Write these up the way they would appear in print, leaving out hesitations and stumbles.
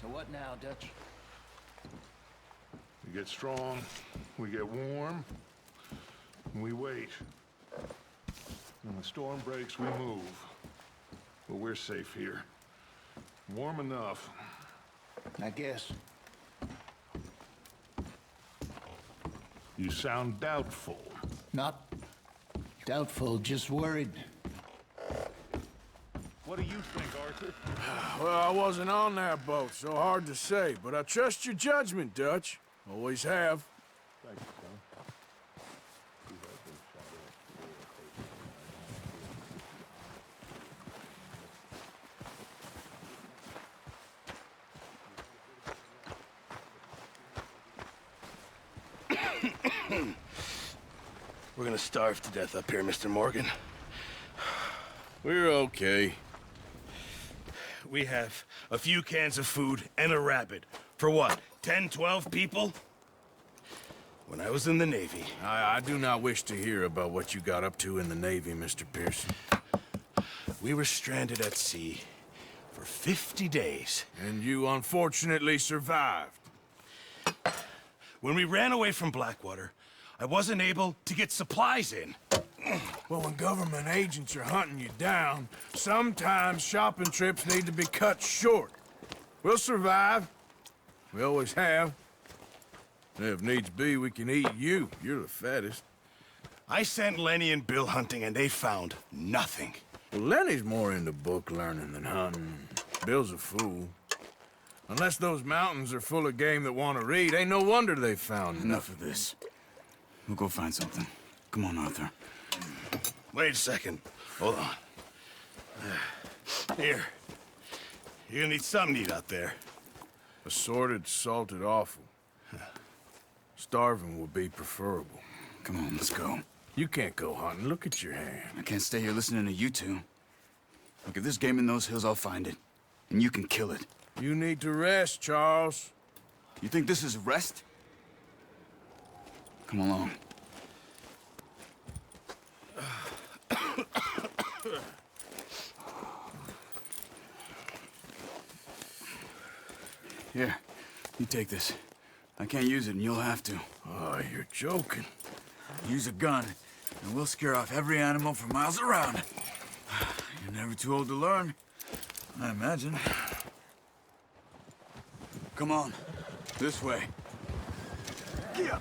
So what now, Dutch? We get strong, we get warm, and we wait. When the storm breaks, we move. But we're safe here. Warm enough. I guess. You sound doubtful. Not doubtful, just worried. What do you think, Arthur? Well, I wasn't on that boat, so hard to say, but I trust your judgment, Dutch. Always have. Thank you, son. We're gonna starve to death up here, Mr. Morgan. We're okay. We have a few cans of food and a rabbit. For what, 10, 12 people? When I was in the Navy... I do not wish to hear about what you got up to in the Navy, Mr. Pearson. We were stranded at sea for 50 days. And you unfortunately survived. When we ran away from Blackwater, I wasn't able to get supplies in. Well, when government agents are hunting you down, sometimes shopping trips need to be cut short. We'll survive. We always have. And if needs be, we can eat you. You're the fattest. I sent Lenny and Bill hunting, and they found nothing. Well, Lenny's more into book learning than hunting. Bill's a fool. Unless those mountains are full of game that want to read, ain't no wonder they found Enough of this. We'll go find something. Come on, Arthur. Wait a second. Hold on. Here. You're gonna need something to eat out there. Assorted, salted offal. Starving would be preferable. Come on, let's go. You can't go hunting. Look at your hand. I can't stay here listening to you two. Look, if there's game in those hills, I'll find it. And you can kill it. You need to rest, Charles. You think this is rest? Come along. Here, you take this. I can't use it, and you'll have to. Oh, you're joking. Use a gun, and we'll scare off every animal for miles around. You're never too old to learn, I imagine. Come on, this way. Yeah.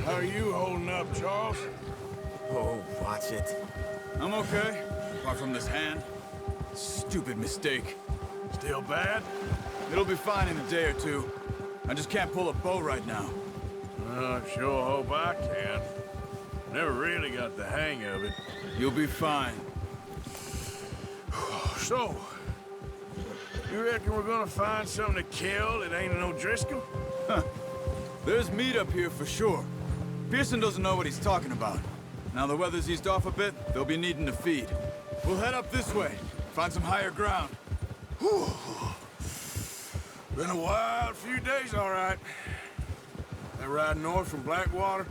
How are you holding up, Charles? Oh, watch it. I'm okay, apart from this hand. Stupid mistake. Still bad? It'll be fine in a day or two. I just can't pull a bow right now. I sure hope I can. Never really got the hang of it. You'll be fine. So, you reckon we're gonna find something to kill that ain't no Driscoll? Huh. There's meat up here for sure. Pearson doesn't know what he's talking about. Now the weather's eased off a bit, they'll be needing to feed. We'll head up this way, find some higher ground. Whew. Been a wild few days, all right. That ride north from Blackwater,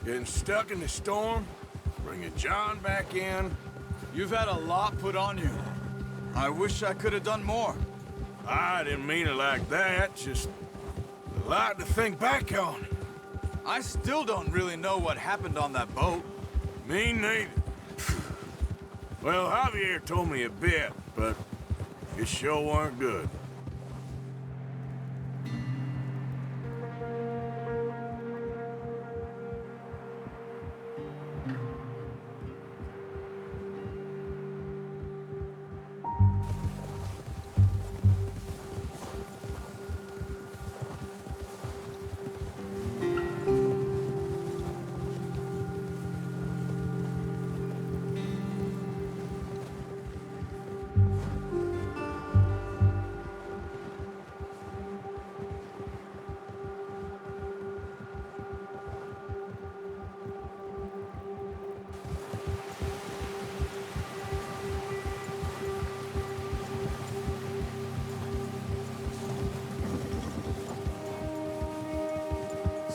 getting stuck in the storm, bringing John back in. You've had a lot put on you. I wish I could have done more. I didn't mean it like that, just a lot to think back on. I still don't really know what happened on that boat. Me neither. Well, Javier told me a bit, but it sure weren't good.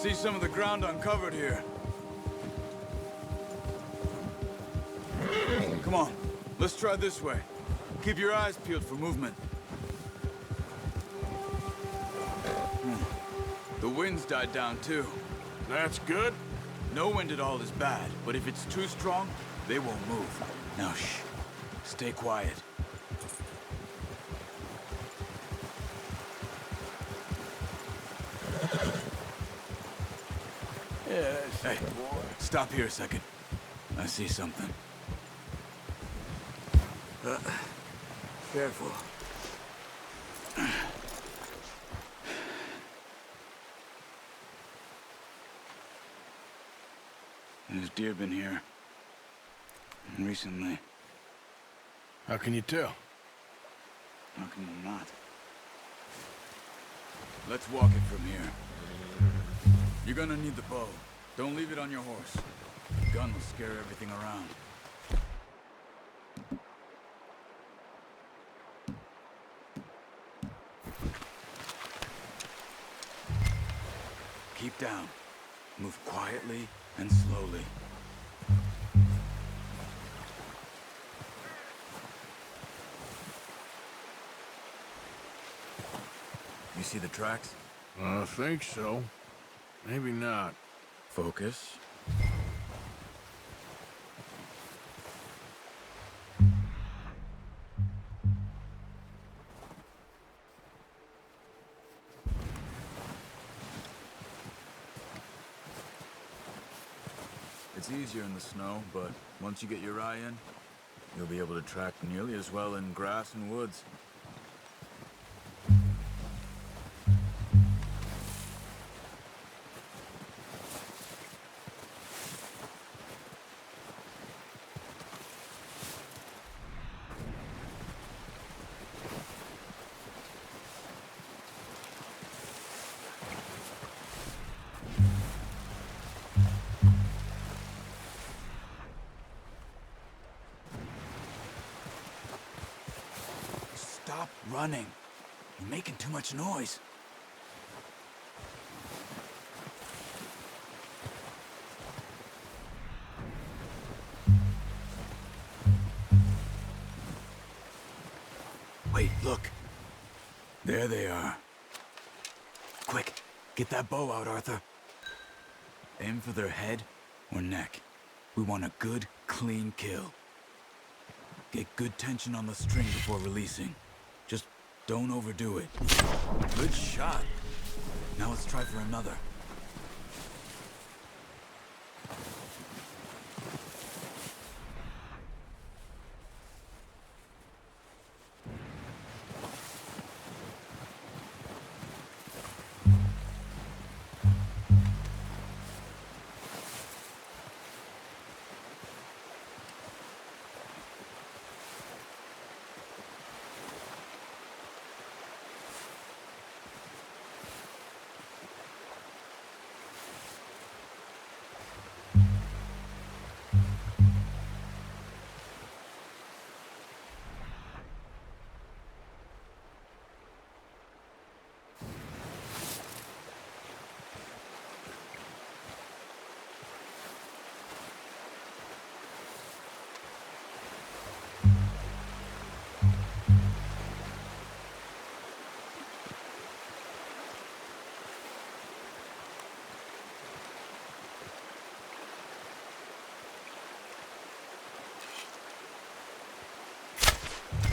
See some of the ground uncovered here. Let's try this way. Keep your eyes peeled for movement. The wind's died down too. That's good. No wind at all is bad, but if it's too strong, they won't move. Now shh. Stay quiet. Yes. Hey, stop here a second. I see something. Careful. There's deer been here. Recently. How can you tell? How can you not? Let's walk it from here. You're gonna need the bow. Don't leave it on your horse. The gun will scare everything around. Keep down. Move quietly and slowly. You see the tracks? I think so. Maybe not. Focus. It's easier in the snow, but once you get your eye in, you'll be able to track nearly as well in grass and woods. Stop running. You're making too much noise. Wait, look. There they are. Quick, get that bow out, Arthur. Aim for their head or neck. We want a good, clean kill. Get good tension on the string before releasing. Just don't overdo it. Good shot. Now let's try for another.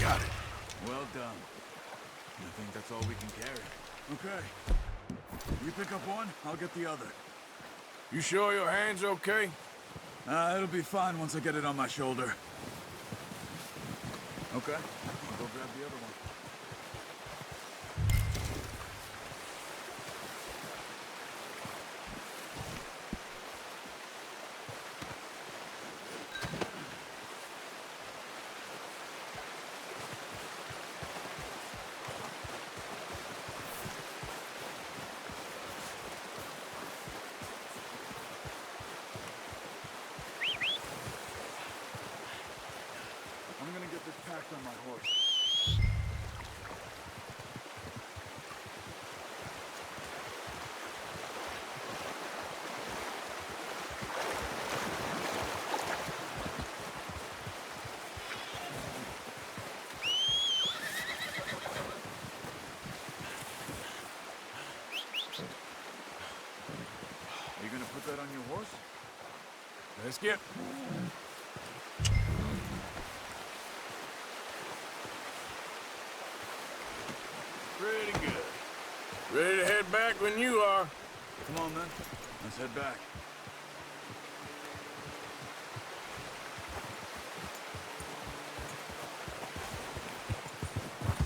Got it. Well done. I think that's all we can carry. Okay. You pick up one, I'll get the other. You sure your hand's okay? It'll be fine once I get it on my shoulder. Okay, I'll go grab the other one. I'm gonna get this packed on my horse. fed on your horse? Let's get... Pretty good. Ready to head back when you are. Come on, then. Let's head back.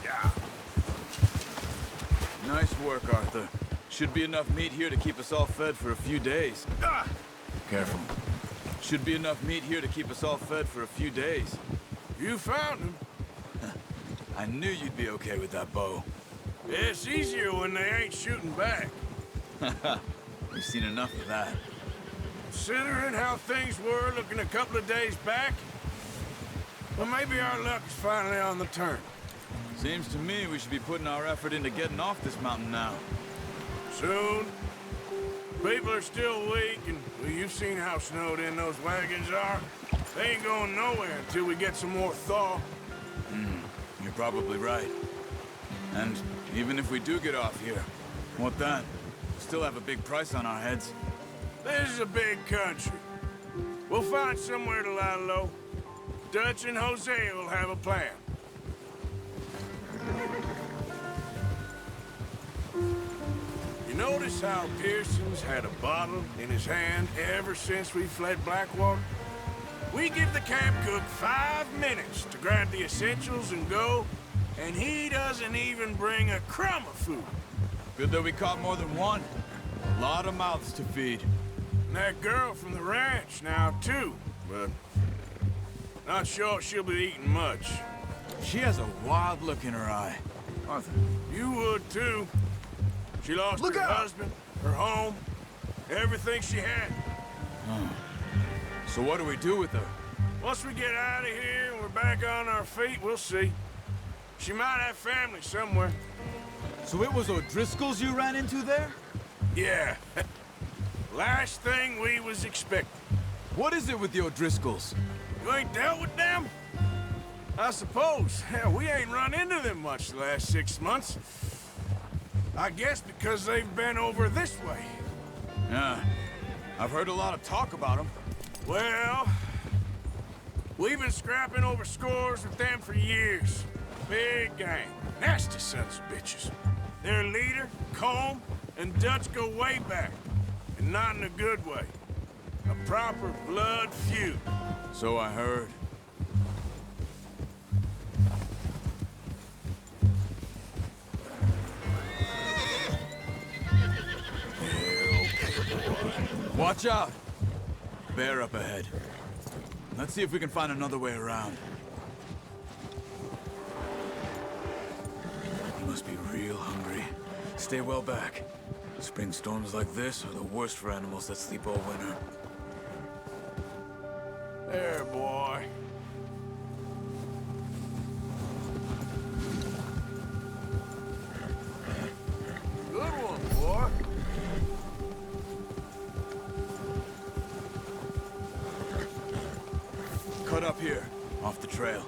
Yeah. Nice work, Arthur. Should be enough meat here to keep us all fed for a few days. Ah! Careful. Should be enough meat here to keep us all fed for a few days. You found him. I knew you'd be okay with that bow. It's easier when they ain't shooting back. We've seen enough of that. Considering how things were looking a couple of days back, well, maybe our luck is finally on the turn. Seems to me we should be putting our effort into getting off this mountain now. Soon. People are still weak, and well, you've seen how snowed in those wagons are. They ain't going nowhere until we get some more thaw. You're probably right. And even if we do get off here, what then? Still have a big price on our heads. This is a big country. We'll find somewhere to lie low. Dutch and Jose will have a plan. You notice how Pearson's had a bottle in his hand ever since we fled Blackwater? We give the camp cook 5 minutes to grab the essentials and go, and he doesn't even bring a crumb of food. Good that we caught more than one. A lot of mouths to feed. And that girl from the ranch now, too, but not sure she'll be eating much. She has a wild look in her eye. Arthur. You would, too. She lost Look her out! husband, her home, everything she had. So what do we do with her? Once we get out of here and we're back on our feet, we'll see. She might have family somewhere. So it was O'Driscoll's you ran into there? Yeah. Last thing we was expecting. What is it with the O'Driscolls? You ain't dealt with them? I suppose. Hell, we ain't run into them much the last 6 months. I guess because they've been over this way. Yeah. I've heard a lot of talk about them. Well, we've been scrapping over scores with them for years. Big gang. Nasty sons of bitches. Their leader, Combe, and Dutch go way back. And not in a good way. A proper blood feud. So I heard. Watch out! Bear up ahead. Let's see if we can find another way around. You must be real hungry. Stay well back. Spring storms like this are the worst for animals that sleep all winter. There, boy. Good one, boy. Cut up here, off the trail.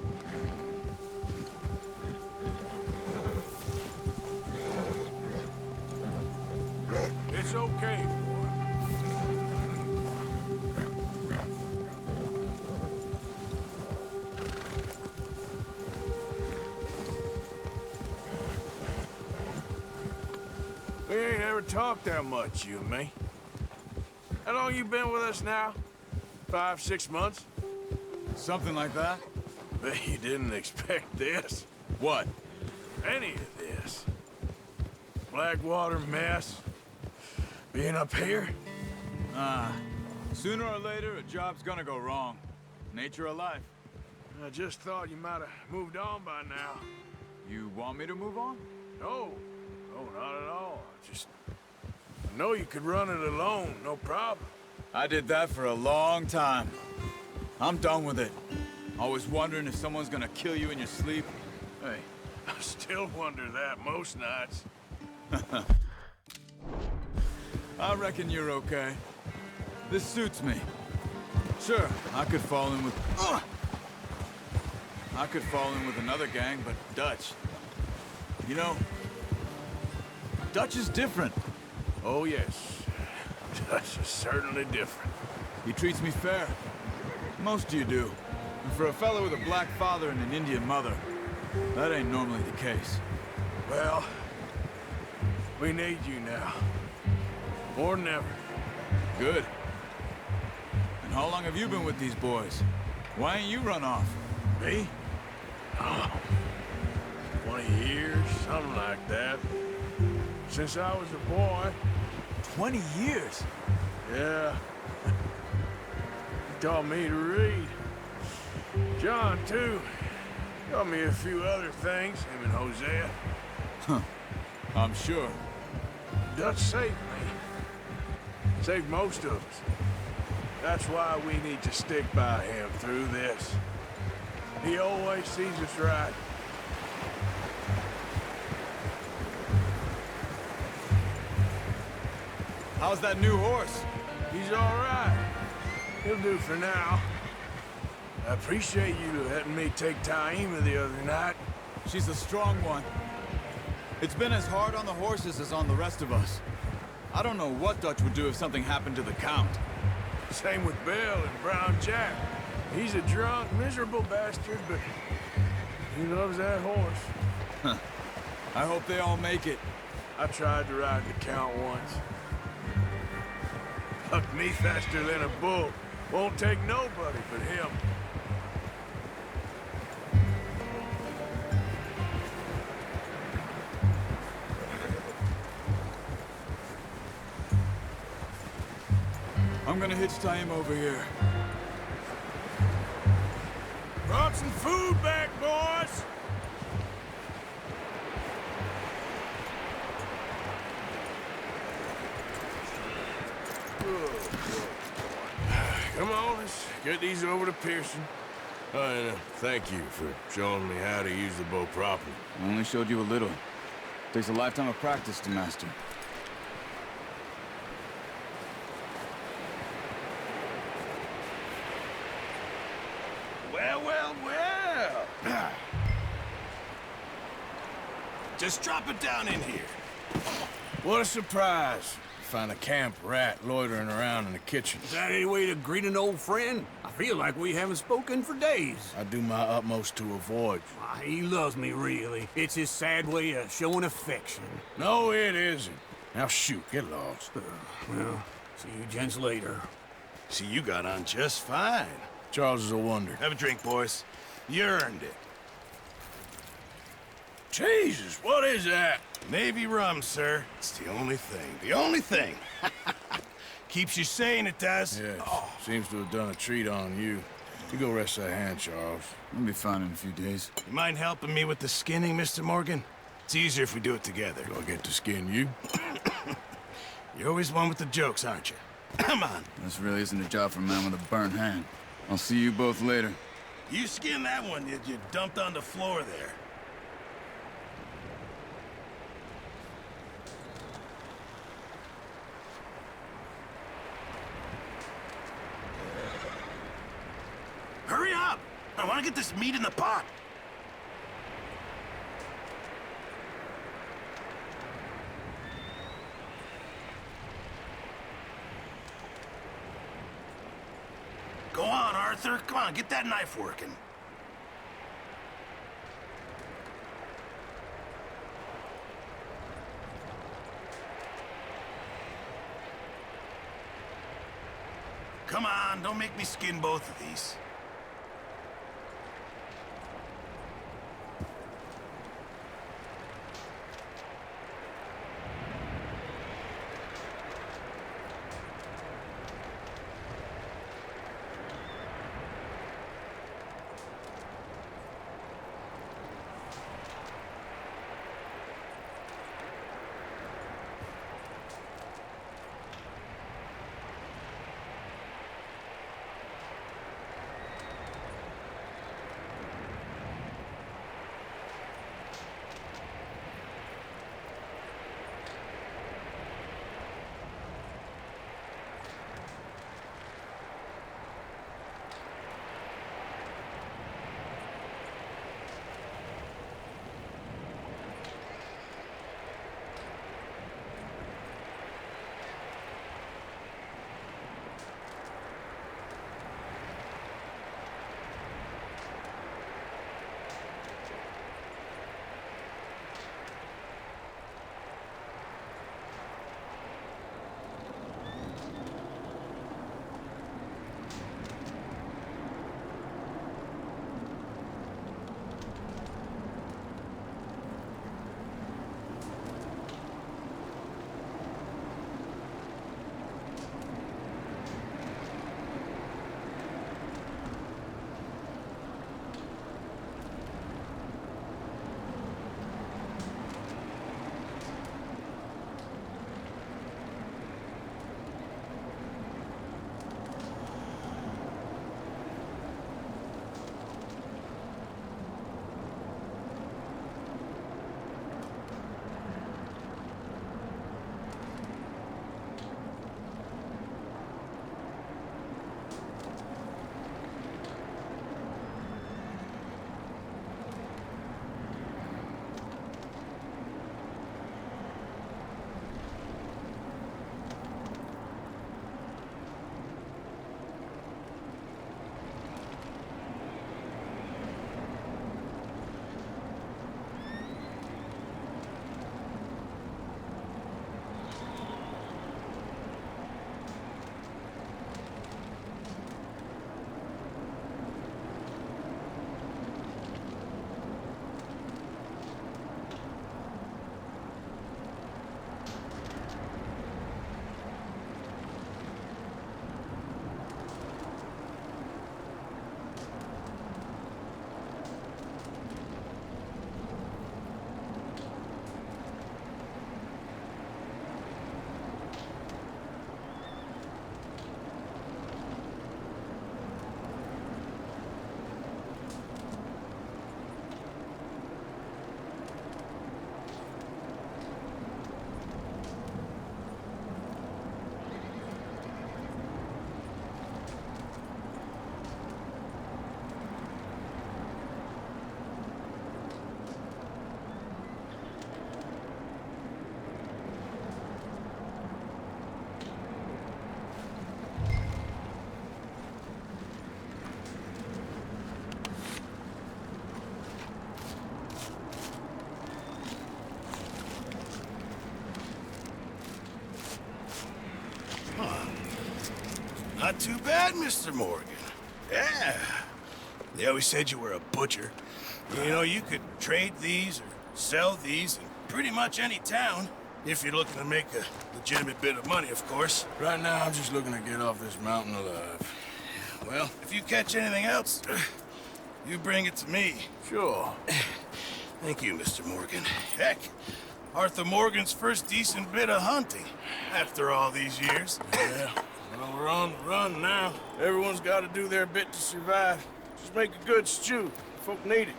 It's okay, boy. We ain't ever talked that much, you and me. How long you been with us now? 5, 6 months? Something like that? Bet you didn't expect this. What? Any of this. Blackwater mess. Being up here? Sooner or later, a job's gonna go wrong. Nature of life. I just thought you might have moved on by now. You want me to move on? No. No, not at all. I know you could run it alone, no problem. I did that for a long time. I'm done with it. Always wondering if someone's gonna kill you in your sleep. Hey, I still wonder that most nights. I reckon you're okay. This suits me. Sure, I could fall in with... I could fall in with another gang, but Dutch... You know, Dutch is different. Oh, yes. Dutch is certainly different. He treats me fair. Most of you do. And for a fellow with a black father and an Indian mother, that ain't normally the case. Well, we need you now. More than ever. Good. And how long have you been with these boys? Why ain't you run off? Me? Oh, 20 years, something like that. Since I was a boy. 20 years? Yeah. He taught me to read. John, too. Taught me a few other things, him and Hosea. I'm sure. Dutch saved me. Saved most of us. That's why we need to stick by him through this. He always sees us right. How's that new horse? He's all right. He'll do for now. I appreciate you letting me take Taima the other night. She's a strong one. It's been as hard on the horses as on the rest of us. I don't know what Dutch would do if something happened to the Count. Same with Bill and Brown Jack. He's a drunk, miserable bastard, but he loves that horse. I hope they all make it. I tried to ride the Count once. Hucked me faster than a bull. Won't take nobody but him. I'm gonna hitch Taima over here. Brought some food back, boys! Come on, let's get these over to Pearson. And thank you for showing me how to use the bow properly. I only showed you a little. Takes a lifetime of practice to master. Well, well, well. Just drop it down in here. What a surprise. Find a camp rat loitering around in the kitchen. Is that any way to greet an old friend? I feel like we haven't spoken for days. I do my utmost to avoid you. Why, he loves me, really. It's his sad way of showing affection. No, it isn't. Now shoot, get lost. Well, see you gents later. See, you got on just fine. Charles is a wonder. Have a drink, boys. You earned it. Jesus, what is that? Navy rum, sir. It's the only thing. The only thing. Keeps you sane, it does. Yes, seems to have done a treat on you. You go rest that hand, Charles. I'll be fine in a few days. You mind helping me with the skinning, Mr. Morgan? It's easier if we do it together. Do I get to skin you? You're always one with the jokes, aren't you? Come on. This really isn't a job for a man with a burnt hand. I'll see you both later. You skin that one that you dumped on the floor there. Hurry up! I want to get this meat in the pot. Go on, Arthur. Come on, get that knife working. Come on, don't make me skin both of these. Not too bad, Mr. Morgan. Yeah. They always said you were a butcher. You know, you could trade these or sell these in pretty much any town. If you're looking to make a legitimate bit of money, of course. Right now, I'm just looking to get off this mountain alive. Well, if you catch anything else, you bring it to me. Sure. Thank you, Mr. Morgan. Heck, Arthur Morgan's first decent bit of hunting after all these years. Yeah. Well, we're on the run now. Everyone's got to do their bit to survive. Just make a good stew. Folk need it.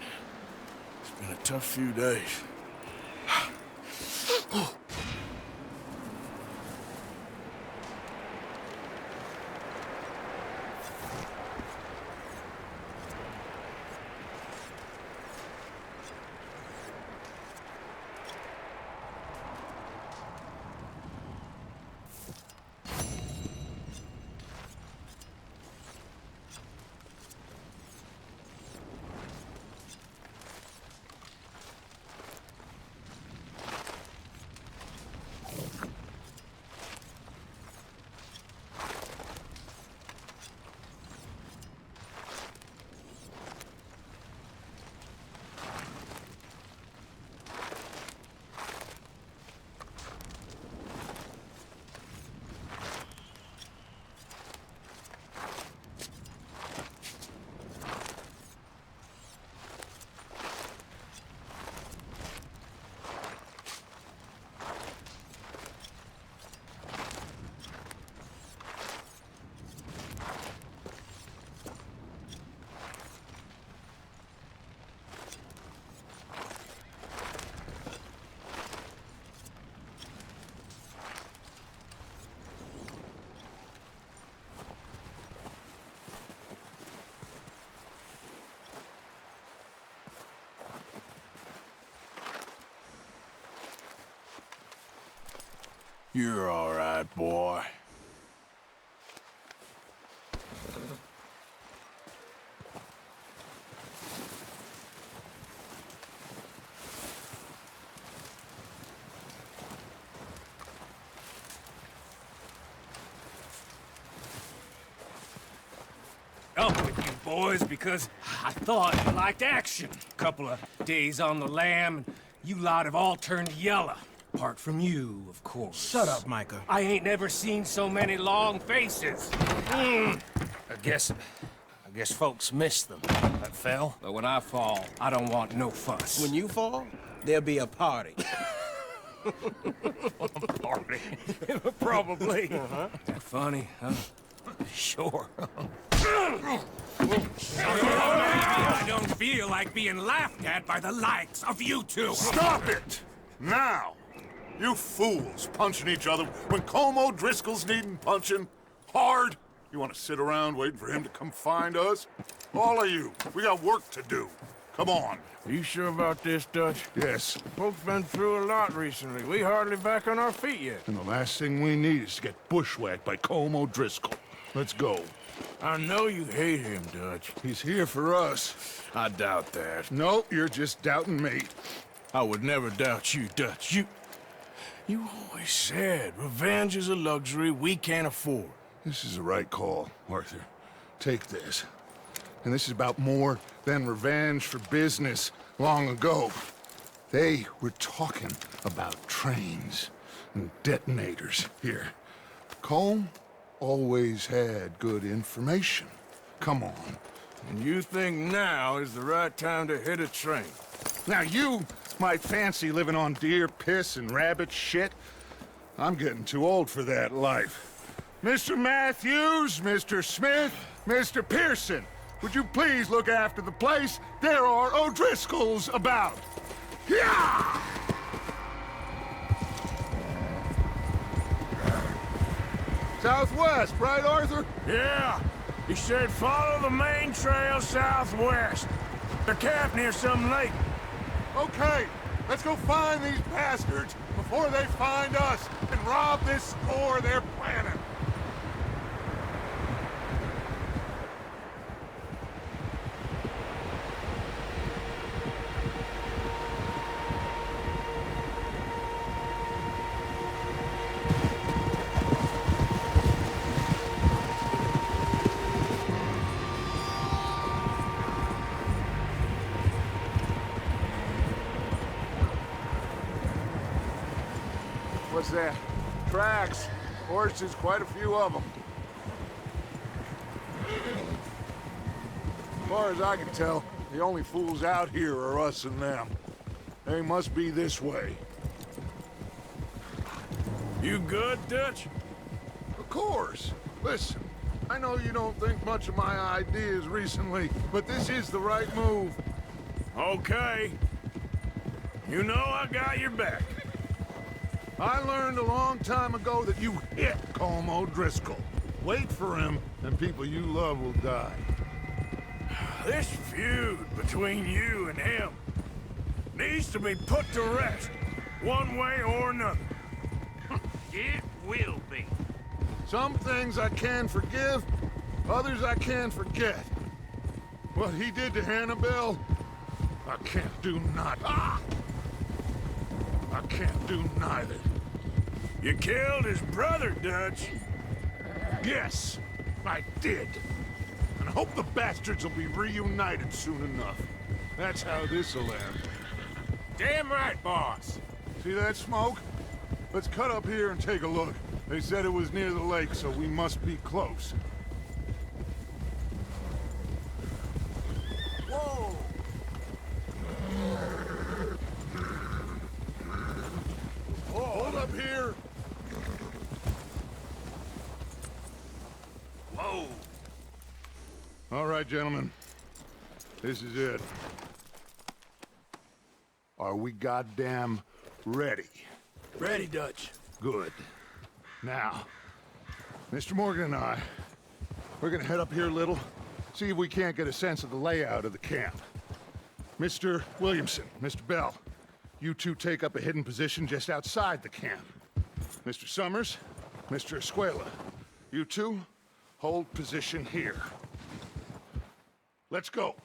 It's been a tough few days. You're all right, boy. Up with you boys because I thought you liked action. Couple of days on the lam, and you lot have all turned yellow. Apart from you, of course. Shut up, Micah. I ain't never seen so many long faces. I guess folks miss them. That fell. But when I fall, I don't want no fuss. When you fall, there'll be a party. Party. Probably. That funny, huh? Sure. I don't feel like being laughed at by the likes of you two. Stop it! Now! You fools punching each other when Como Driscoll's needing punching. Hard! You want to sit around waiting for him to come find us? All of you, we got work to do. Come on. Are you sure about this, Dutch? Yes, Folks been through a lot recently. We hardly back on our feet yet. and the last thing we need is to get bushwhacked by Como Driscoll. Let's go. I know you hate him, Dutch. He's here for us. I doubt that. No, you're just doubting me. I would never doubt you, Dutch. You always said revenge is a luxury we can't afford. This is the right call, Arthur. Take this. And this is about more than revenge for business long ago. They were talking about trains and detonators here. Colm always had good information. Come on. And you think now is the right time to hit a train? Now you might fancy living on deer piss and rabbit shit. I'm getting too old for that life. Mr. Matthews, Mr. Smith, Mr. Pearson, would you please look after the place? There are O'Driscolls about. Yeah! Southwest, right, Arthur? Yeah. He said follow the main trail southwest. They're camped near some lake. Okay, let's go find these bastards before they find us and rob this store they're planning. What's that? Tracks. Horses, quite a few of them. As far as I can tell, the only fools out here are us and them. They must be this way. You good, Dutch? Of course. Listen, I know you don't think much of my ideas recently, but this is the right move. Okay. You know I got your back. I learned a long time ago that you hit Colm O'Driscoll. Wait for him, and people you love will die. This feud between you and him needs to be put to rest, one way or another. It will be. Some things I can forgive, others I can forget. What he did to Annabelle, I can't do not. I can't do neither. You killed his brother, Dutch. Yes, I did. And I hope the bastards will be reunited soon enough. That's how this'll end. Damn right, boss. See that smoke? Let's cut up here and take a look. They said it was near the lake, so we must be close. Whoa! Hold up here. Whoa! All right, gentlemen. This is it. Are we goddamn ready? Ready, Dutch. Good. Now, Mr. Morgan and I, we're gonna head up here a little, see if we can't get a sense of the layout of the camp. Mr. Williamson, Mr. Bell, you two take up a hidden position just outside the camp. Mr. Summers, Mr. Escuela, you two hold position here. Let's go.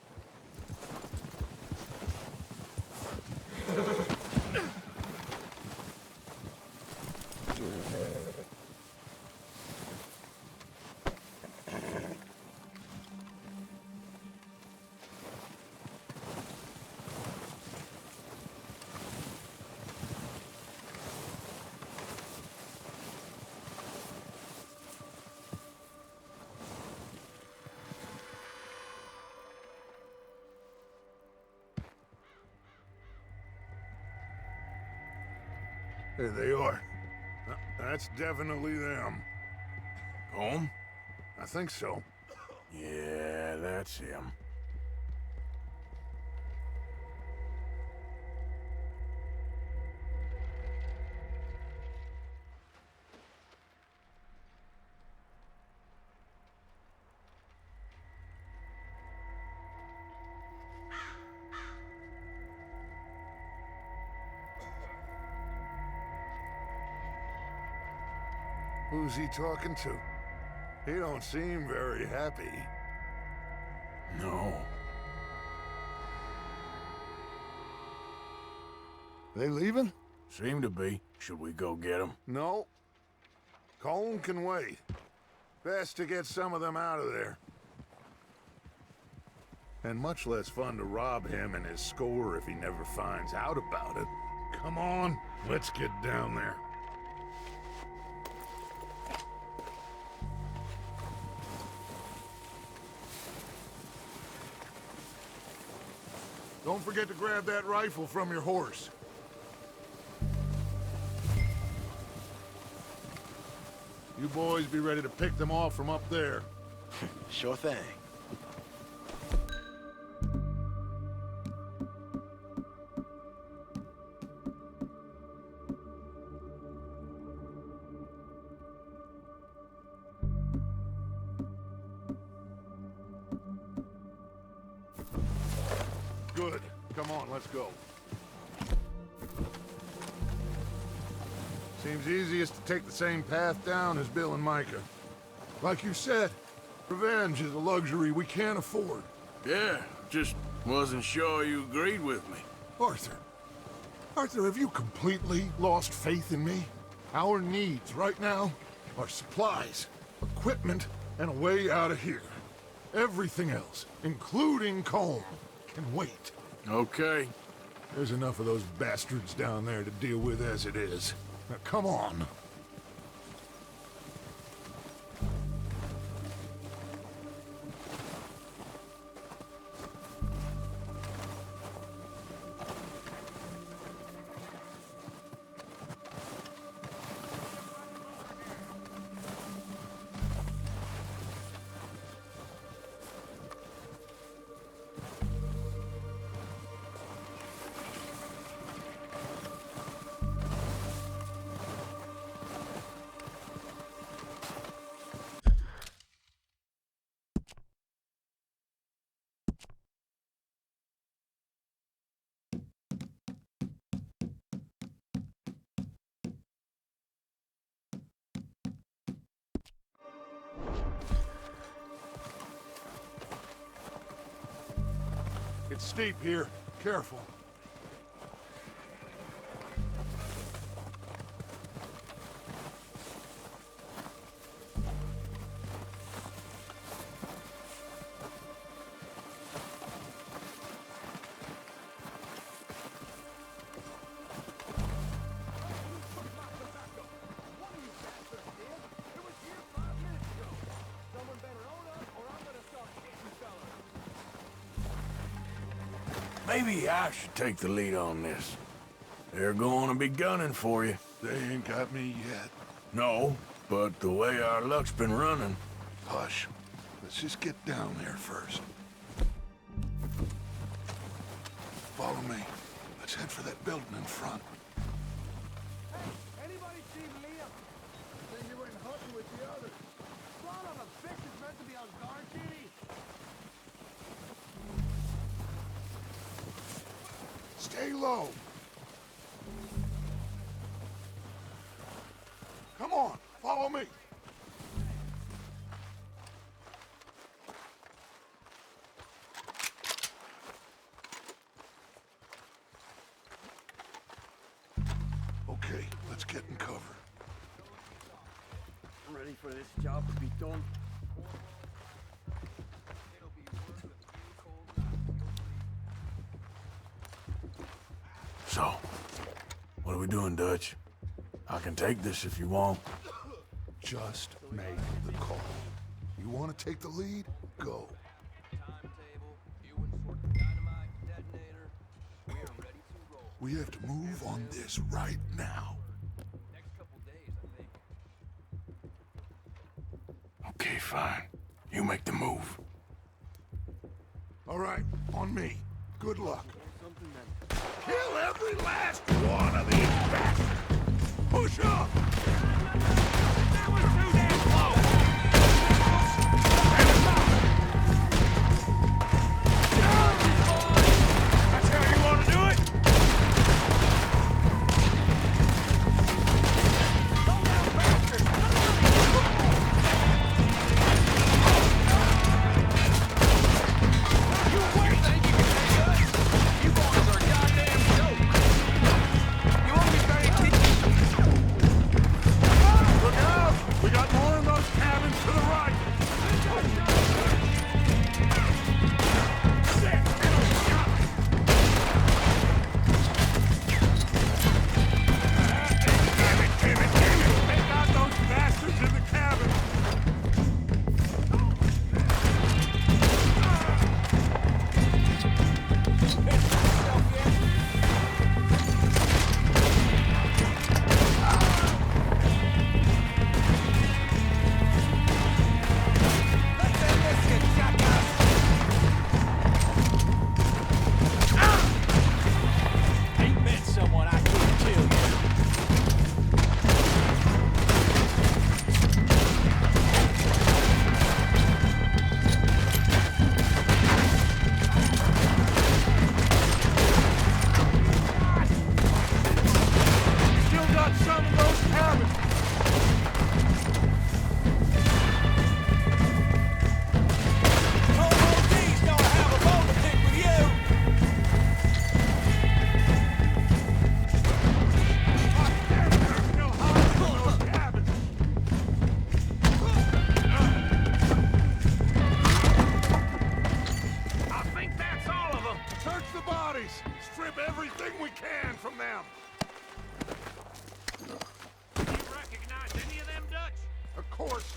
There they are. That's definitely them. Home? I think so. Yeah, that's him. Who's he talking to? He don't seem very happy. No. They leaving? Seem to be. Should we go get him? No. Colm can wait. Best to get some of them out of there. And much less fun to rob him and his score if he never finds out about it. Come on, let's get down there. Don't forget to grab that rifle from your horse. You boys be ready to pick them off from up there. Sure thing. Good. Come on, let's go. Seems easiest to take the same path down as Bill and Micah. Like you said, revenge is a luxury we can't afford. Yeah, just wasn't sure you agreed with me. Arthur. Arthur, have you completely lost faith in me? Our needs right now are supplies, equipment, and a way out of here. Everything else, including Colm, can wait. Okay. There's enough of those bastards down there to deal with as it is. Now, come on. It's steep here. Careful. Maybe I should take the lead on this. They're going to be gunning for you. They ain't got me yet. No, but the way our luck's been running. Hush. Let's just get down there first. Follow me. Let's head for that building in front. Anybody see Liam? Then you went hunting with the others. Son of a bitch is meant to be on guard duty. Stay low. Come on, follow me. Okay, let's get in cover. I'm ready for this job to be done. So, what are we doing, Dutch? I can take this if you want. Just make the call. You want to take the lead? Go. We have to move on this right now. Okay, fine. You make the move. All right, on me. Good luck. Kill every last one of these bastards! Push up! That was too damn close! That's how you want to do it? You boys are a goddamn joke! You won't be very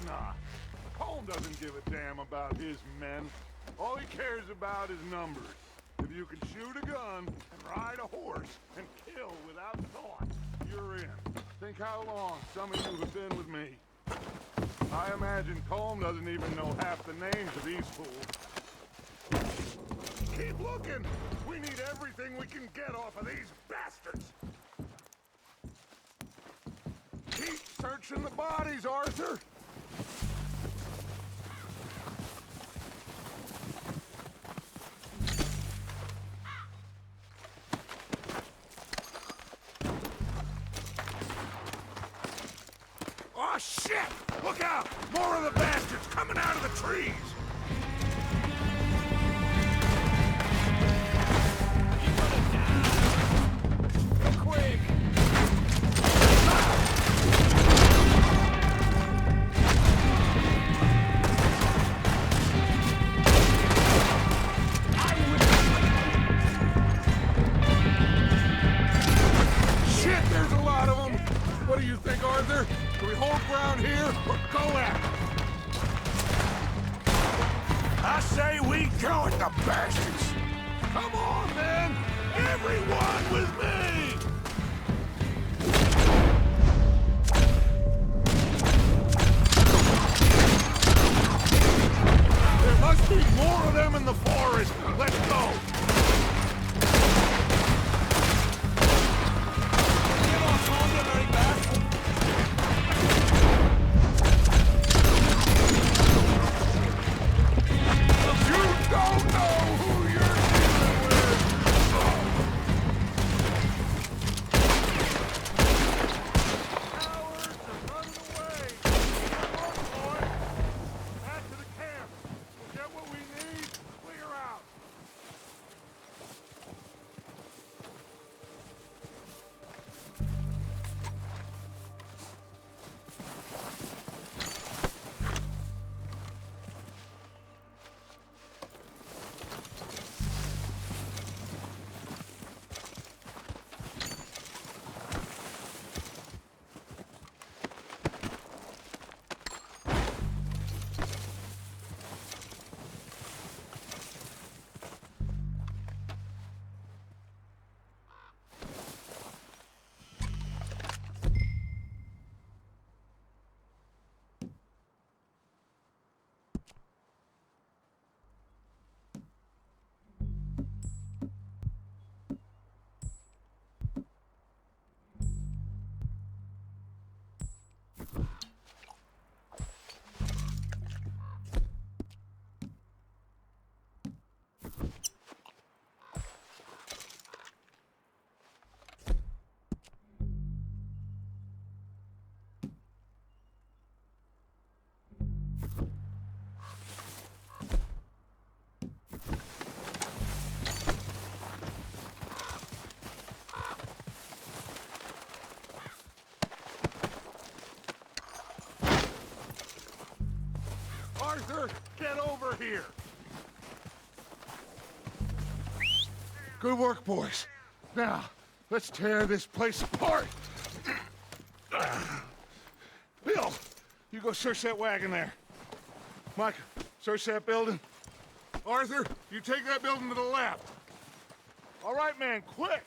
not. Colm doesn't give a damn about his men. All he cares about is numbers. If you can shoot a gun and ride a horse and kill without thought, you're in. Think how long some of you have been with me. I imagine Colm doesn't even know half the names of these fools. Keep looking! We need everything we can get off of these bastards! Keep searching the bodies, Arthur! Oh, shit! Look out! More of the bastards coming out of the trees! Quick! Shit, there's a lot of them! What do you think, Arthur? Do we hold ground here or go at them? I say we go at the bastards! Come on, men! Everyone with me! There must be more of them in the forest! Let's go! Get off, Colm, you dirty bastard! You don't know who you're dealing with! Cowards are running away! Come on, boys! Back to the camp! We'll get what we need, clear out! Arthur, get over here! Good work, boys. Now, let's tear this place apart. Bill, you go search that wagon there. Mike, search that building. Arthur, you take that building to the left. All right, man, quick!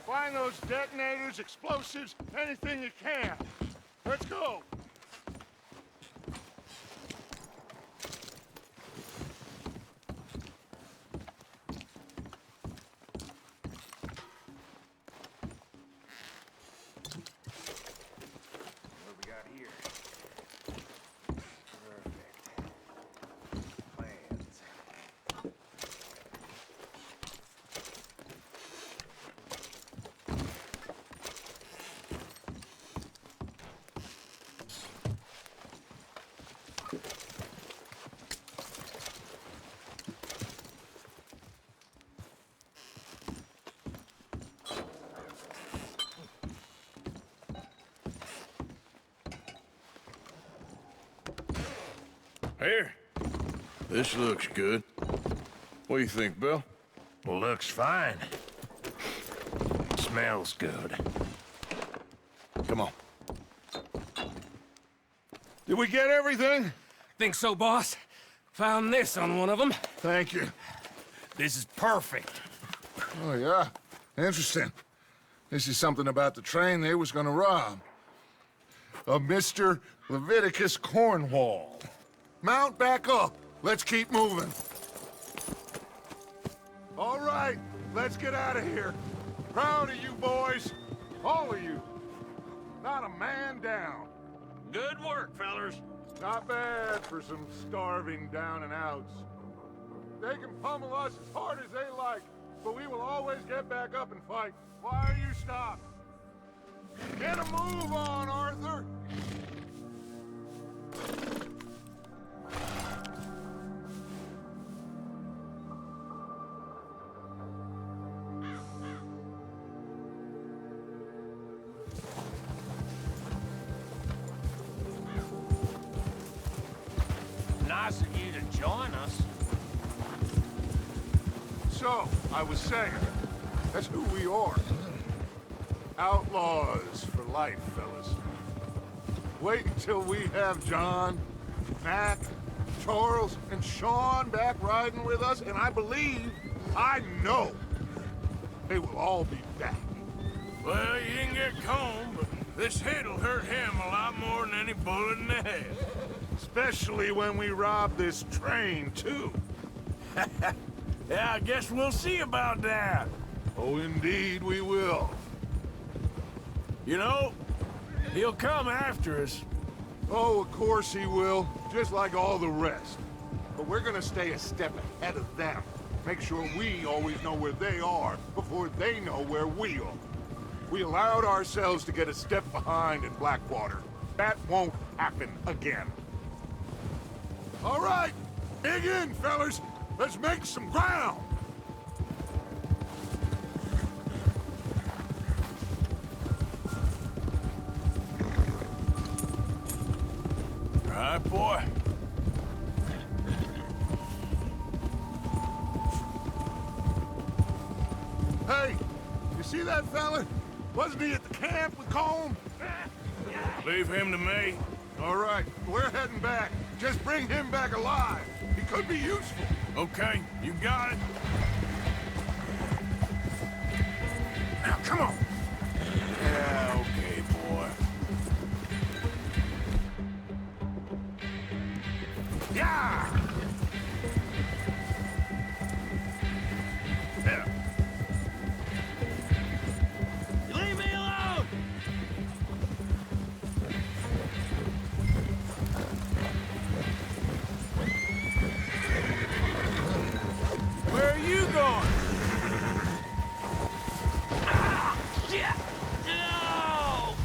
Find those detonators, explosives, anything you can. Let's go! Here. This looks good. What do you think, Bill? Looks fine. Smells good. Come on. Did we get everything? Think so, boss? Found this on one of them. Thank you. This is perfect. Oh, yeah? Interesting. This is something about the train they was gonna rob. A Mr. Leviticus Cornwall. Mount back up. Let's keep moving. All right, let's get out of here. Proud of you boys. All of you. Not a man down. Good work, fellers. Not bad for some starving down and outs. They can pummel us as hard as they like, but we will always get back up and fight. Why are you stopped? Get a move on, Arthur! Nice of you to join us. So, I was saying, that's who we are. Outlaws for life, fellas. Wait until we have John, Mac, Charles, and Sean back riding with us, and I believe, I know, they will all be back. Well, you didn't get Combe, but this hit'll hurt him a lot more than any bullet in the head. Especially when we rob this train, too. Yeah, I guess we'll see about that. Oh, indeed we will. You know, he'll come after us. Oh, of course he will, just like all the rest. But we're gonna stay a step ahead of them. Make sure we always know where they are before they know where we are. We allowed ourselves to get a step behind in Blackwater. That won't happen again. All right, dig in, fellas. Let's make some ground. All right, boy. Hey, you see that fella? Wasn't he at the camp with Combe? Leave him to me. All right, we're heading back. Just bring him back alive. He could be useful. Okay, you got it. Now, come on. Yeah, okay, boy. Yeah! Yeah. Leave me alone! Where are you going? Ah! Shit! No!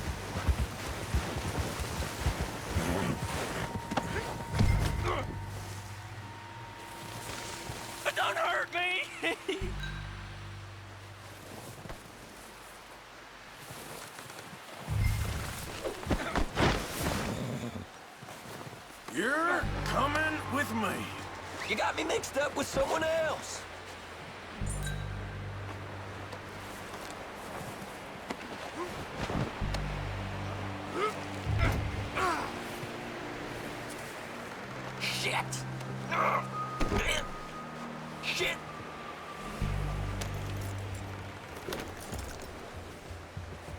Don't hurt me! You're coming with me. You got me mixed up with someone else. Shit! Shit!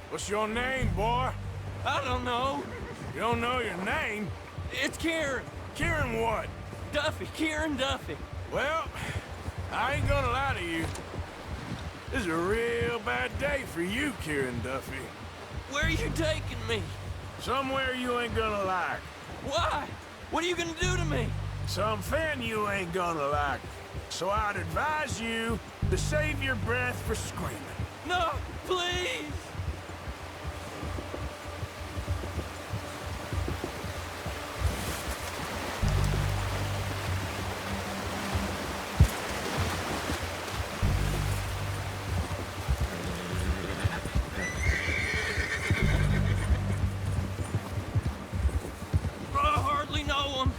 What's your name, boy? I don't know. You don't know your name? It's Kieran. Kieran what? Duffy. Kieran Duffy. Well, I ain't gonna lie to you. This is a real bad day for you, Kieran Duffy. Where are you taking me? Somewhere you ain't gonna like. Why? What are you gonna do to me? Something you ain't gonna like. So I'd advise you to save your breath for screaming. No, please! I hardly know him.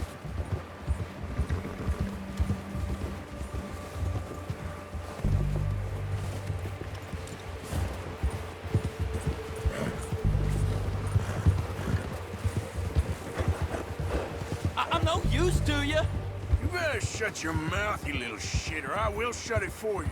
I'm no use to you. You better shut your mouth, you little shit, or I will shut it for you.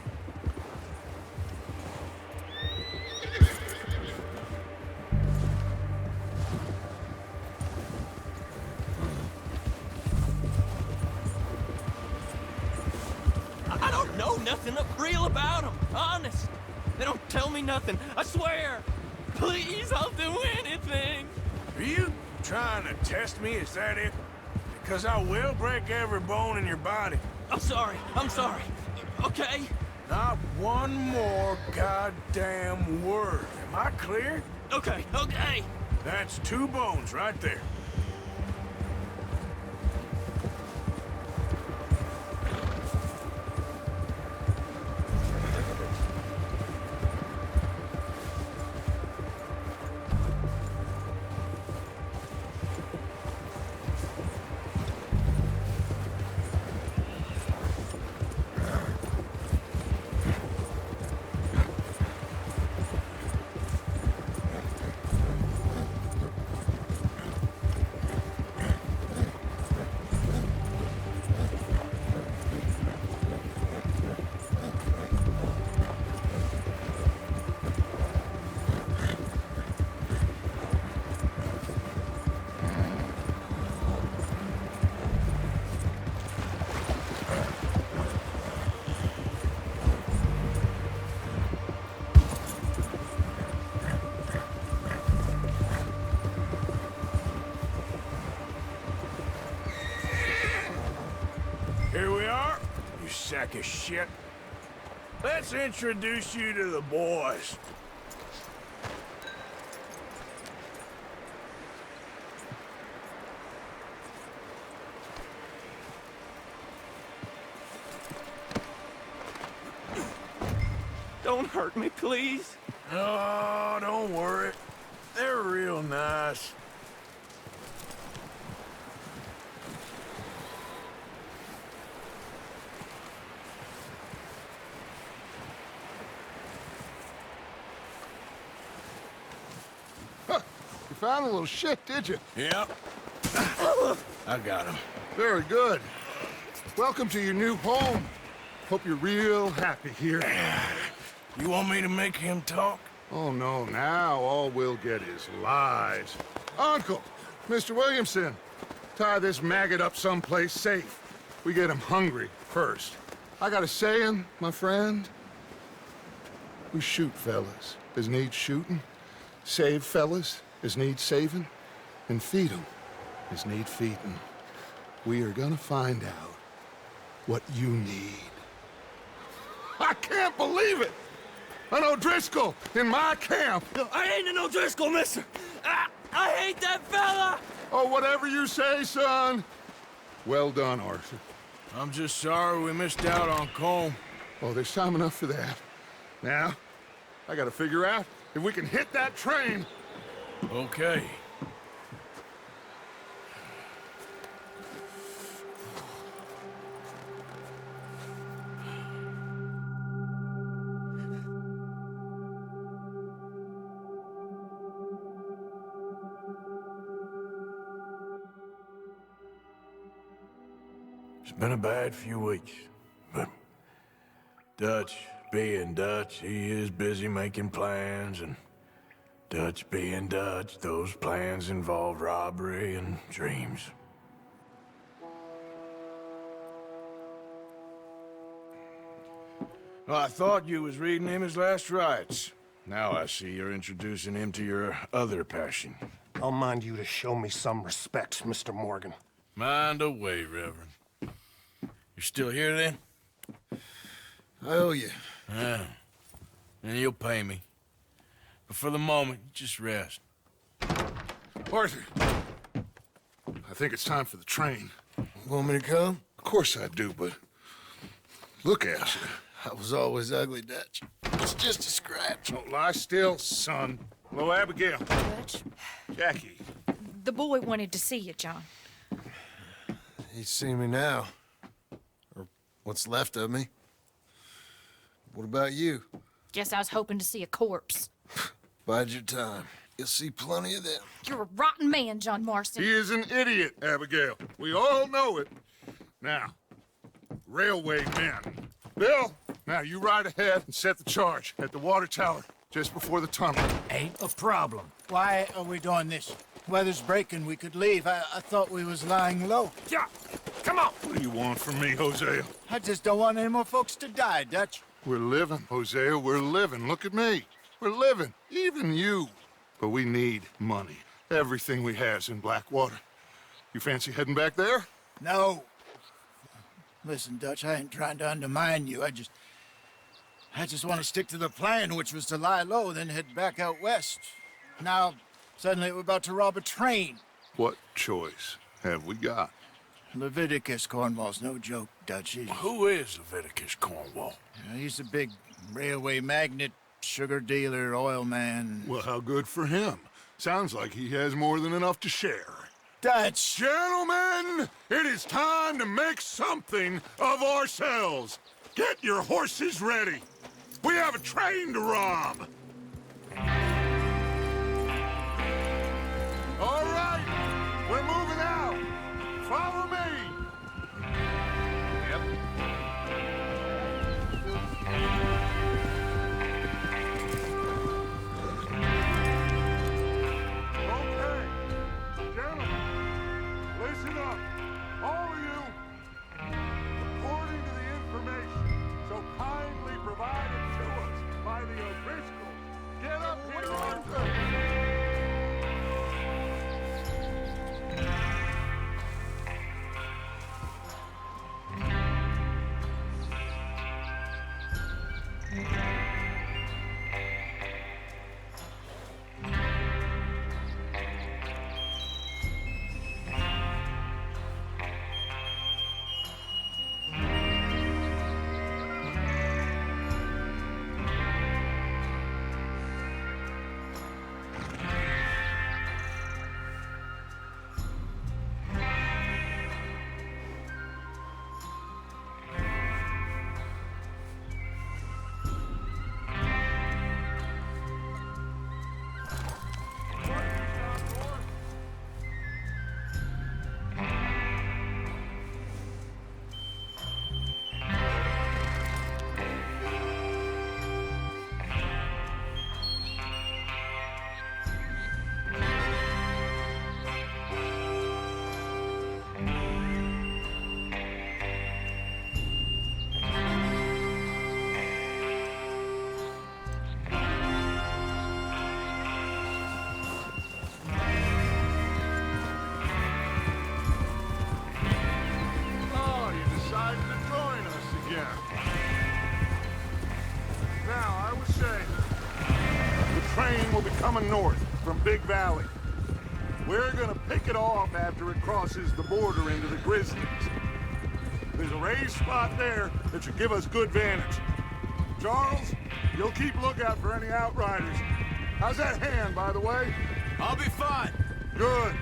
I don't know nothing real about them, honest. They don't tell me nothing, I swear. Please, I'll do anything. Are you trying to test me? Is that it? Because I will break every bone in your body. I'm sorry, okay? Not one more goddamn word. Am I clear? Okay. That's 2 bones right there. Here we are, you sack of shit. Let's introduce you to the boys. Don't hurt me, please. Oh, don't worry. They're real nice. You found a little shit, did you? Yep. I got him. Very good. Welcome to your new home. Hope you're real happy here. You want me to make him talk? Oh, no, now all we'll get is lies. Uncle, Mr. Williamson, tie this maggot up someplace safe. We get him hungry first. I got a saying, my friend. We shoot fellas as need shooting, save fellas as need saving, and feed 'em as need feeding. We are gonna find out what you need. I can't believe it! An O'Driscoll in my camp! I ain't an O'Driscoll, mister! I hate that fella! Oh, whatever you say, son. Well done, Arthur. I'm just sorry we missed out on Colm. Oh, there's time enough for that. Now, I gotta figure out if we can hit that train. Okay. It's been a bad few weeks, but Dutch being Dutch, he is busy making plans, and Dutch being Dutch, those plans involve robbery and dreams. Well, I thought you was reading him his last rites. Now I see you're introducing him to your other passion. I'll mind you to show me some respect, Mr. Morgan. Mind away, Reverend. You're still here, then? I owe you. Yeah. And you'll pay me. But for the moment, just rest. Arthur, I think it's time for the train. Want me to come? Of course I do, but look at you. I was always ugly, Dutch. It's just a scratch. Don't lie still, son. Hello, Abigail. Dutch, Jackie. the boy wanted to see you, John. He's seen me now. Or what's left of me. What about you? Guess I was hoping to see a corpse. Bide your time. You'll see plenty of them. You're a rotten man, John Marston. He is an idiot, Abigail. We all know it. Now, railway men. Bill, now you ride ahead and set the charge at the water tower just before the tunnel. Ain't a problem. Why are we doing this? Weather's breaking. We could leave. I thought we was lying low. Yeah, come on. What do you want from me, Hosea? I just don't want any more folks to die, Dutch. We're living, Hosea. We're living. Look at me. We're living. Even you. But we need money. Everything we has in Blackwater. You fancy heading back there? No. Listen, Dutch, I ain't trying to undermine you. I just want to stick to the plan, which was to lie low, then head back out west. Now, suddenly we're about to rob a train. What choice have we got? Leviticus Cornwall's no joke, Dutch. Who is Leviticus Cornwall? He's a big railway magnate, sugar dealer, oil man. Well, how good for him. Sounds like he has more than enough to share. Dutch! Gentlemen, it is time to make something of ourselves. Get your horses ready. We have a train to rob. All right, we're moving out. Follow me. Yep. Okay, gentlemen, listen up. All of you, according to the information so kindly provided to us by the O'Driscolls, get up here on foot. Coming north from Big Valley. We're gonna pick it off after it crosses the border into the Grizzlies. There's a raised spot there that should give us good vantage. Charles, you'll keep lookout for any outriders. How's that hand, by the way? I'll be fine. Good.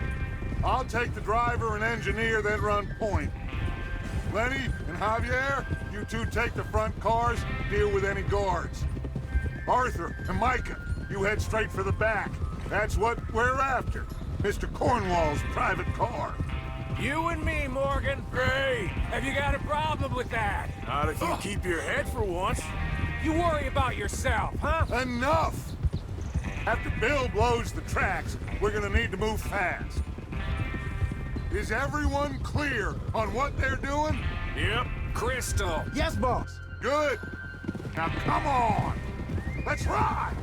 I'll take the driver and engineer, then run point. Lenny and Javier, you two take the front cars, deal with any guards. Arthur and Micah, you head straight for the back. That's what we're after. Mr. Cornwall's private car. You and me, Morgan. Great. Have you got a problem with that? Not if you keep your head for once. You worry about yourself, huh? Enough! After Bill blows the tracks, we're gonna need to move fast. Is everyone clear on what they're doing? Yep. Crystal. Yes, boss. Good. Now come on. Let's ride.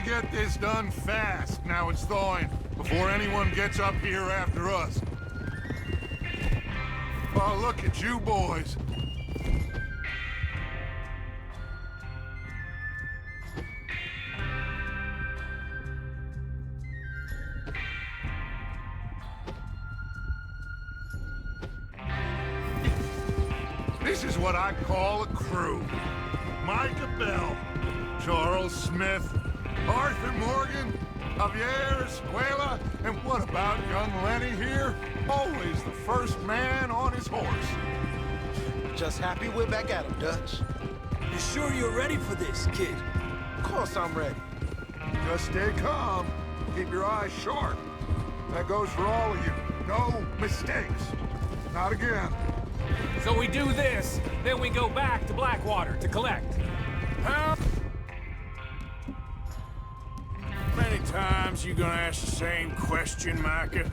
to get this done fast. Now it's thawing, before anyone gets up here after us. Oh, look at you boys. This is what I call a crew. Micah Bell, Charles Smith, Arthur Morgan, Javier Escuela, and what about young Lenny here? Always the first man on his horse. Just happy we're back at him, Dutch. You sure you're ready for this, kid? Of course I'm ready. Just stay calm. Keep your eyes sharp. That goes for all of you. No mistakes. Not again. So we do this, then we go back to Blackwater to collect. How many times you gonna ask the same question, Micah?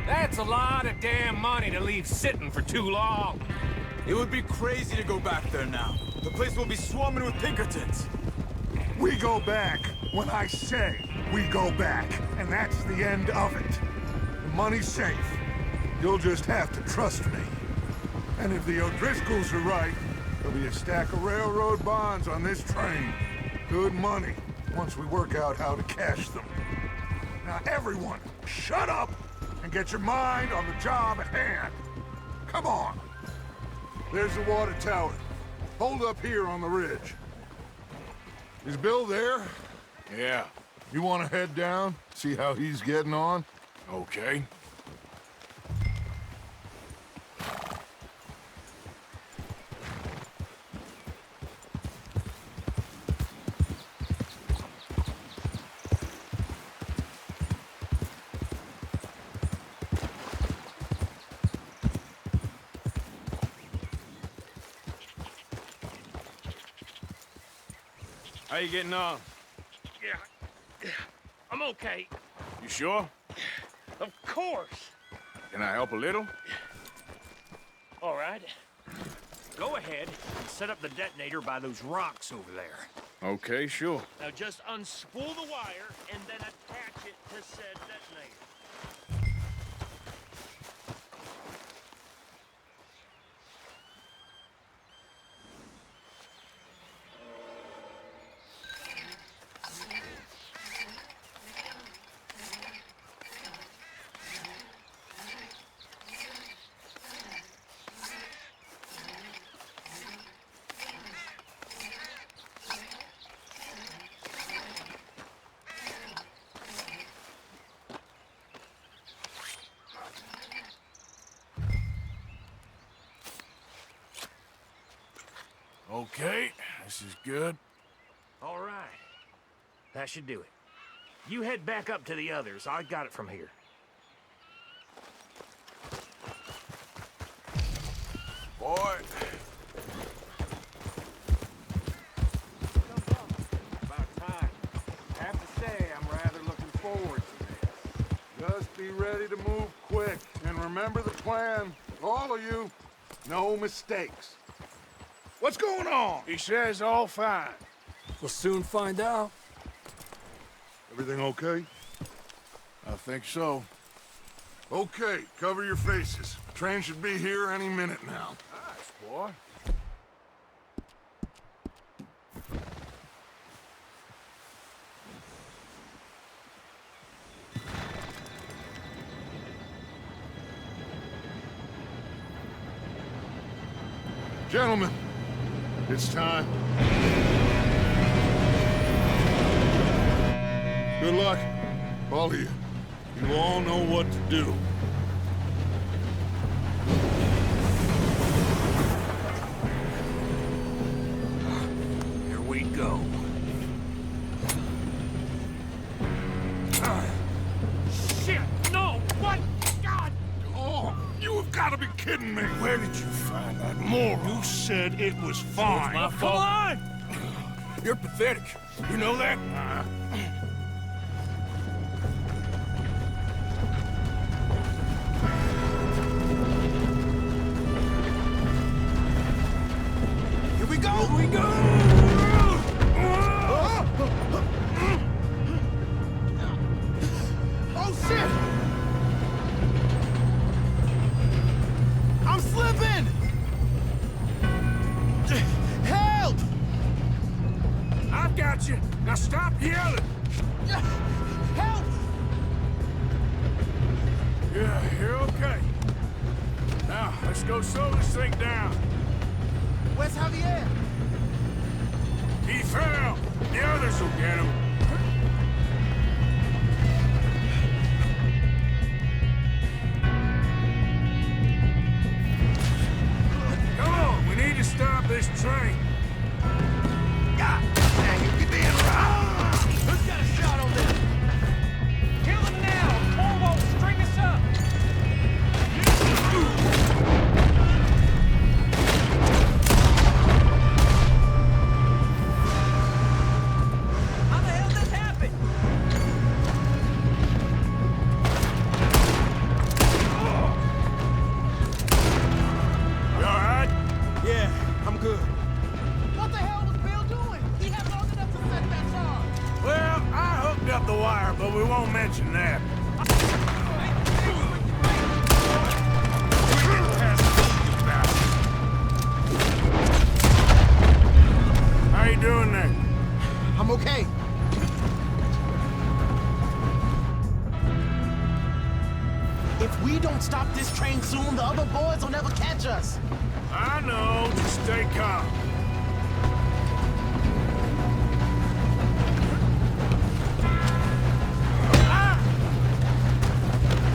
That's a lot of damn money to leave sitting for too long. It would be crazy to go back there now. The place will be swarming with Pinkertons. We go back when I say we go back, and that's the end of it. The money's safe. You'll just have to trust me. And if the O'Driscolls are right, there'll be a stack of railroad bonds on this train. Good money, once we work out how to cash them. Now everyone, shut up and get your mind on the job at hand. Come on. There's the water tower. Hold up here on the ridge. Is Bill there? Yeah, You want to head down, see how he's getting on? okay. How you getting on? Yeah, I'm okay. You sure? Of course. Can I help a little? All right. Go ahead and set up the detonator by those rocks over there. Okay, sure. Now just unspool the wire and then attach it to said detonator. Okay, this is good. All right. That should do it. You head back up to the others. I got it from here. Boy. About time. I have to say, I'm rather looking forward to this. Just be ready to move quick. And remember the plan. All of you, no mistakes. What's going on? He says all fine. We'll soon find out. Everything okay? I think so. Okay, cover your faces. Train should be here any minute now. Nice, boy. Gentlemen, it's time. Good luck, all of you. You all know what to do. Here we go. Shit! No! What? God! Oh, you have got to be kidding me. Where did you find that moron? You said it was fine. My fault. Come on! You're pathetic. You know that? Here we go! Here we go! stop yelling! Help! Yeah, you're okay. Now, let's go slow this thing down. Where's Javier? He fell. The others will get him. Come on, we need to stop this train. God dang it, we being robbed! Who's got a shot on them? Kill them now! Corvo, string us up! How the hell did this happen? You all right? Yeah, I'm good. What the hell was Bill doing? He had long enough to set that charge. Well, I hooked up the wire, but we won't mention that. How you doing there? I'm okay. If we don't stop this train soon, the other boys will never catch us. I know, just stay calm.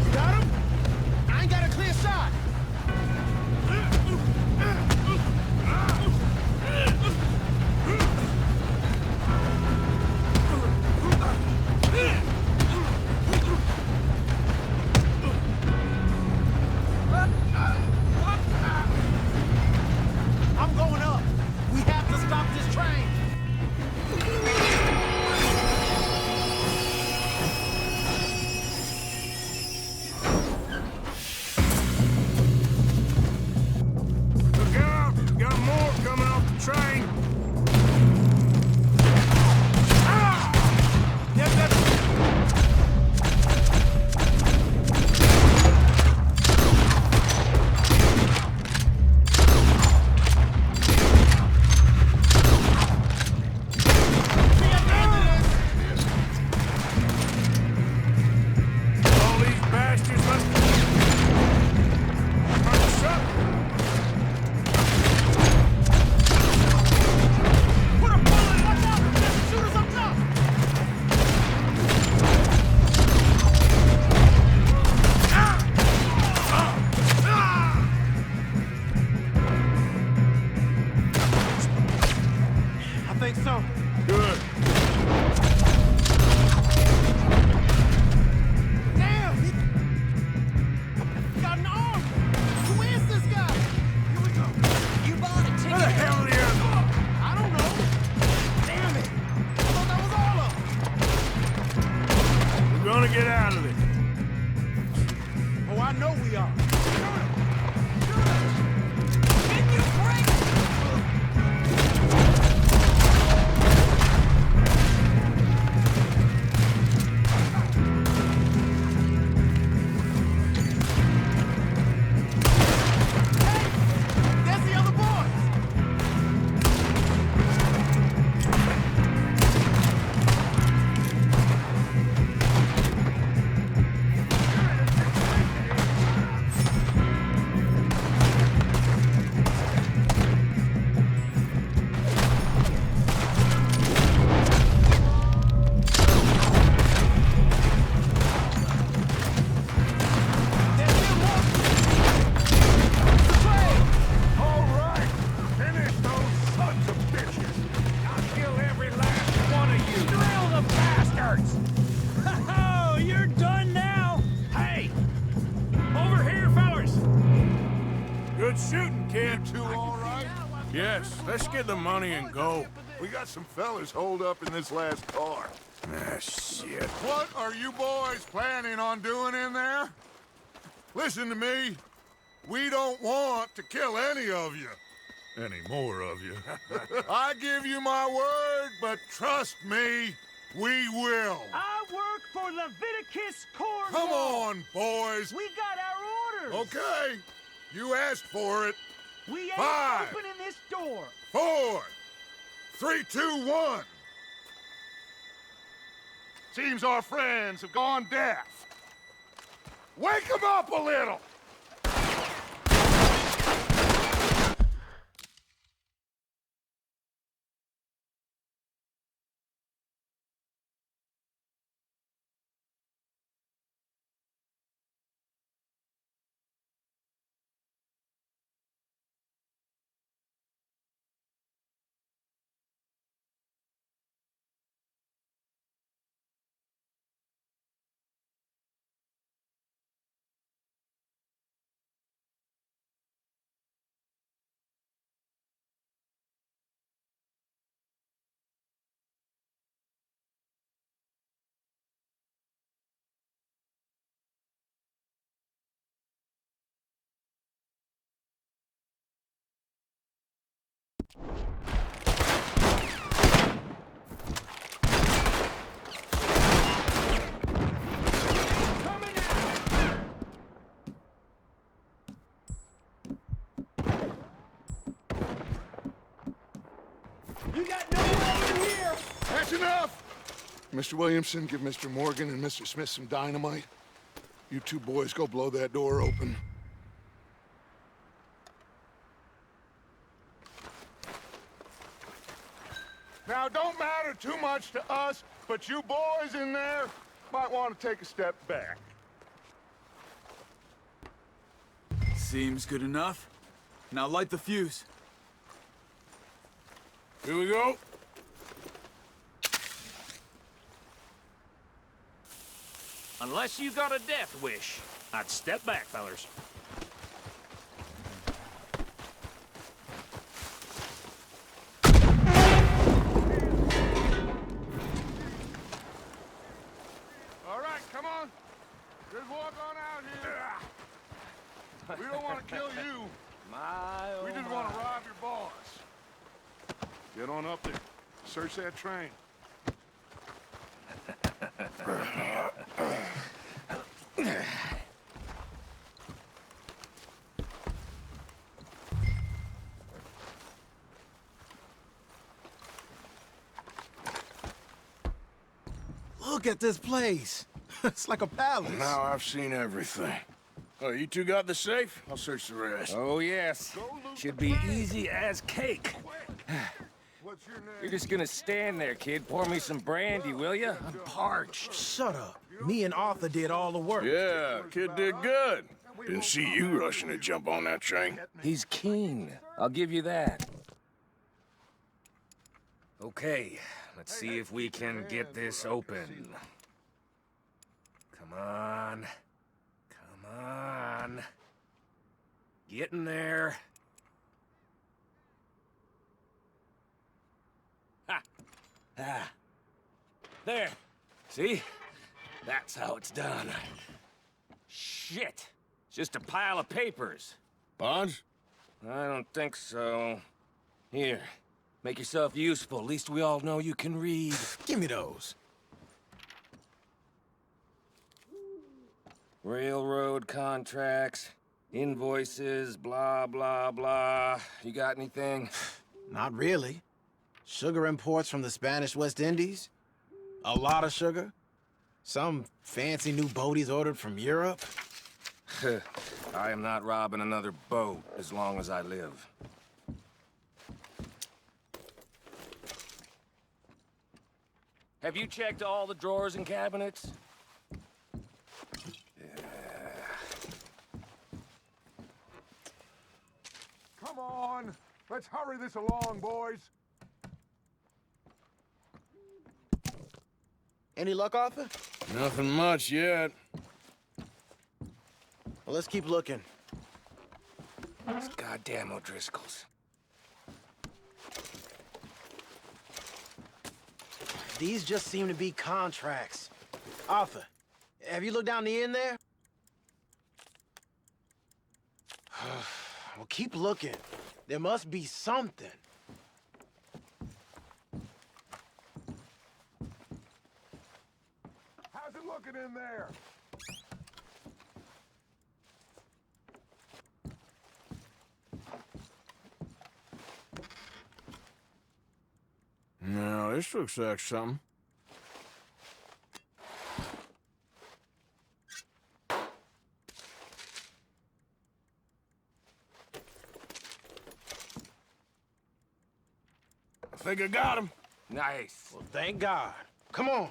You got him? I ain't got a clear shot. I'm going up. We have to stop this train. Look out! Got more coming off the train. Yep, that's... All these bastards must... What's up? Put a bullet! Watch out! There's some shooters up top! I think so. Good. Damn! He got an arm! Who is this guy? Here we go. You bought a ticket? Where the hell are the others? I don't know. Damn it! I thought that was all of them. We're gonna get out of this. Oh, I know we are. Can you break? Hey! There's the other boys! There's still more! The train! All right. Finish those sons of bitches. I'll kill every last one of you. Drill the bastards! Oh, you're done now? Hey! Over here, fellas! Good shooting, kid. You two all right? Yes, let's get the money and go. We got some fellas holed up in this last car. Ah, shit. What are you boys planning on doing in there? Listen to me. We don't want to kill any of you. Any more of you. I give you my word, but trust me, we will. I work for Leviticus Corps. Come on, boys. We got our orders. Okay. You asked for it. We ain't 5, opening this door. 4, 3, 2, 1. Seems our friends have gone deaf. Wake them up a little! You got no way in here! That's enough! Mr. Williamson, give Mr. Morgan and Mr. Smith some dynamite. You two boys go blow that door open. Now, don't matter too much to us, but you boys in there might want to take a step back. Seems good enough. Now light the fuse. Here we go. Unless you got a death wish, I'd step back, fellers. All right, come on. Just walk on out here. We don't want to kill you. We just want to rob your boss. Get on up there. Search that train. Look at this place. It's like a palace. Now I've seen everything. Oh, you two got the safe? I'll search the rest. Oh, yes. Should be easy as cake. What's your name? You're just gonna stand there, kid. Pour me some brandy, will ya? I'm parched. Shut up. Me and Arthur did all the work. Yeah, kid did good. Didn't see you rushing to jump on that train. He's keen. I'll give you that. Okay, let's see if we can get this open. Come on. Come on. Get in there. Ha! Ah. There. See? That's how it's done. Shit. It's just a pile of papers. Bonds? I don't think so. Here. Make yourself useful. At least we all know you can read. Give me those. Railroad contracts, invoices, blah, blah, blah. You got anything? Not really. Sugar imports from the Spanish West Indies. A lot of sugar. Some fancy new boat he's ordered from Europe. I am not robbing another boat as long as I live. Have you checked all the drawers and cabinets? Come on. Let's hurry this along, boys. Any luck, Arthur? Nothing much yet. Well, let's keep looking. These goddamn O'Driscolls. These just seem to be contracts. Arthur, have you looked down the end there? Well, keep looking. There must be something. How's it looking in there? No, this looks like something. think I got him. Nice. Well, thank God. Come on.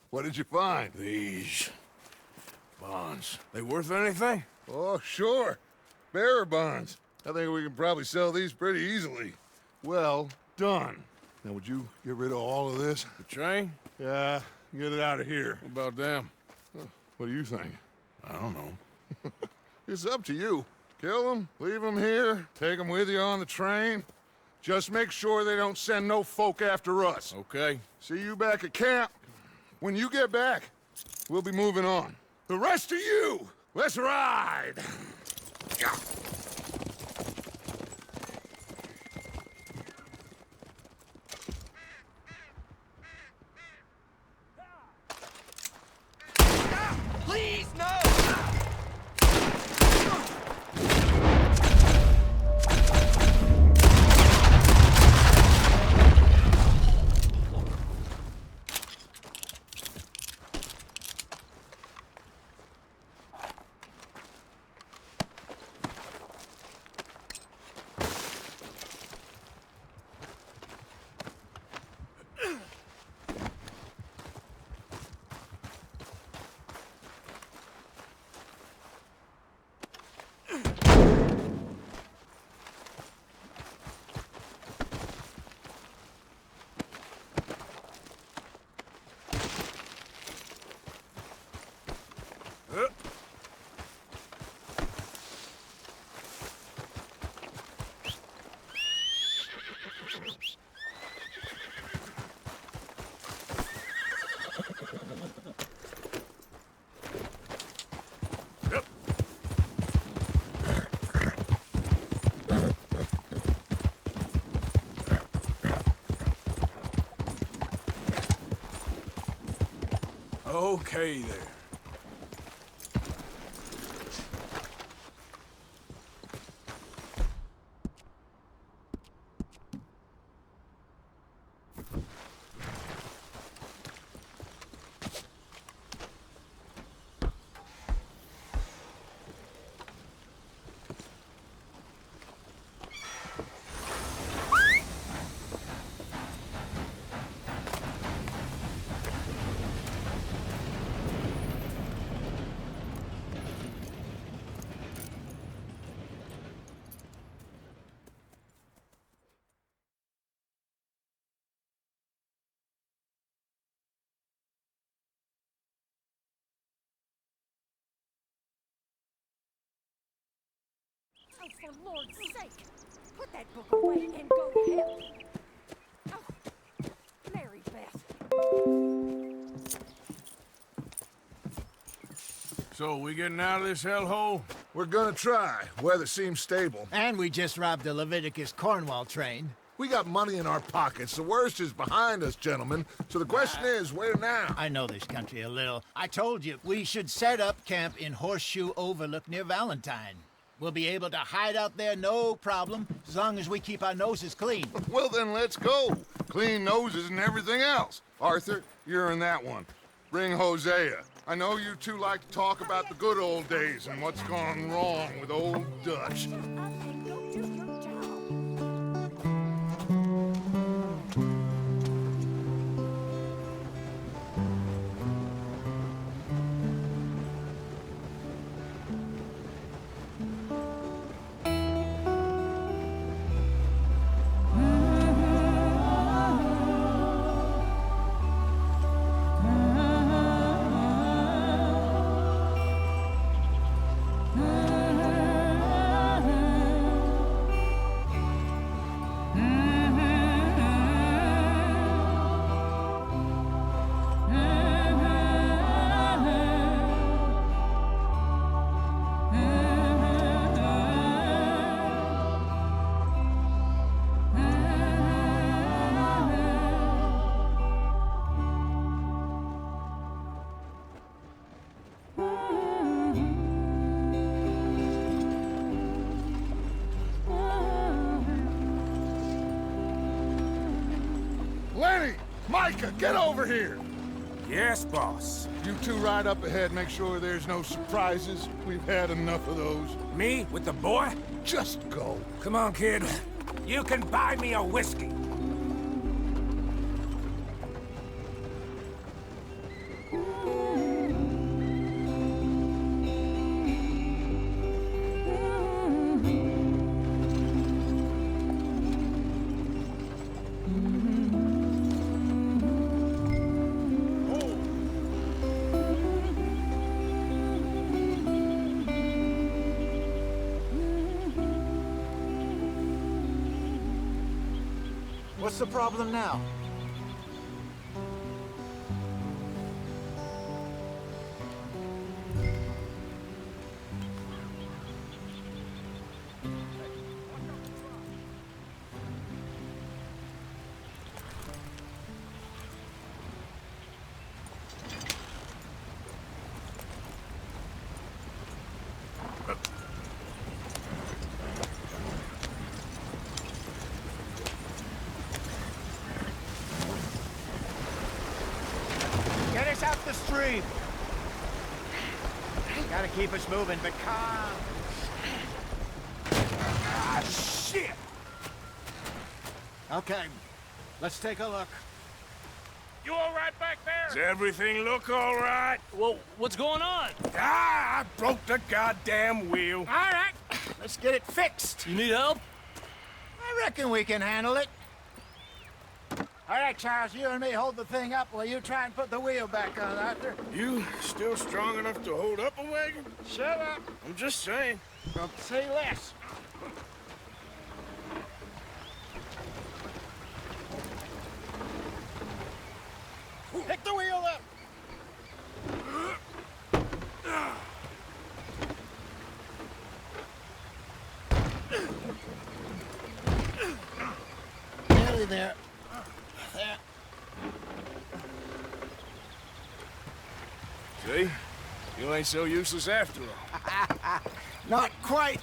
What did you find? These bonds. They worth anything? Oh, sure. Bearer bonds. I think we can probably sell these pretty easily. Well done. Now, would you get rid of all of this? The train? Yeah, get it out of here. What about them? What do you think? I don't know. It's up to you. Kill them, leave them here, take them with you on the train. Just make sure they don't send no folk after us. Okay. See you back at camp. When you get back, we'll be moving on. The rest of you, let's ride! Please, no! Okay there. Oh, for Lord's sake! Put that book away and go to hell! Oh, Mary Beth. So, we getting out of this hellhole? We're gonna try. Weather seems stable. And we just robbed the Leviticus Cornwall train. We got money in our pockets. The worst is behind us, gentlemen. So the question is, where now? I know this country a little. I told you, we should set up camp in Horseshoe Overlook near Valentine. We'll be able to hide out there no problem, as long as we keep our noses clean. Well, then let's go. Clean noses and everything else. Arthur, you're in that one. Bring Hosea. I know you two like to talk about the good old days and what's gone wrong with old Dutch. Micah, get over here! Yes, boss. You two ride up ahead, make sure there's no surprises. We've had enough of those. Me with the boy? Just go. Come on, kid. You can buy me a whiskey. What's the problem now? Get us out the street. Gotta keep us moving, but calm. Ah, shit! Okay, let's take a look. You all right back there? Does everything look all right? Well, what's going on? Ah, I broke the goddamn wheel. All right, let's get it fixed. You need help? I reckon we can handle it. All right, Charles, you and me hold the thing up while you try and put the wheel back on, Arthur. You still strong enough to hold up a wagon? Shut up. I'm just saying. Don't say less. Pick the wheel up. Nearly there. There. See? You ain't so useless after all. Not quite.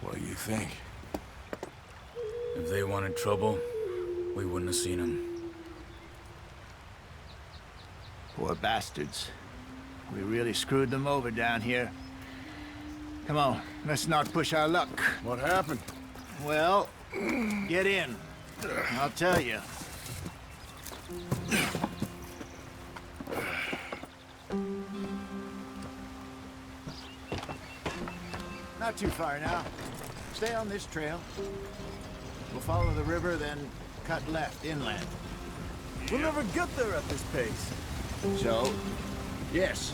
What do you think? If they wanted trouble, we wouldn't have seen them. Poor bastards. We really screwed them over down here. Come on, let's not push our luck. What happened? Well, get in. I'll tell you. Not too far now. Stay on this trail. We'll follow the river, then cut left inland. We'll never get there at this pace. So, yes,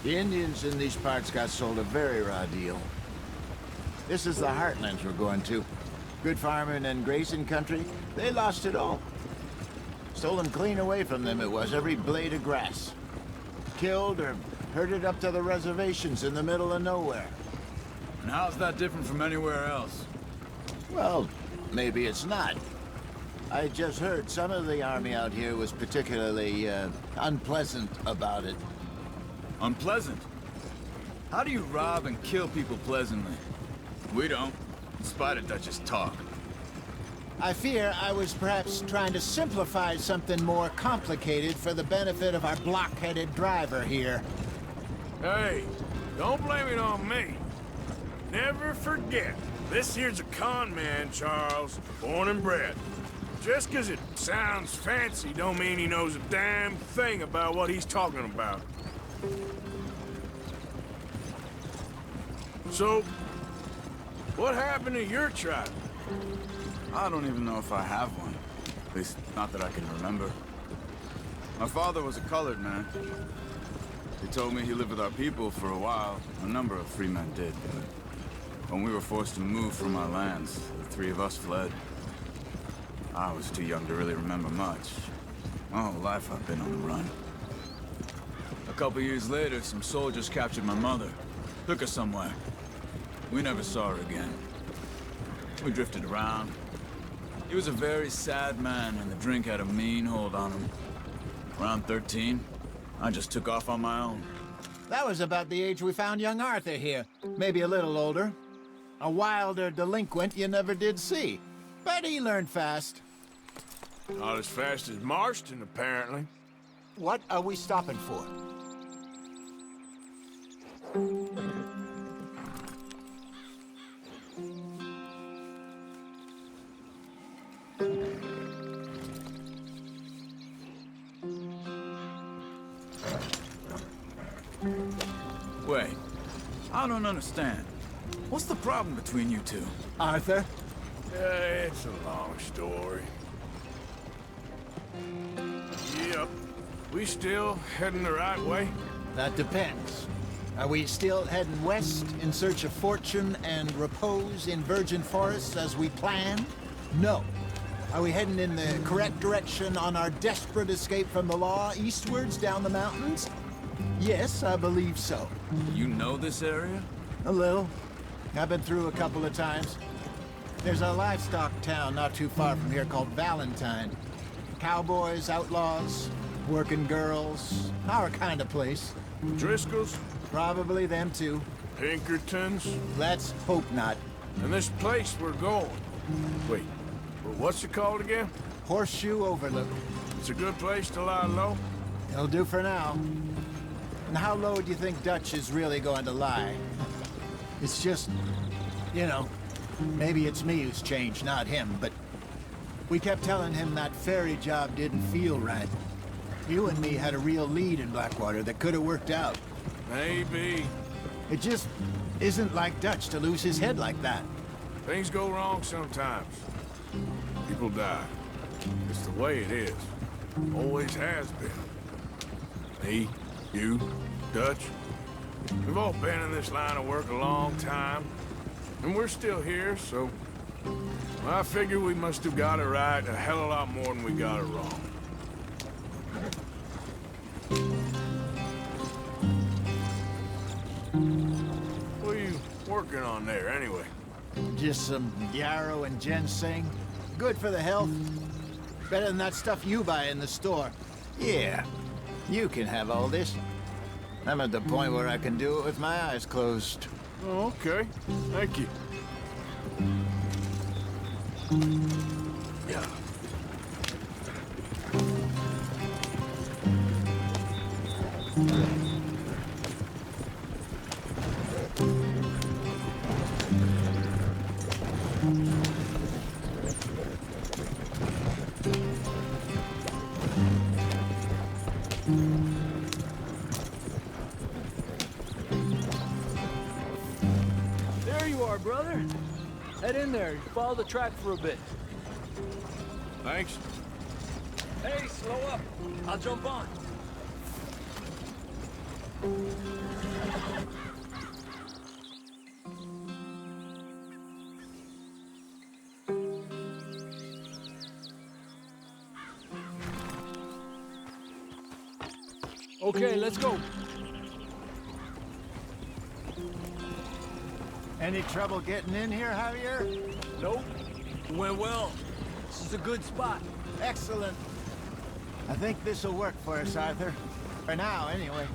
the Indians in these parts got sold a very raw deal. This is the heartlands we're going to. Good farming and grazing country, they lost it all. Stolen clean away from them it was, every blade of grass. Killed or herded up to the reservations in the middle of nowhere. And how's that different from anywhere else? Well, maybe it's not. I just heard some of the army out here was particularly, unpleasant about it. Unpleasant? How do you rob and kill people pleasantly? We don't, in spite of Dutch's talk. I fear I was perhaps trying to simplify something more complicated for the benefit of our block-headed driver here. Hey, don't blame it on me. Never forget, this here's a con man, Charles, born and bred. Just 'cause it sounds fancy don't mean he knows a damn thing about what he's talking about. So, what happened to your tribe? I don't even know if I have one. At least, not that I can remember. My father was a colored man. He told me he lived with our people for a while. A number of free men did, but when we were forced to move from our lands, the three of us fled. I was too young to really remember much. My whole life I've been on the run. A couple years later, some soldiers captured my mother. Took her somewhere. We never saw her again. We drifted around. He was a very sad man, and the drink had a mean hold on him. Around 13, I just took off on my own. That was about the age we found young Arthur here. Maybe a little older. A wilder delinquent you never did see. But he learned fast. Not as fast as Marston, apparently. What are we stopping for? Wait, I don't understand. What's the problem between you two? Arthur? It's a long story. Yep. We still heading the right way? That depends. Are we still heading west in search of fortune and repose in virgin forests as we planned? No. Are we heading in the correct direction on our desperate escape from the law eastwards down the mountains? Yes, I believe so. You know this area? A little. I've been through a couple of times. There's a livestock town not too far from here called Valentine. Cowboys, outlaws, working girls, our kind of place. Driscoll's? Probably them too. Pinkertons? Let's hope not. And this place we're going. Wait, well, what's it called again? Horseshoe Overlook. It's a good place to lie low? It'll do for now. And how low do you think Dutch is really going to lie? It's just, you know, maybe it's me who's changed, not him, but we kept telling him that ferry job didn't feel right. You and me had a real lead in Blackwater that could have worked out. Maybe. It just isn't like Dutch to lose his head like that. Things go wrong sometimes. People die. It's the way it is. Always has been. Me, you, Dutch. We've all been in this line of work a long time. And we're still here, so... I figure we must have got it right a hell of a lot more than we got it wrong. What are you working on there, anyway? Just some yarrow and ginseng. Good for the health. Better than that stuff you buy in the store. Yeah, you can have all this. I'm at the point where I can do it with my eyes closed. Oh, okay. Thank you. Yeah. There you are, brother. Head in there. Follow the track for a bit. Thanks. Hey, slow up. I'll jump on. Okay, let's go. Any trouble getting in here, Javier? Nope. Went well. This is a good spot. Excellent. I think this'll work for us, Arthur. For now, anyway.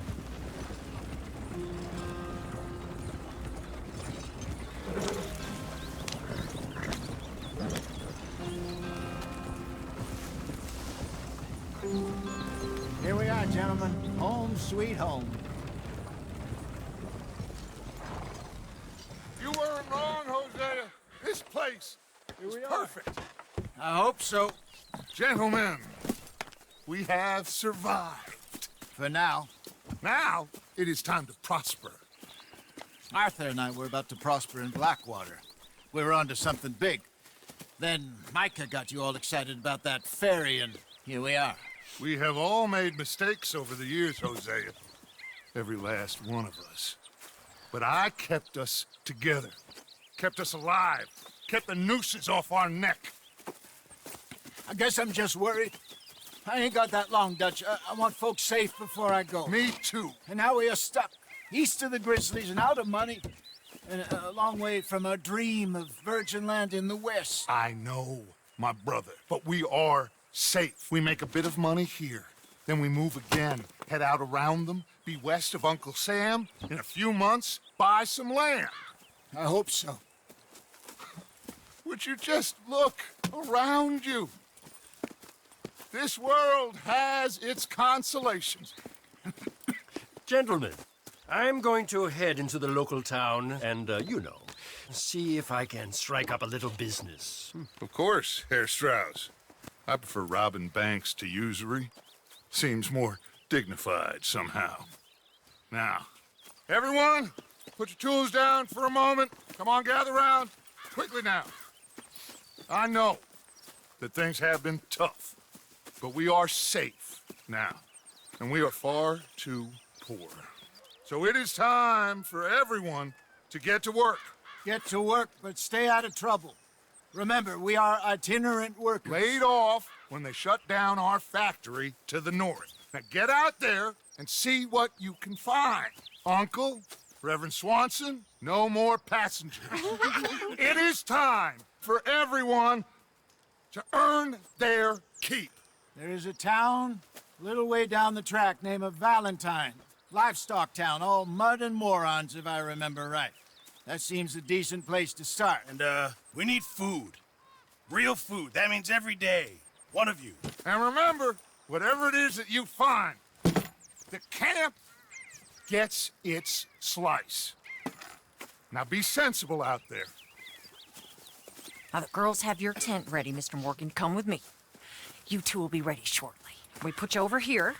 Here we are, gentlemen. Home sweet home. You weren't wrong, Hosea. This place is perfect. I hope so. Gentlemen, we have survived. For now. Now, it is time to prosper. Arthur and I were about to prosper in Blackwater. We were onto something big. Then Micah got you all excited about that ferry, and here we are. We have all made mistakes over the years, Hosea. Every last one of us. But I kept us together. Kept us alive. Kept the nooses off our neck. I guess I'm just worried. I ain't got that long, Dutch. I want folks safe before I go. Me too. And now we are stuck, east of the Grizzlies and out of money, and a long way from our dream of virgin land in the west. I know, my brother. But we are safe. We make a bit of money here. Then we move again, head out around them, be west of Uncle Sam. In a few months, buy some land. I hope so. Would you just look around you? This world has its consolations. Gentlemen, I'm going to head into the local town and, see if I can strike up a little business. Of course, Herr Strauss. I prefer robbing banks to usury. Seems more dignified somehow. Now, everyone, put your tools down for a moment. Come on, gather round. Quickly now. I know that things have been tough, but we are safe now, and we are far too poor. So it is time for everyone to get to work. Get to work, but stay out of trouble. Remember, we are itinerant workers. Laid off when they shut down our factory to the north. Now get out there and see what you can find. Uncle, Reverend Swanson, no more passengers. It is time for everyone to earn their keep. There is a town a little way down the track named Valentine. Livestock town, all mud and morons, if I remember right. That seems a decent place to start. And, we need food. Real food. That means every day. One of you. And remember, whatever it is that you find, the camp gets its slice. Now be sensible out there. Now the girls have your tent ready, Mr. Morgan. Come with me. You two will be ready shortly. We put you over here.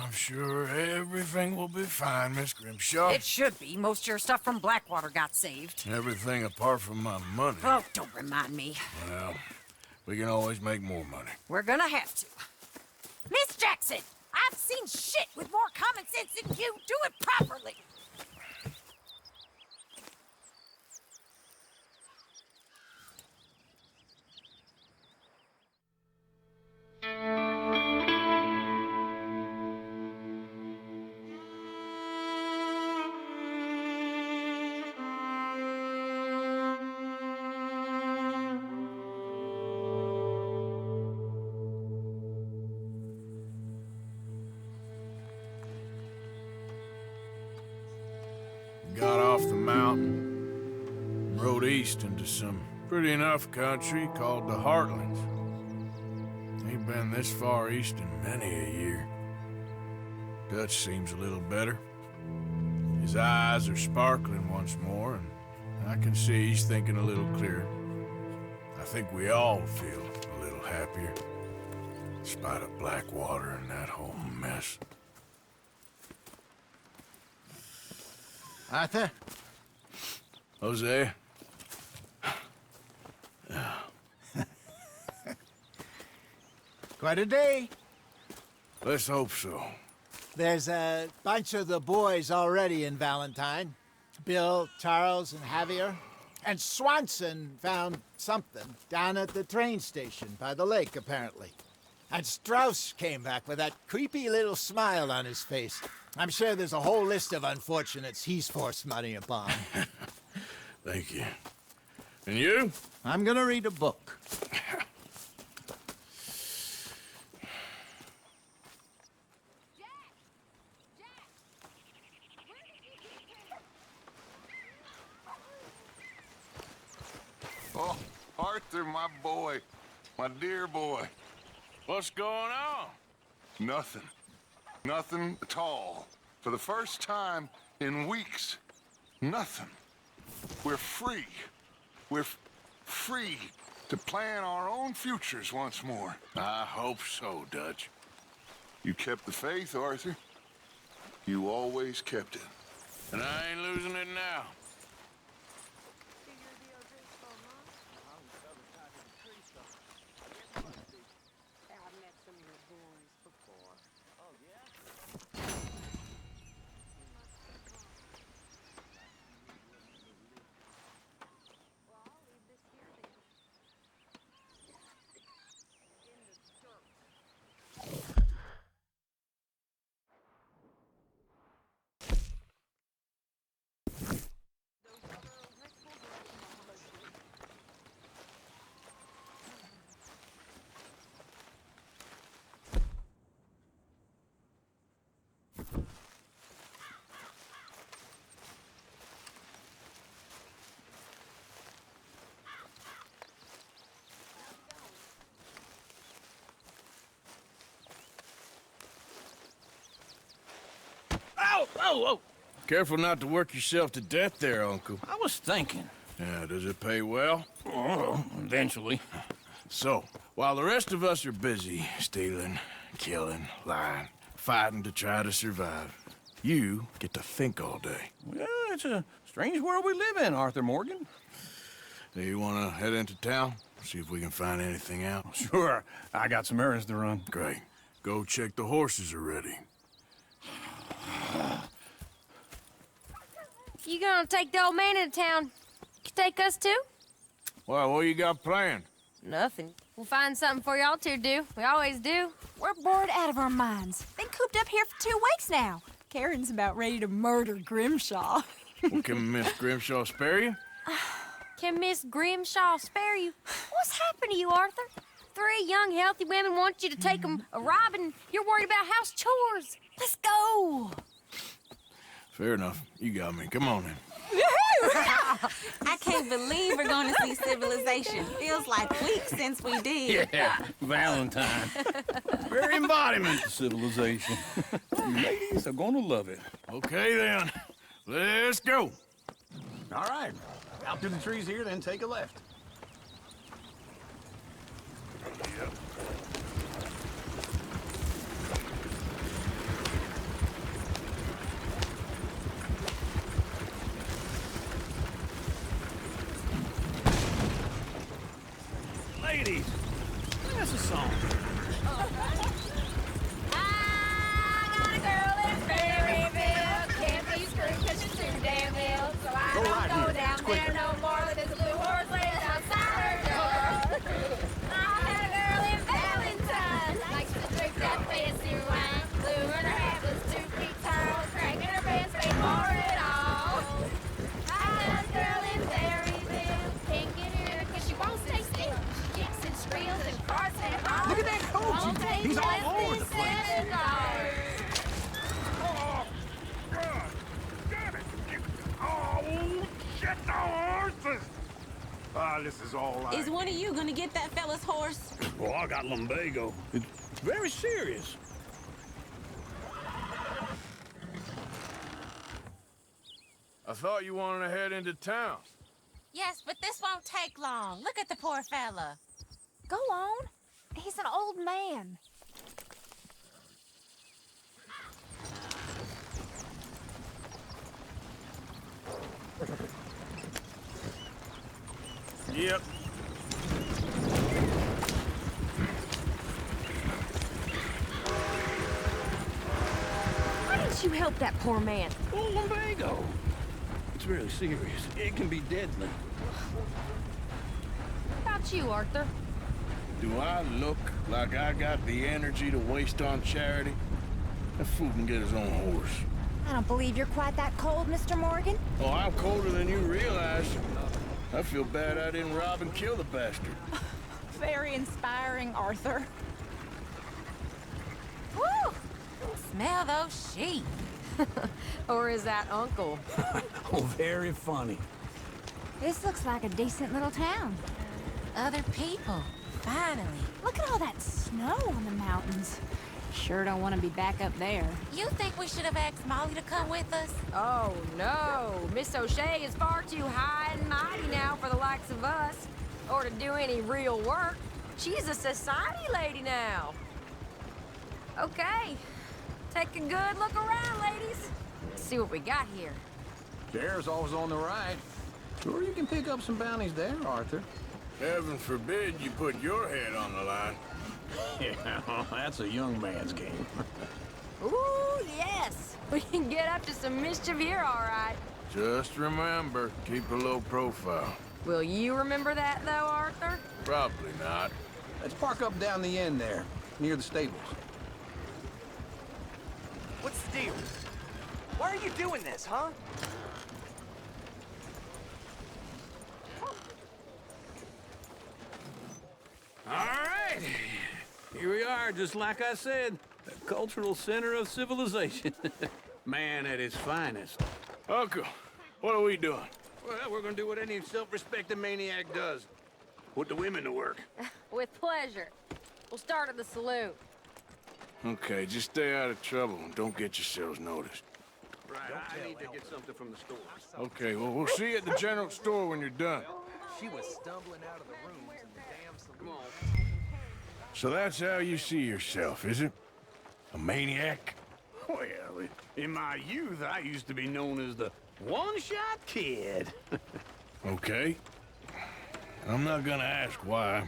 I'm sure everything will be fine, Miss Grimshaw. It should be. Most of your stuff from Blackwater got saved. Everything apart from my money. Oh, don't remind me. Well, we can always make more money. We're gonna have to. Miss Jackson, I've seen shit with more common sense than you. Do it properly. Got off the mountain, rode east into some pretty enough country called the Heartlands. Ain't been this far east in many a year. Dutch seems a little better. His eyes are sparkling once more, and I can see he's thinking a little clearer. I think we all feel a little happier, in spite of Blackwater and that whole mess. Arthur? Jose? Quite a day. Let's hope so. There's a bunch of the boys already in Valentine. Bill, Charles, and Javier. And Swanson found something down at the train station by the lake, apparently. And Strauss came back with that creepy little smile on his face. I'm sure there's a whole list of unfortunates he's forced money upon. Thank you. And you? I'm gonna read a book. Oh, Arthur, my boy. My dear boy. What's going on? Nothing. Nothing at all. For the first time in weeks, nothing. We're free. We're free to plan our own futures once more. I hope so, Dutch. You kept the faith, Arthur. You always kept it. And I ain't losing it now. Whoa! Careful not to work yourself to death there, Uncle. I was thinking. Yeah, does it pay well? Oh, eventually. So, while the rest of us are busy stealing, killing, lying, fighting to try to survive, you get to think all day. Well, it's a strange world we live in, Arthur Morgan. Do you want to head into town? See if we can find anything out? Sure. I got some errands to run. Great. Go check the horses are ready. You gonna take the old man into town? You take us too? Well, what you got planned? Nothing. We'll find something for y'all to do. We always do. We're bored out of our minds. Been cooped up here for 2 weeks now. Karen's about ready to murder Grimshaw. Well, can Miss Grimshaw spare you? Can Miss Grimshaw spare you? What's happened to you, Arthur? 3 young, healthy women want you to take them a robbing. You're worried about house chores. Let's go. Fair enough. You got me. Come on then. I can't believe we're going to see civilization. Feels like weeks since we did. Yeah, Valentine. Very embodiment of civilization. You ladies are gonna love it. Okay then. Let's go. All right. Out to the trees here, then take a left. Ladies, sing us a song. I got a girl in Berryville. Can't be screwed 'cause she's too damn ill. So I Go don't right go here. down It's quicker. there no more than this blue horse lays outside her door. I had a girl in Valentine. Likes to drink that fancy wine. Blue in her hat was 2 feet tall. Cranking her pants made for it all. I got a girl in Berryville. Can't get her 'cause she won't stay still. She kicks and squeals and cries and balls. Look at that coach. Won't take He's all less over than the place. $7. Damn it! Oh, shit, the horses! Ah, this is all I... Is one of you going to get that fella's horse? Well, I got lumbago. It's very serious. I thought you wanted to head into town. Yes, but this won't take long. Look at the poor fella. Go on. He's an old man. Yep. Why didn't you help that poor man? Oh, lumbago. It's really serious. It can be deadly. How about you, Arthur? Do I look like I got the energy to waste on charity? That fool can get his own horse. I don't believe you're quite that cold, Mr. Morgan. Oh, I'm colder than you realize. I feel bad I didn't rob and kill the bastard. Very inspiring, Arthur. Woo! Smell those sheep. Or is that Uncle? Oh, very funny. This looks like a decent little town. Other people, finally. Look at all that snow on the mountains. Sure don't want to be back up there. You think we should have asked Molly to come with us? Oh, no. Miss O'Shea is far too high and mighty now for the likes of us. Or to do any real work. She's a society lady now. Okay. Take a good look around, ladies. Let's see what we got here. Sheriff's always on the right. Sure, you can pick up some bounties there, Arthur. Heaven forbid you put your head on the line. Yeah, that's a young man's game. Ooh, yes. We can get up to some mischief here, all right. Just remember, keep a low profile. Will you remember that, though, Arthur? Probably not. Let's park up down the end there, near the stables. What's the deal? Why are you doing this, huh? All right. Here we are, just like I said. The cultural center of civilization. Man at his finest. Uncle, what are we doing? Well, we're gonna do what any self-respecting maniac does. Put the women to work. With pleasure. We'll start at the saloon. Okay, just stay out of trouble and don't get yourselves noticed. right. I need to get something from the store. Okay, well, we'll see you at the general store when you're done. She was stumbling out of the rooms in the damn saloon. Come on. So that's how you see yourself, is it? A maniac? Well, in my youth, I used to be known as the one-shot kid. Okay. I'm not gonna ask why.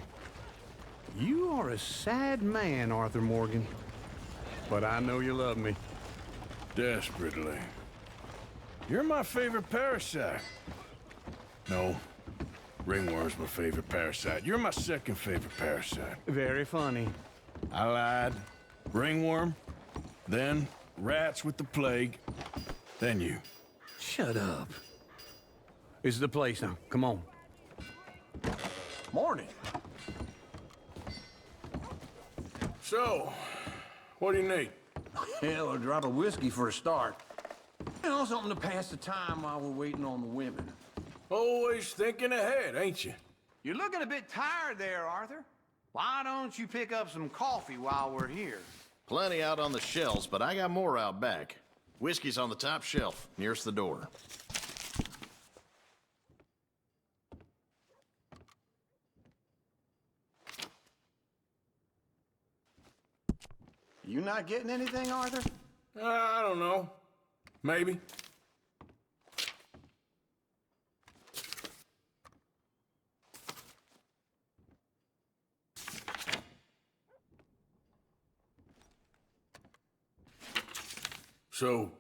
You are a sad man, Arthur Morgan. But I know you love me. Desperately. You're my favorite parasite. No, ringworm's my favorite parasite. You're my second favorite parasite. Very funny. I lied. Ringworm, then rats with the plague, then you. Shut up. This is the place now. Come on. Morning. So, what do you need? Hell, a drop of whiskey for a start. You know, something to pass the time while we're waiting on the women. Always thinking ahead, ain't you? You're looking a bit tired there, Arthur. Why don't you pick up some coffee while we're here? Plenty out on the shelves, but I got more out back. Whiskey's on the top shelf, nearest the door. You not getting anything, Arthur? I don't know. Maybe. So,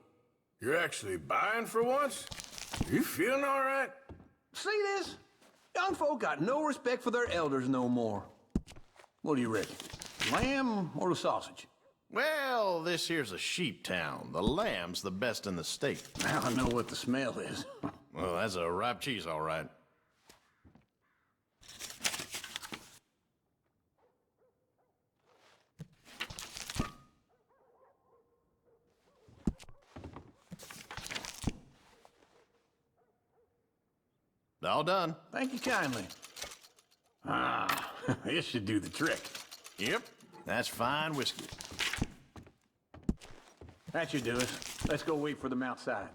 you're actually buying for once? You feeling all right? See this? Young folk got no respect for their elders no more. What do you reckon? Lamb or the sausage? Well, this here's a sheep town. The lamb's the best in the state. Now I know what the smell is. Well, that's a ripe cheese, all right. All done. Thank you kindly. Ah, this should do the trick. Yep, that's fine whiskey. That should do it. Let's go wait for them outside.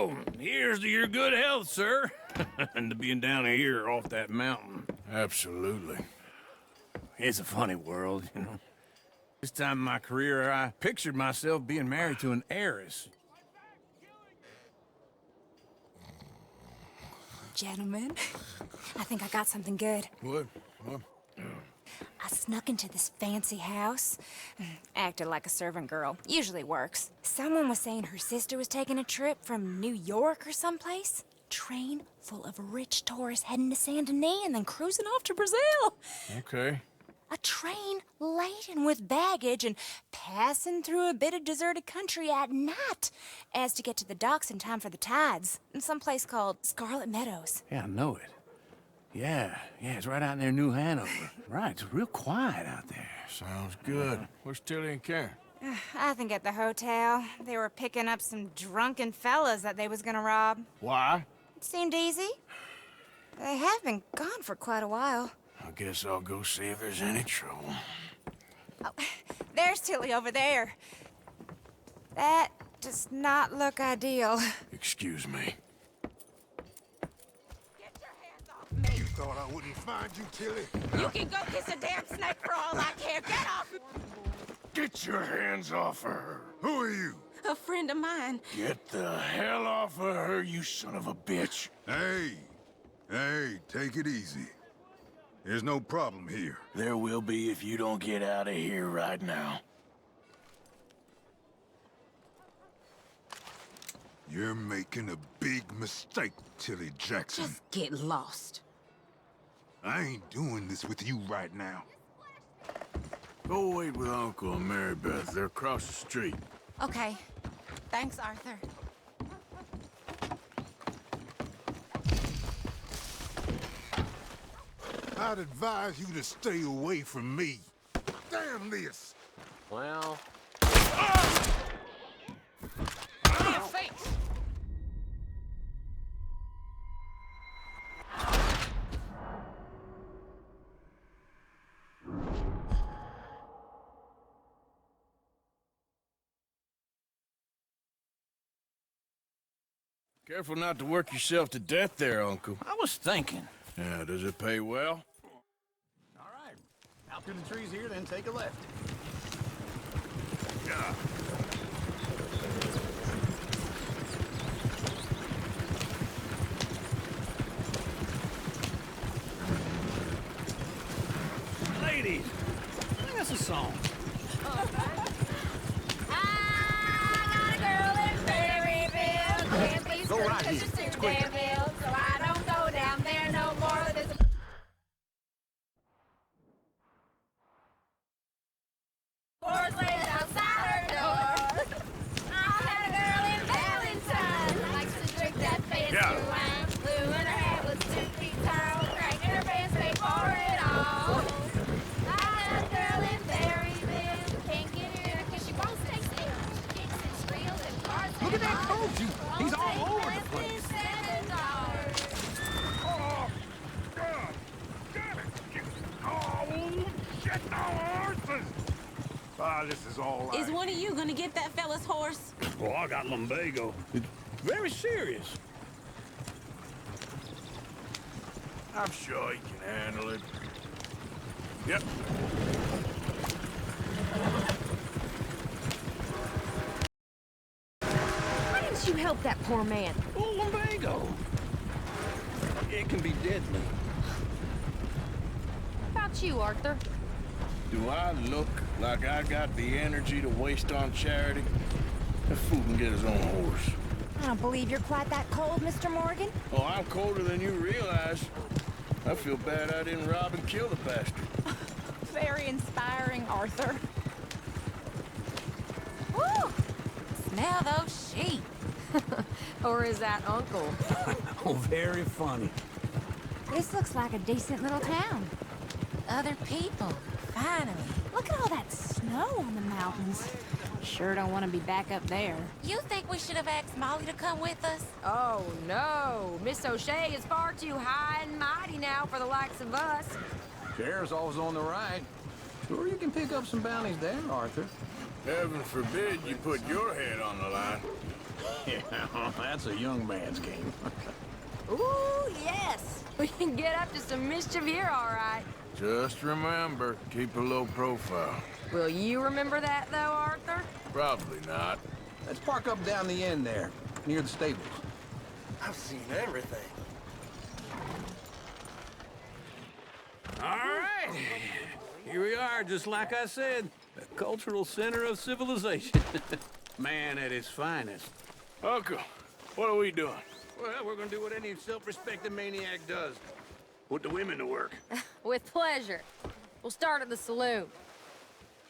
So, here's to your good health, sir. And to being down here off that mountain. Absolutely. It's a funny world, you know. This time in my career, I pictured myself being married to an heiress. Gentlemen, I think I got something good. What? I snuck into this fancy house. Acted like a servant girl. Usually works. Someone was saying her sister was taking a trip from New York or someplace. Train full of rich tourists heading to Saint Denis and then cruising off to Brazil. Okay. A train laden with baggage and passing through a bit of deserted country at night as to get to the docks in time for the tides in some place called Scarlet Meadows. Yeah, I know it. Yeah, it's right out near New Hanover. Right, it's real quiet out there. Sounds good. Where's Tilly and Karen? I think at the hotel. They were picking up some drunken fellas that they was gonna rob. Why? It seemed easy. They have been gone for quite a while. I guess I'll go see if there's any trouble. Oh, there's Tilly over there. That does not look ideal. Excuse me. You thought I wouldn't find you, Tilly? You can go kiss a damn snake for all I care. Get off! Get your hands off her. Who are you? A friend of mine. Get the hell off of her, you son of a bitch. Hey, take it easy. There's no problem here. There will be if you don't get out of here right now. You're making a big mistake, Tilly Jackson. Just get lost. I ain't doing this with you right now. Go wait with Uncle and Mary Beth. They're across the street. Okay. Thanks, Arthur. I'd advise you to stay away from me. Damn this! Well... Your face! Careful not to work yourself to death there, Uncle. I was thinking. Yeah, does it pay well? All right. Out through the trees here, then take a left. Yeah. Ladies, sing us a song. Go right here. It's quick. So I don't go down there no more. There's a horse laid outside her door. I had a girl in Valentine. Likes to drink that fancy wine. Blue and her hair was 2 feet tall. Cranking her pants paid for it all. I had a girl in Berryville. Can't get her because she won't stay still. She kicks and squeals and barks. Look at that coach! He's all over the place. This is all right. Is one of you gonna get that fella's horse? Well, I got lumbago. It's very serious. I'm sure he can handle it. Yep. Why didn't you help that poor man? Oh, lumbago. It can be deadly. How about you, Arthur? Do I look like I got the energy to waste on charity? That fool can get his own horse. I don't believe you're quite that cold, Mr. Morgan. Oh, I'm colder than you realize. I feel bad I didn't rob and kill the bastard. Very inspiring, Arthur. Woo! Smell those sheep. Or is that Uncle? Oh, very funny. This looks like a decent little town. Other people, finally. Look at all that snow on the mountains. Sure don't want to be back up there. You think we should have asked Molly to come with us? Oh, no. Miss O'Shea is far too high and mighty now for the likes of us. Sheriff's always on the right. Sure you can pick up some bounties there, Arthur. Heaven forbid you put your head on the line. Yeah, that's a young man's game. Ooh, yes. We can get up to some mischief here, all right. Just remember, keep a low profile. Will you remember that, though, Arthur? Probably not. Let's park up down the end there, near the stables. I've seen everything. All right. Here we are, just like I said. The cultural center of civilization. Man at his finest. Uncle, what are we doing? Well, we're gonna do what any self-respecting maniac does. Put the women to work. With pleasure. We'll start at the saloon.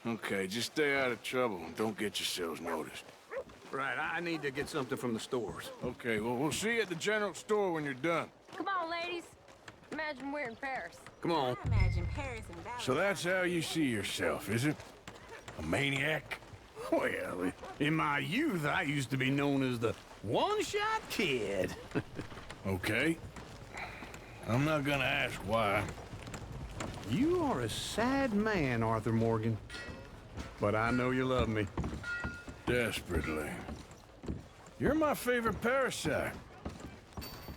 Okay, just stay out of trouble and don't get yourselves noticed. Right, I need to get something from the stores. Okay, well, we'll see you at the general store when you're done. Come on, ladies. Imagine we're in Paris. Come on. Imagine Paris and Valentine. So that's how you see yourself, is it? A maniac? Well, in my youth, I used to be known as the one-shot kid. Okay. I'm not gonna ask why. You are a sad man, Arthur Morgan. But I know you love me. Desperately. You're my favorite parasite.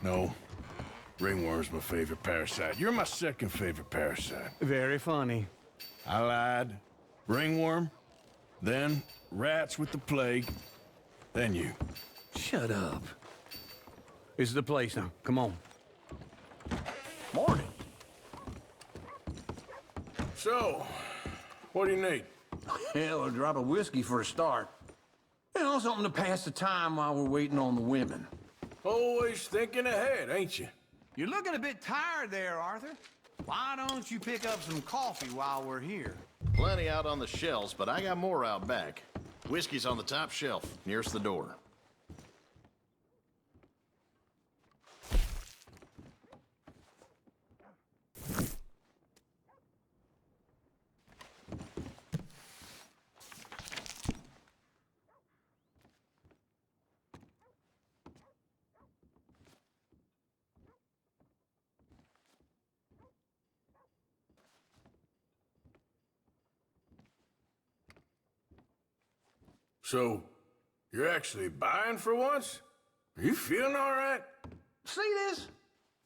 No. Ringworm's my favorite parasite. You're my second favorite parasite. Very funny. I lied. Ringworm, then rats with the plague, then you. Shut up. This is the place now. Come on. Morning. So, what do you need? Hell, a drop of whiskey for a start. You know, something to pass the time while we're waiting on the women. Always thinking ahead, ain't you? You're looking a bit tired there, Arthur. Why don't you pick up some coffee while we're here? Plenty out on the shelves, but I got more out back. Whiskey's on the top shelf, nearest the door. So, you're actually buying for once? Are you feeling all right? See this?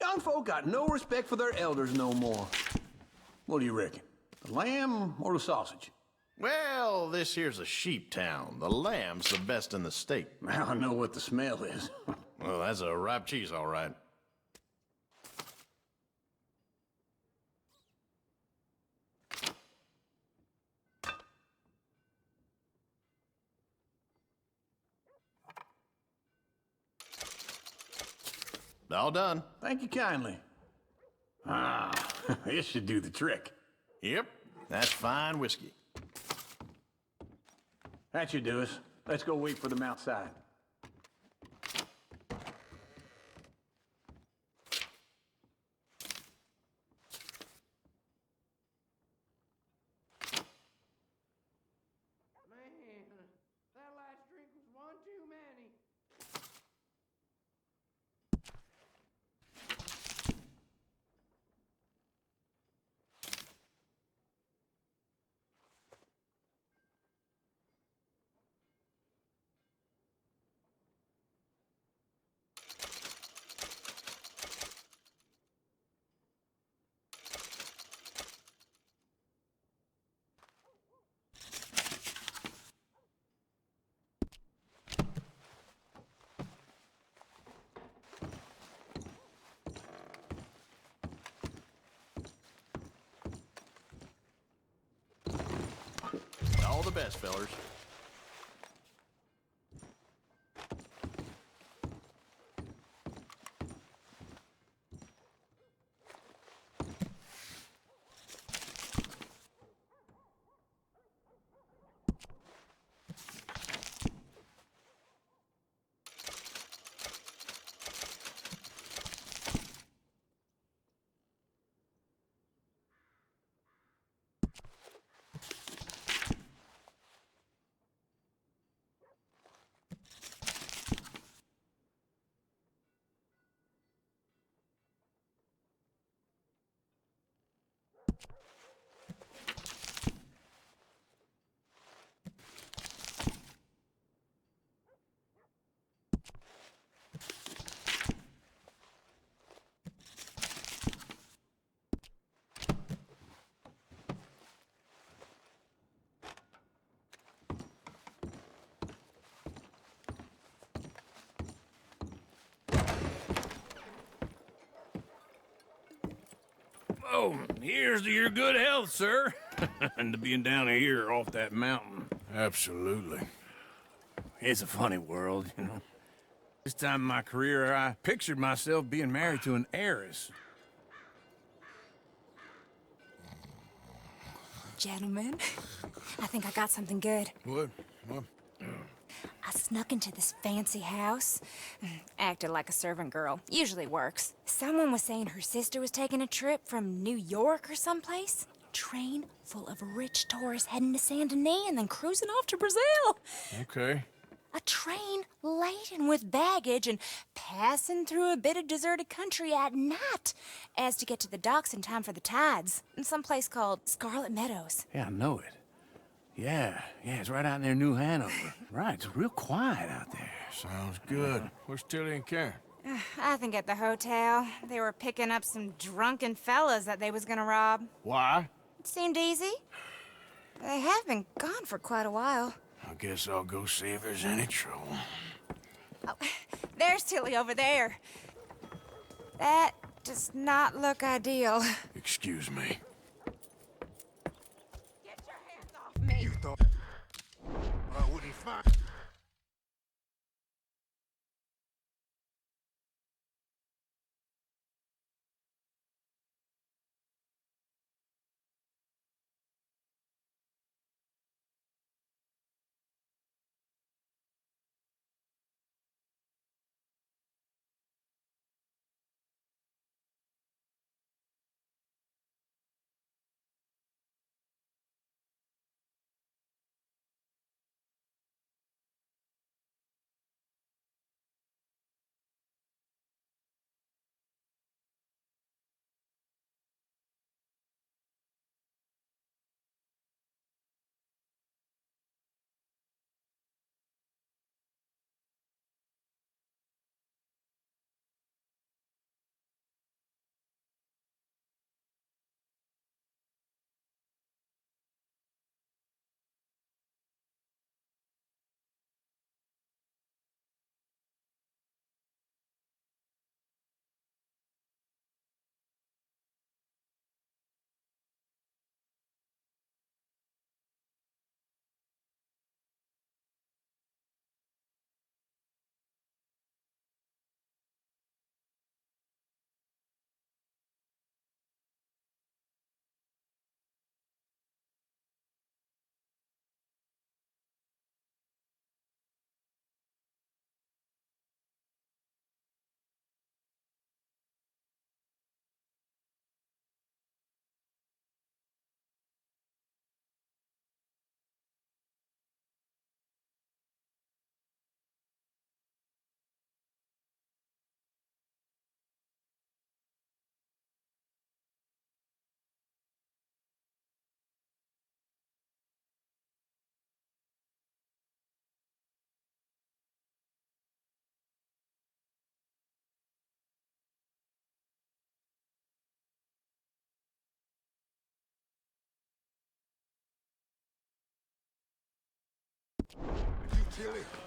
Young folk got no respect for their elders no more. What do you reckon? The lamb or the sausage? Well, this here's a sheep town. The lamb's the best in the state. I know what the smell is. Well, that's a ripe cheese, all right. All done. Thank you kindly. Ah, this should do the trick. Yep, that's fine whiskey. That should do us. Let's go wait for them outside. Man, that last drink was one too many. All the best, fellers. So, here's to your good health, sir. And to being down here off that mountain. Absolutely. It's a funny world, you know. This time in my career, I pictured myself being married to an heiress. Gentlemen, I think I got something good. What? I snuck into this fancy house. Acted like a servant girl. Usually works. Someone was saying her sister was taking a trip from New York or someplace. Train full of rich tourists heading to Saint Denis and then cruising off to Brazil. Okay. A train laden with baggage and passing through a bit of deserted country at night as to get to the docks in time for the tides in some place called Scarlet Meadows. Yeah, I know it. Yeah, it's right out near New Hanover. Right, it's real quiet out there. Sounds good. Where's Tilly and Karen? I think at the hotel. They were picking up some drunken fellas that they was gonna rob. Why? It seemed easy. They have been gone for quite a while. I guess I'll go see if there's any trouble. Oh, there's Tilly over there. That does not look ideal. Excuse me. Get your hands off me! You thought I wouldn't find...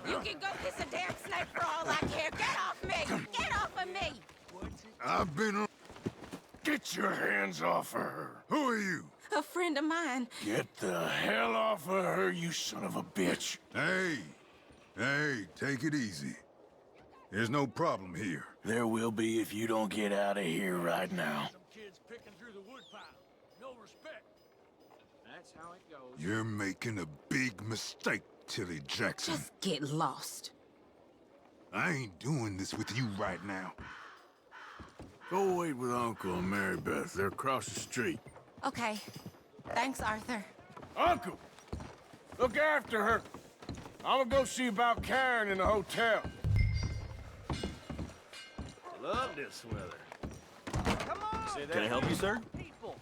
You can go kiss a damn snake for all I care. Get off me! Get off of me! I've been... Get your hands off of her. Who are you? A friend of mine. Get the hell off of her, you son of a bitch. Hey, take it easy. There's no problem here. There will be if you don't get out of here right now. Some kids picking through the woodpile. No respect. That's how it goes. You're making a big mistake, Tilly Jackson. Just get lost. I ain't doing this with you right now. Go wait with Uncle and Mary Beth. They're across the street. Okay. Thanks, Arthur. Uncle! Look after her. I'm gonna go see about Karen in the hotel. Love this weather. Come on! Can I help you, sir? People.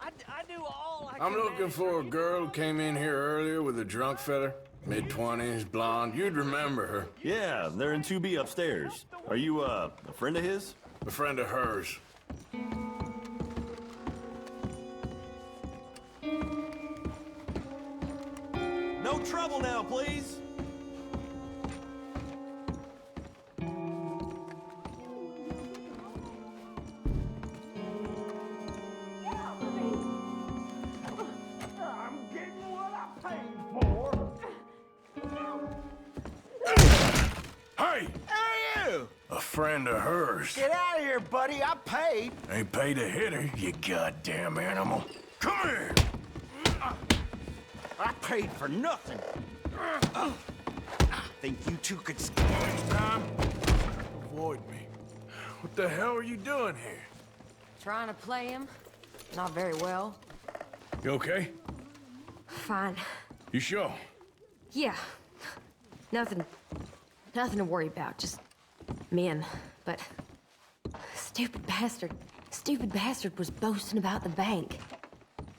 I do all I I'm can looking manage for a keep girl who up. came in here earlier with a drunk fella. Mid-20s, blonde. You'd remember her. Yeah, they're in 2B upstairs. Are you, a friend of his? A friend of hers. No trouble now, please. friend of hers. Get out of here, buddy. I paid. Ain't paid to hit her, you goddamn animal. Come here! I paid for nothing. I think you two could Next time, avoid me. What the hell are you doing here? Trying to play him. Not very well. You okay? Fine. You sure? Yeah. Nothing to worry about. Just men. But stupid bastard was boasting about the bank.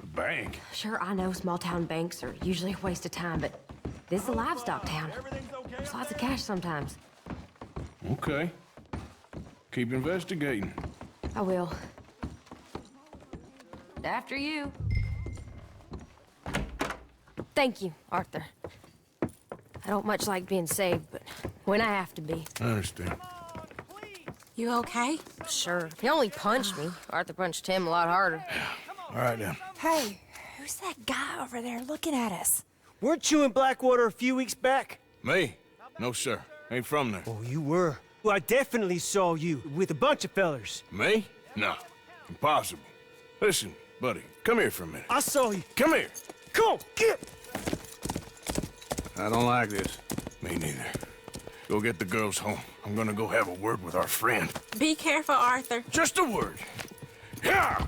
The bank? Sure, I know small town banks are usually a waste of time, but this is a livestock town. There's lots of cash sometimes. Okay. Keep investigating. I will. After you. Thank you, Arthur. I don't much like being saved, but when I have to be. I understand. You okay? Sure. He only punched me. Arthur punched him a lot harder. All right, then. Hey, who's that guy over there looking at us? Weren't you in Blackwater a few weeks back? Me? No, sir. Ain't from there. Oh, you were. Well, I definitely saw you with a bunch of fellers. Me? No. Impossible. Listen, buddy, come here for a minute. I saw you. Come here. Come on, get! I don't like this. Me neither. Go get the girls home. I'm gonna go have a word with our friend. Be careful, Arthur. Just a word. Yeah!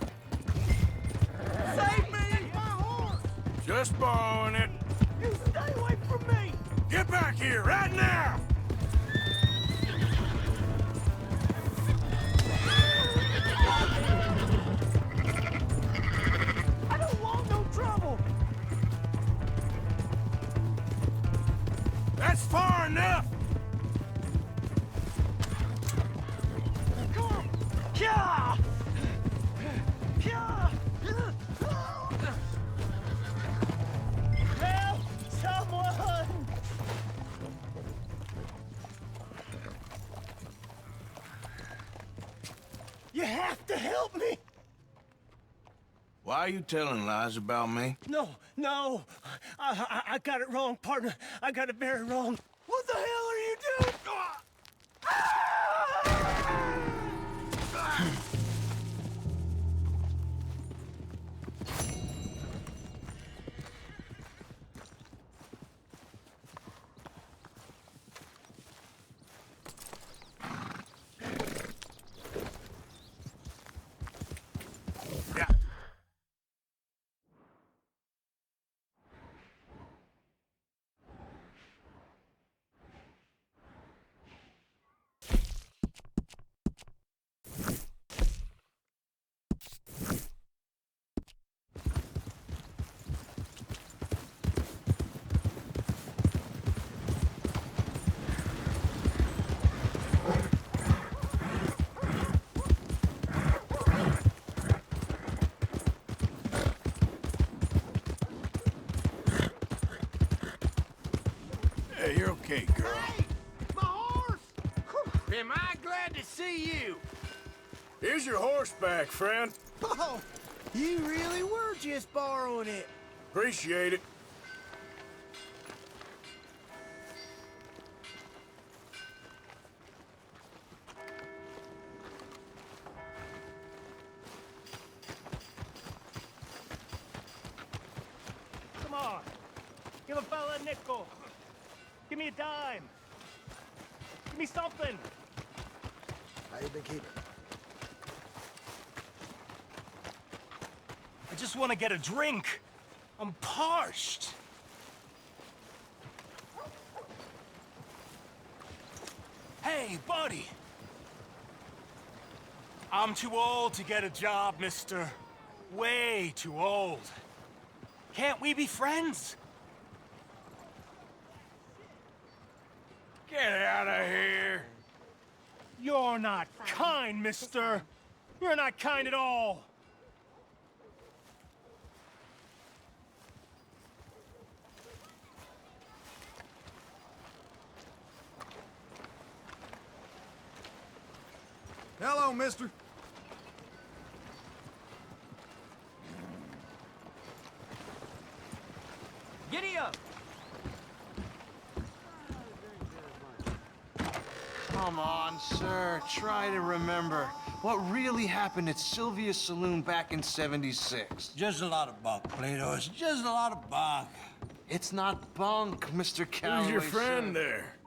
Save me! My horse! Just borrowing it. You stay away from me! Get back here right now! I don't want no trouble! That's far enough! Come on! Yeah! Yeah! Help! Someone! You have to help me! Why are you telling lies about me? No. I got it wrong, partner. I got it very wrong. What the hell are you doing? Hey, you're okay, girl. Hey! My horse! Am I glad to see you? Here's your horse back, friend. Oh, you really were just borrowing it. Appreciate it. Come on. Give a fella a nickel. Give me a dime. Give me something. How you been keeping? I just want to get a drink. I'm parched. Hey, buddy. I'm too old to get a job, mister. Way too old. Can't we be friends? Get out of here. You're not kind, mister. You're not kind at all. Hello, mister. Giddy up! Oh Come on, sir. Try to remember. What really happened at Sylvia's Saloon back in '76? Just a lot of bunk, Plato. It's just a lot of bunk. It's not bunk, Mr. Calloway. Who's your friend sir. there?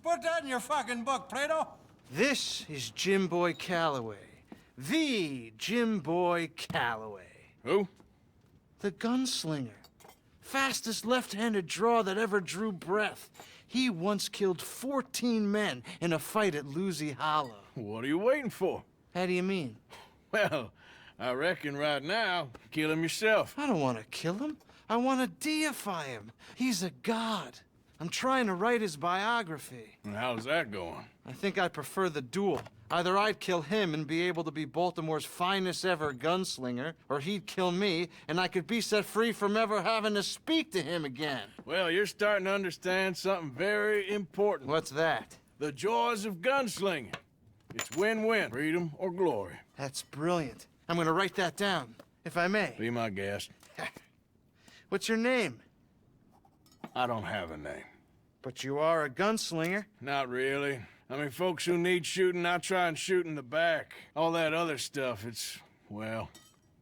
Put that in your fucking book, Plato. This is Jim Boy Calloway. The Jim Boy Calloway. Who? The gunslinger. Fastest left-handed draw that ever drew breath. He once killed 14 men in a fight at Lucy Hollow. What are you waiting for? How do you mean? Well, I reckon right now, kill him yourself. I don't want to kill him. I want to deify him. He's a god. I'm trying to write his biography. And how's that going? I think I prefer the duel. Either I'd kill him and be able to be Baltimore's finest ever gunslinger, or he'd kill me and I could be set free from ever having to speak to him again. Well, you're starting to understand something very important. What's that? The joys of gunslinging. It's win-win, freedom or glory. That's brilliant. I'm gonna write that down, if I may. Be my guest. What's your name? I don't have a name. But you are a gunslinger. Not really. I mean, folks who need shooting, I try and shoot in the back. All that other stuff, it's, well,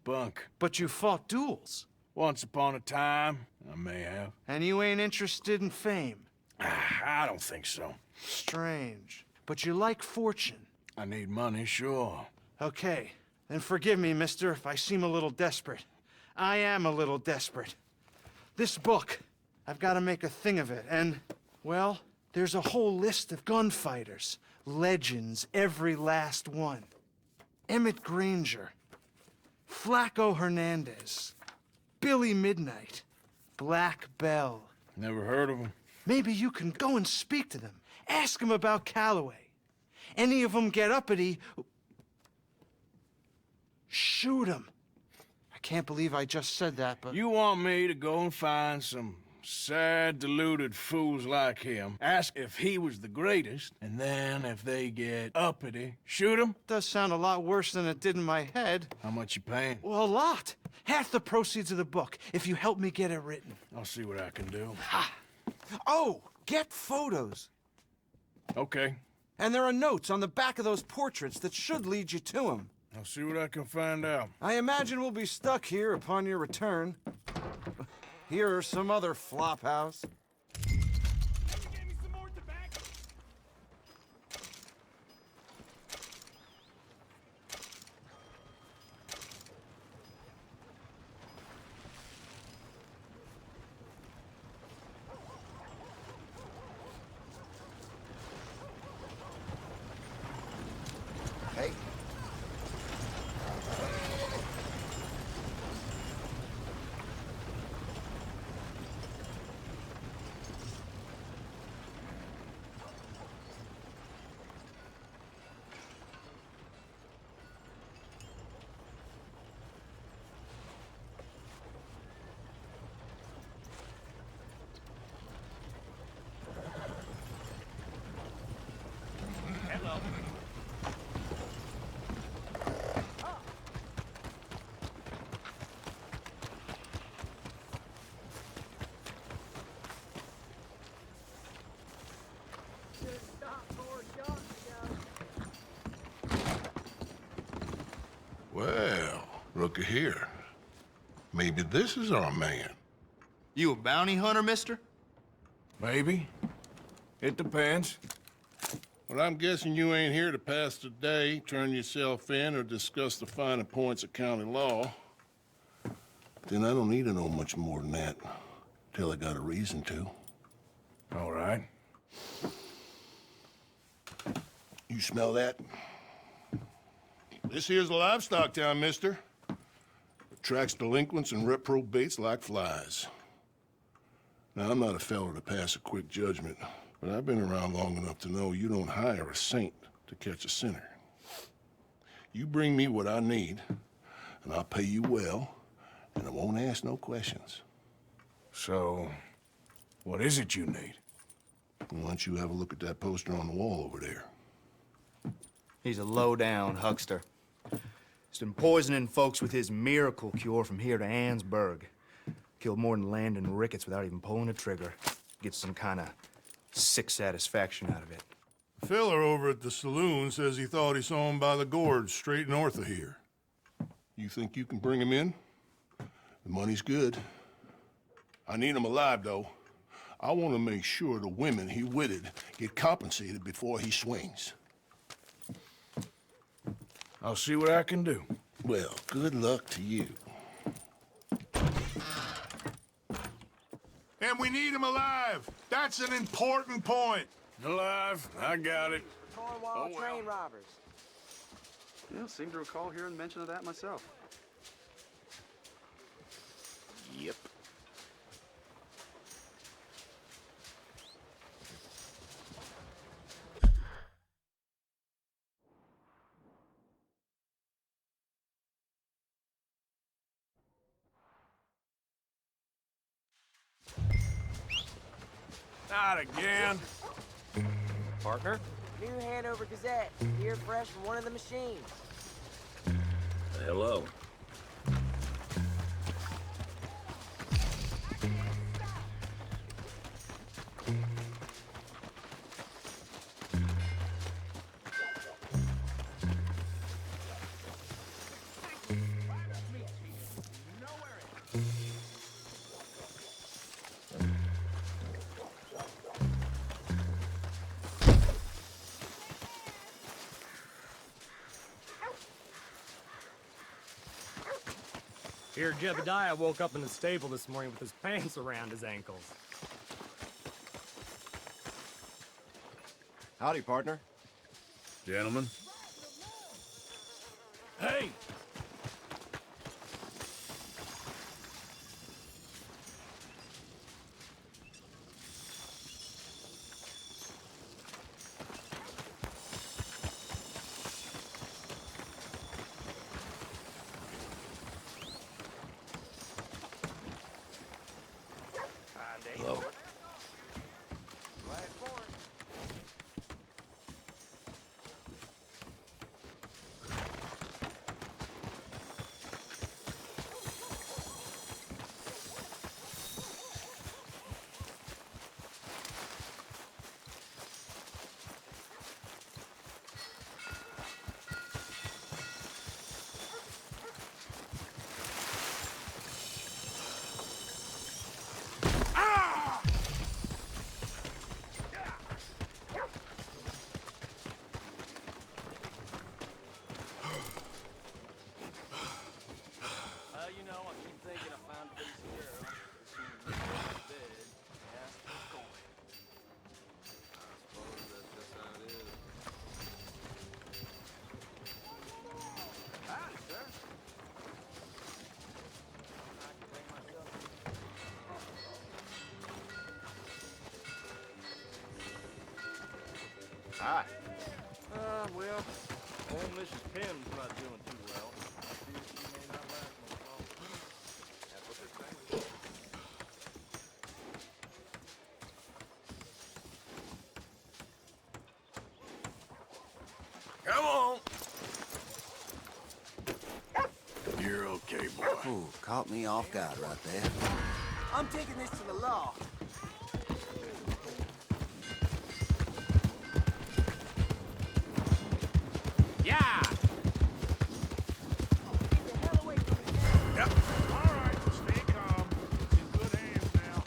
bunk. But you fought duels. Once upon a time, I may have. And you ain't interested in fame. I don't think so. Strange. But you like fortune. I need money, sure. Okay. Then forgive me, mister, if I seem a little desperate. I am a little desperate. This book, I've got to make a thing of it, and, well, there's a whole list of gunfighters. Legends, every last one. Emmett Granger, Flaco Hernandez, Billy Midnight, Black Bell. Never heard of them. Maybe you can go and speak to them. Ask them about Calloway. Any of them get uppity, shoot them. I can't believe I just said that, but... You want me to go and find some sad, deluded fools like him, ask if he was the greatest, and then if they get uppity, shoot him? Does sound a lot worse than it did in my head. How much you paying? Well, a lot. Half the proceeds of the book, if you help me get it written. I'll see what I can do. Ha! Oh, get photos. Okay. And there are notes on the back of those portraits that should lead you to him. I'll see what I can find out. I imagine we'll be stuck here upon your return. Here or some other flop house. Hey. Well, looky here. Maybe this is our man. You a bounty hunter, mister? Maybe. It depends. Well, I'm guessing you ain't here to pass the day, turn yourself in, or discuss the finer points of county law. Then I don't need to know much more than that, till I got a reason to. All right. You smell that? This here's a livestock town, mister. Attracts delinquents and reprobates like flies. Now, I'm not a fellow to pass a quick judgment, but I've been around long enough to know you don't hire a saint to catch a sinner. You bring me what I need, and I'll pay you well, and I won't ask no questions. So, what is it you need? Why don't you have a look at that poster on the wall over there? He's a low-down huckster. He's been poisoning folks with his miracle cure from here to Annsburg. Killed more than Landon Ricketts without even pulling a trigger. Gets some kind of sick satisfaction out of it. Fella over at the saloon says he thought he saw him by the gorge straight north of here. You think you can bring him in? The money's good. I need him alive, though. I want to make sure the women he witted get compensated before he swings. I'll see what I can do. Well, good luck to you. And we need him alive. That's an important point. Alive, I got it. Cornwall train robbers. Yeah, seem to recall hearing mention of that myself. Yep. Not again. Partner? New Hanover Gazette. Here fresh from one of the machines. Hello. Here, Jebediah woke up in the stable this morning with his pants around his ankles. Howdy, partner. Gentlemen. Hey! Hello. Hi. Well, old Mrs. Pim's not doing too well. Fears she may not last much longer. That's what they're saying. Come on! You're okay, boy. Ooh, caught me off guard right there. I'm taking this to the law. Yeah! Yep. All right, stay calm. It's in good hands now.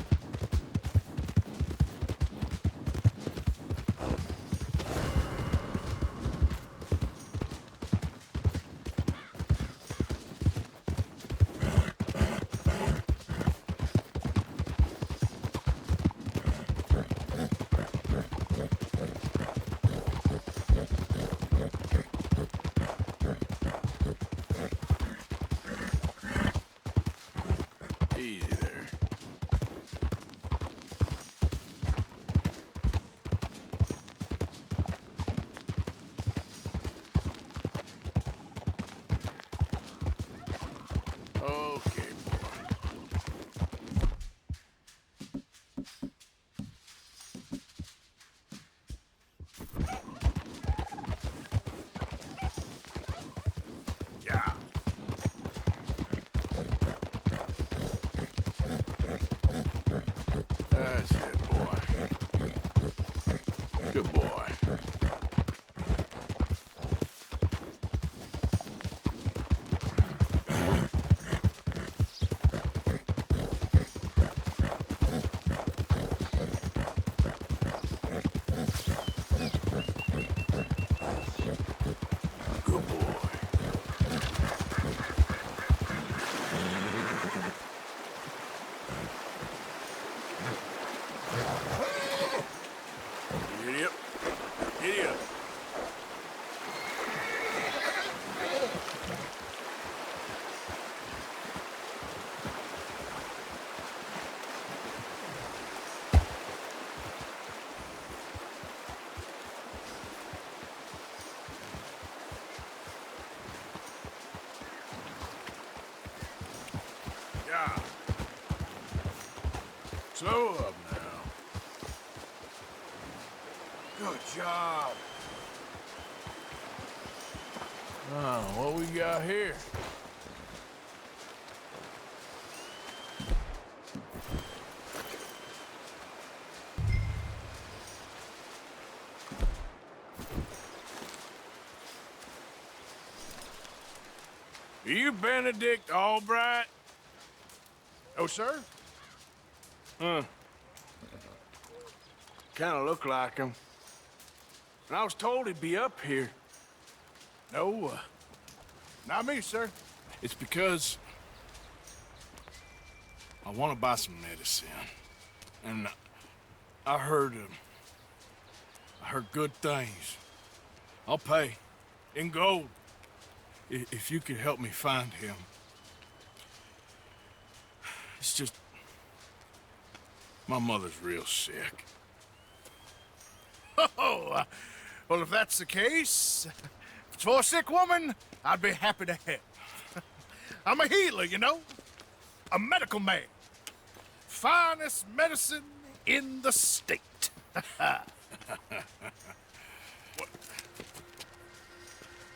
Slow up now. Good job. Oh, what we got here? Are you Benedict Albright? Oh, sir? Huh. Kinda look like him. And I was told he'd be up here. No, not me, sir. It's because I want to buy some medicine. And I heard good things. I'll pay in gold if you could help me find him. It's just my mother's real sick. Oh, well, if that's the case, if it's for a sick woman, I'd be happy to help. I'm a healer, you know? A medical man. Finest medicine in the state.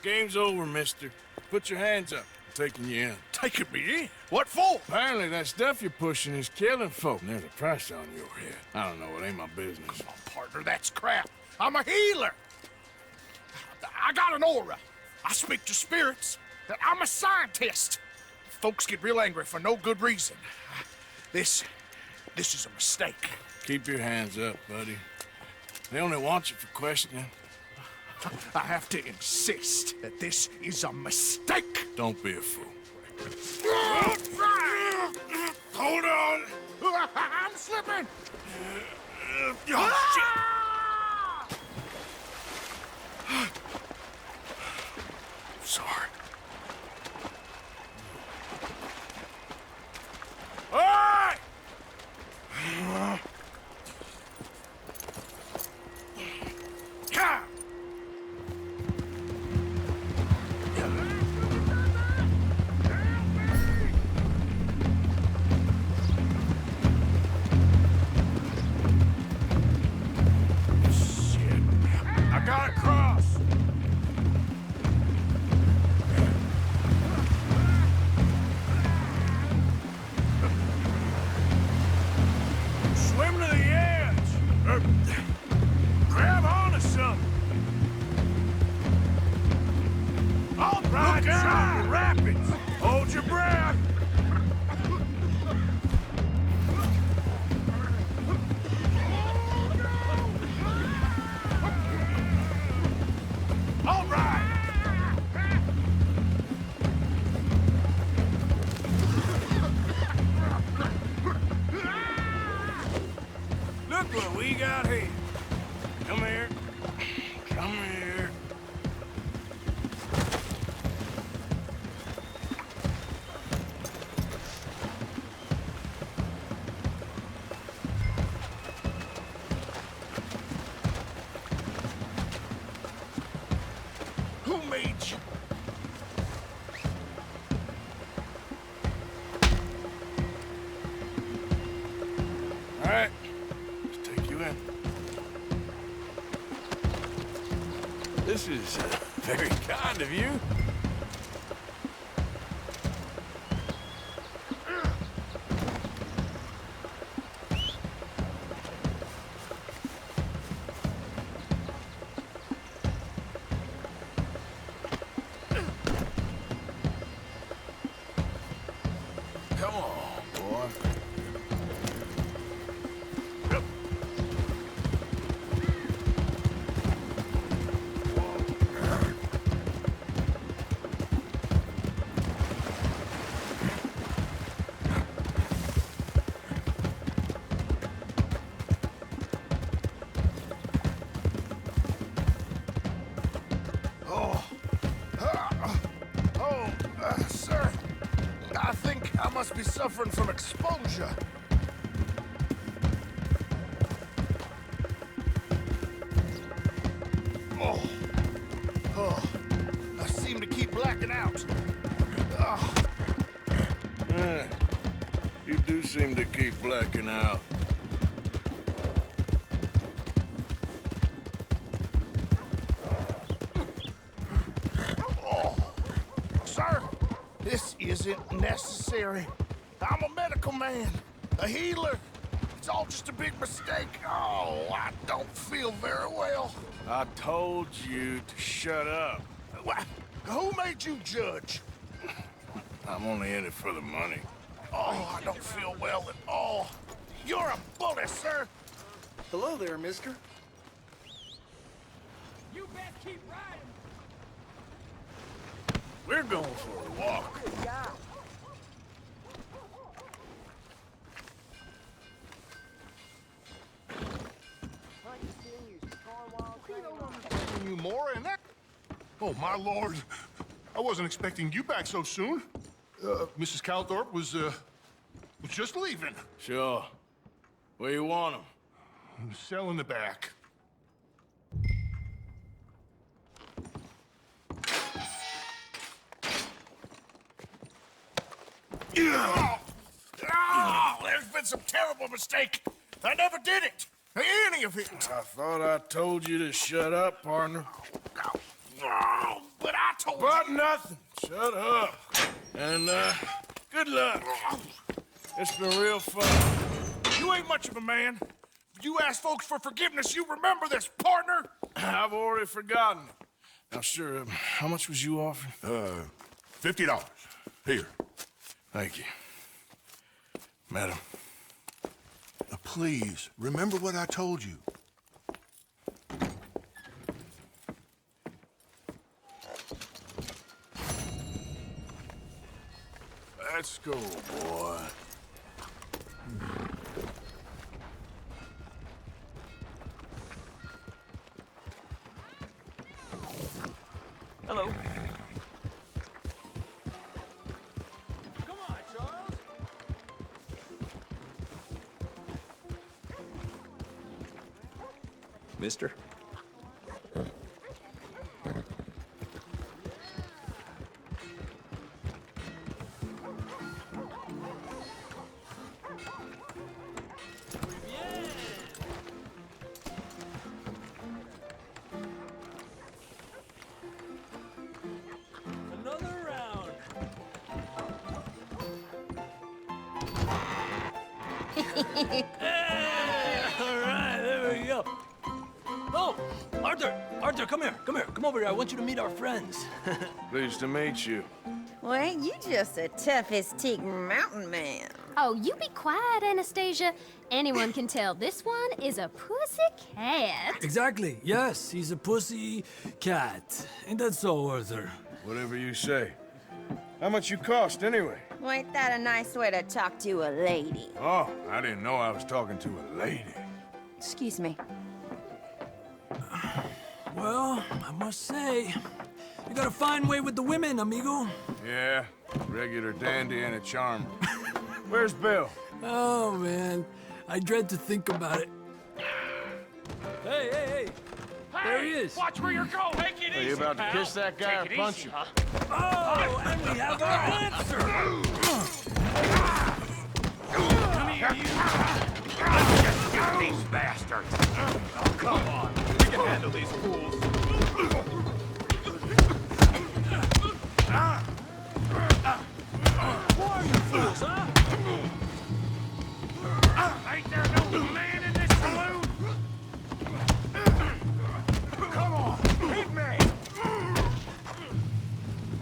Game's over, mister. Put your hands up. I'm taking you in. Taking me in? What for? Apparently that stuff you're pushing is killing folk. And there's a price on your head. I don't know. It ain't my business. Oh, partner, that's crap. I'm a healer. I got an aura. I speak to spirits. I'm a scientist. Folks get real angry for no good reason. This is a mistake. Keep your hands up, buddy. They only want you for questioning. I have to insist that this is a mistake. Don't be a fool. Hold on. I'm slipping. Oh, shit. Sorry. All right. I gotta cross. Swim to the edge. Grab onto something. All right, look out! The rapids. Hold your breath. All right. Look what we got here. Come here. Come here. Who made you? All right, let's take you in. This is very kind of you. Come on, boy. Sir, I think I must be suffering from exposure. I seem to keep blacking out. You do seem to keep blacking out. Sir, this isn't necessary. I'm a medical man, a healer. It's all just a big mistake. Oh, I don't feel very well. I told you to shut up. Who made you judge? I'm only in it for the money. Oh, I don't feel well at all. You're a bully, sir. Hello there, mister. You best keep riding. We're going for a walk. You more and that? Oh, my lord. I wasn't expecting you back so soon. Mrs. Calthorpe was just leaving. Sure. Where you want him? Cell in the back. Oh, there's been some terrible mistake. I never did it. Any of it. I thought I told you to shut up, partner. Oh, but I told you. But nothing. Shut up. And, good luck. It's been real fun. You ain't much of a man. You ask folks for forgiveness, you remember this, partner? I've already forgotten. Now, sure, how much was you offering? $50. Here. Thank you. Madam. Please, remember what I told you. Let's go, boy. Hello. Come on, Charles. Mister? Another round. Hey, all right, there we go. Oh, Arthur, come here. Come over here. I want you to meet our friends. Pleased to meet you. Well, ain't you just the toughest teak mountain man? Oh, you be quiet, Anastasia. Anyone can tell this one is a pussy cat. Exactly. Yes, he's a pussy cat. Ain't that so, Arthur? Whatever you say. How much you cost, anyway? Well, ain't that a nice way to talk to a lady? Oh, I didn't know I was talking to a lady. Excuse me. Well, I must say, you got a fine way with the women, amigo. Yeah, regular dandy and a charmer. Where's Bill? Oh, man. I dread to think about it. Hey! There he is. Watch where you're going. Take it Are you about to kiss that guy or punch him? Oh, and we have our answer. Come here, you. Let's get these bastards. Oh, come on. We can handle these fools. Who are you fools, huh? Ain't there no man in this saloon? Come on, hit me!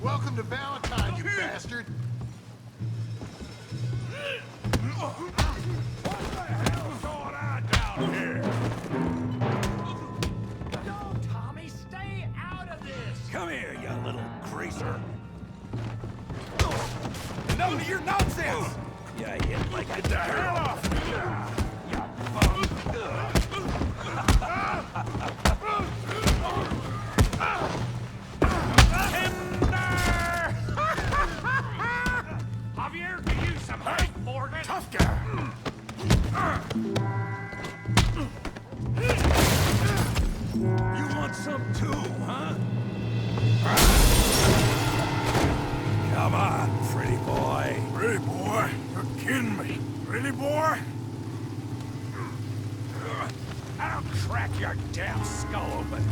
Welcome to Valentine, you bastard. What the hell's going on down here? No, Tommy, stay out of this! Come here, you little greaser. None of your nonsense! You hit like a hell off! You bum! Javier, can use some help, Morgan? Tough guy! You want some too, huh? Come on, pretty boy. Pretty boy? You're kidding me. Really, boy? I'll crack your damn skull open.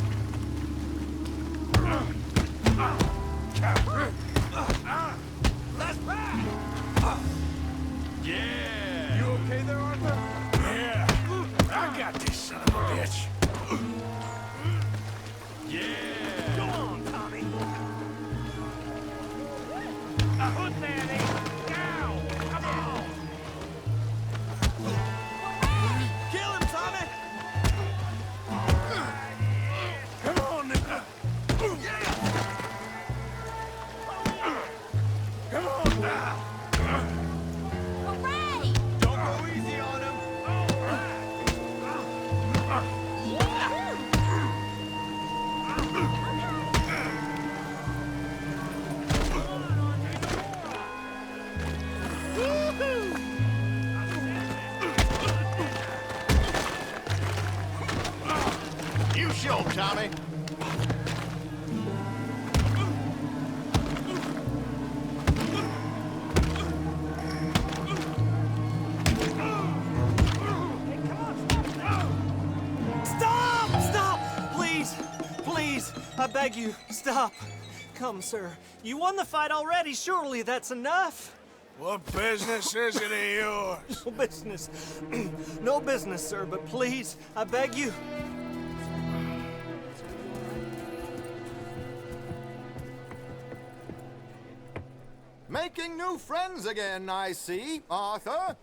Put that ace down! Come on! Kill him, Tommy! Come on, nigga. Come on now. Hooray! Don't go easy on him! You show, Tommy. Stop! Stop! Please! Please! I beg you, stop! Come, sir. You won the fight already. Surely that's enough. What business is it of yours? No business. No business, sir, but please, I beg you. Making new friends again, I see, Arthur.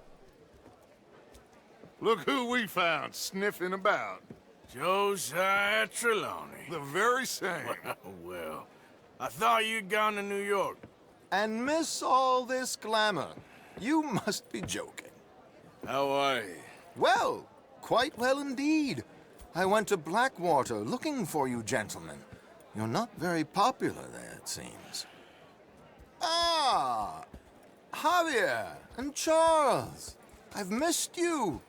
Look who we found sniffing about. Josiah Trelawney. The very same. Well, I thought you'd gone to New York. And miss all this glamour. You must be joking. How are you? Well, quite well indeed. I went to Blackwater looking for you gentlemen. You're not very popular there, it seems. Ah, Javier and Charles. I've missed you.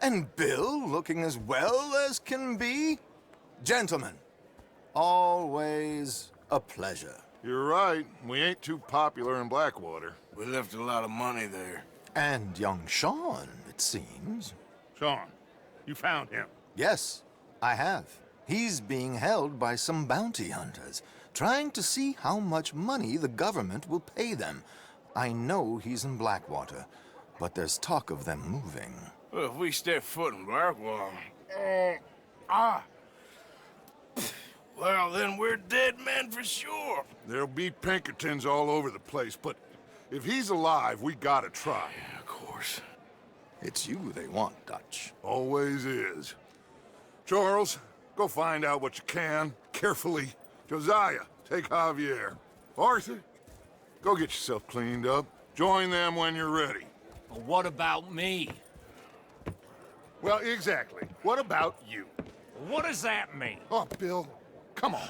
And Bill looking as well as can be. Gentlemen, always a pleasure. You're right. We ain't too popular in Blackwater. We left a lot of money there. And young Sean, it seems. Sean, you found him? Yes, I have. He's being held by some bounty hunters, trying to see how much money the government will pay them. I know he's in Blackwater, but there's talk of them moving. Well, if we step foot in Blackwater... Well, then we're dead men for sure. There'll be Pinkertons all over the place, but if he's alive, we gotta try. Yeah, of course. It's you they want, Dutch. Always is. Charles, go find out what you can, carefully. Josiah, take Javier. Arthur, go get yourself cleaned up. Join them when you're ready. Well, what about me? Well, exactly. What about you? What does that mean? Oh, Bill, come on.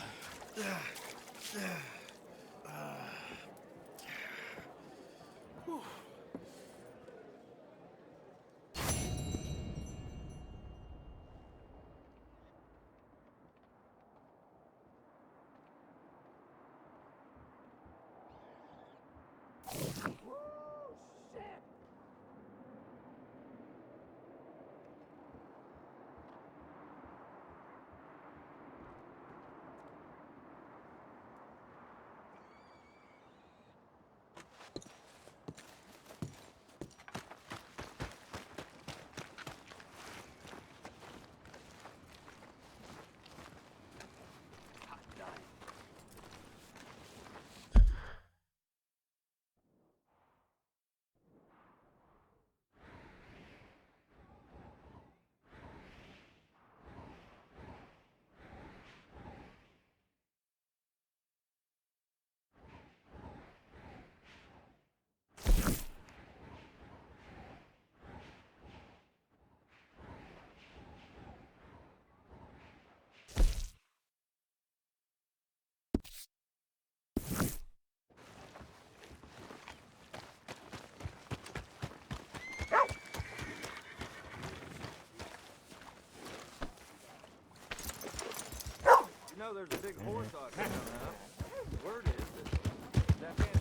You know there's a big horse auction coming up. Word is that fancy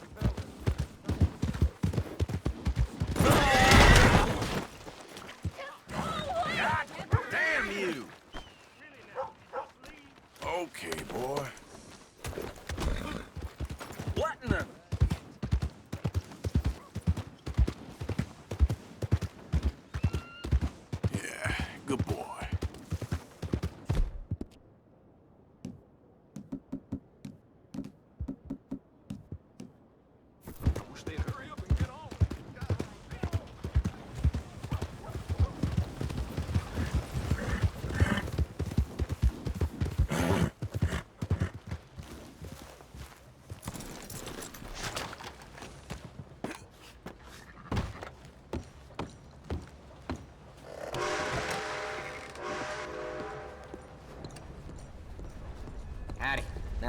God damn you! Okay, boy. What in the... Yeah, good boy.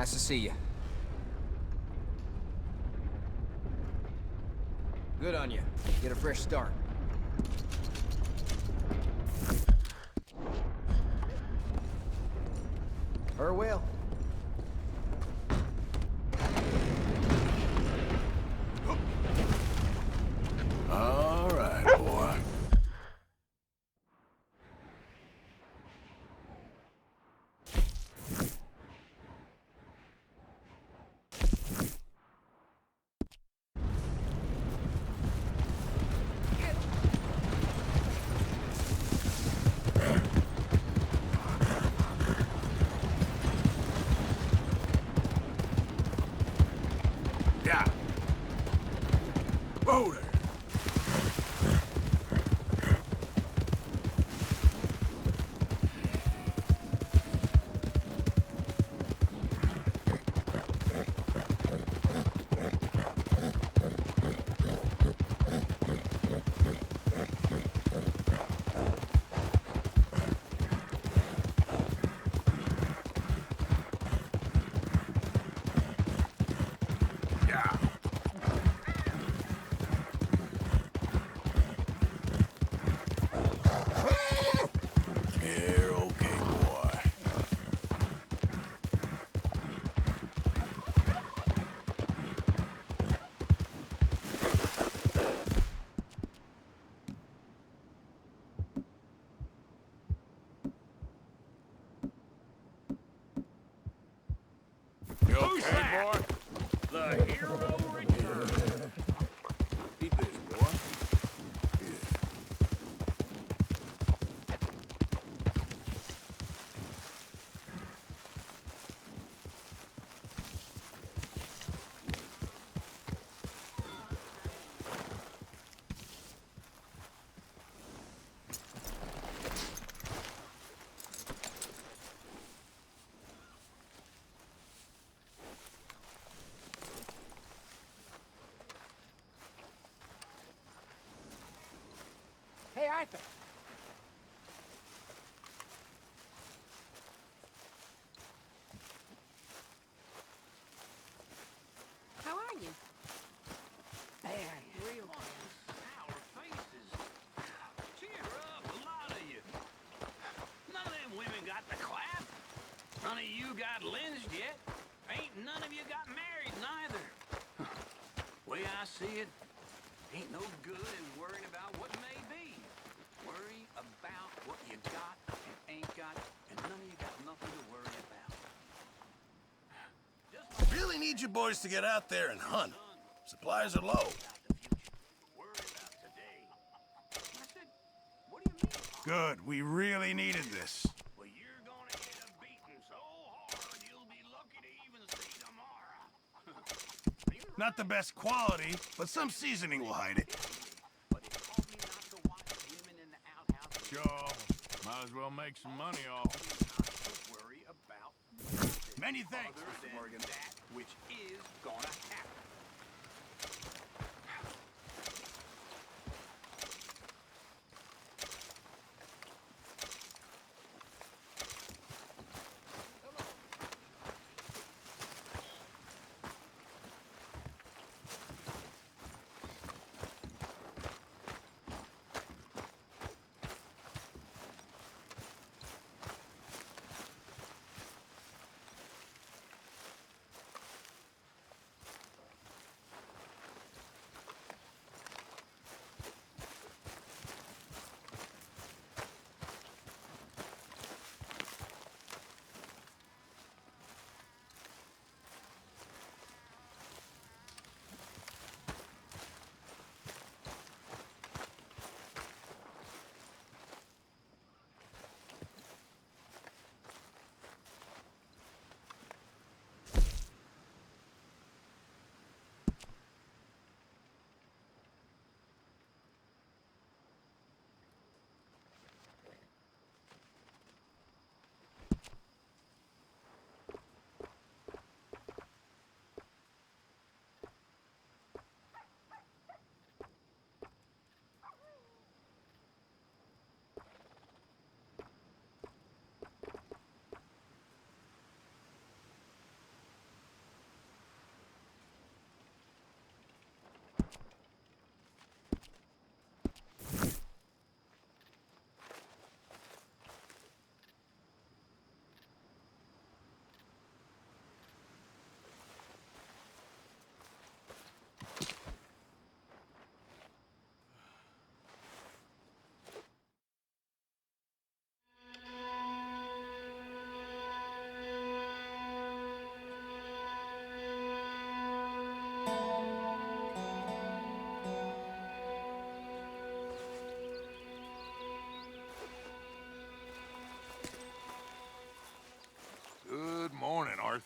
Nice to see you. Good on you. Get a fresh start. Farewell. All right, boy. Yeah. Whoa there. Yeah. You're okay, boy. You okay, boy? The hero returns. Eat this, boy. Hey, Arthur. How are you? Man, real sour faces. Cheer up, a lot of you. None of them women got the clap. None of you got lynched yet. Ain't none of you got married neither. Way I see it, ain't no good in worrying about what may be. Worry about what you got and ain't got, and none of you got nothing to worry about. Really need you boys to get out there and hunt. Supplies are low. Good. We really needed this. Well, you're gonna get a beating so hard you'll be lucky to even see tomorrow. Not the best quality, but some seasoning will hide it. Sure. Might as well make some money off it. Worry about Many thanks, other Mr. than Morgan. that which is gonna happen.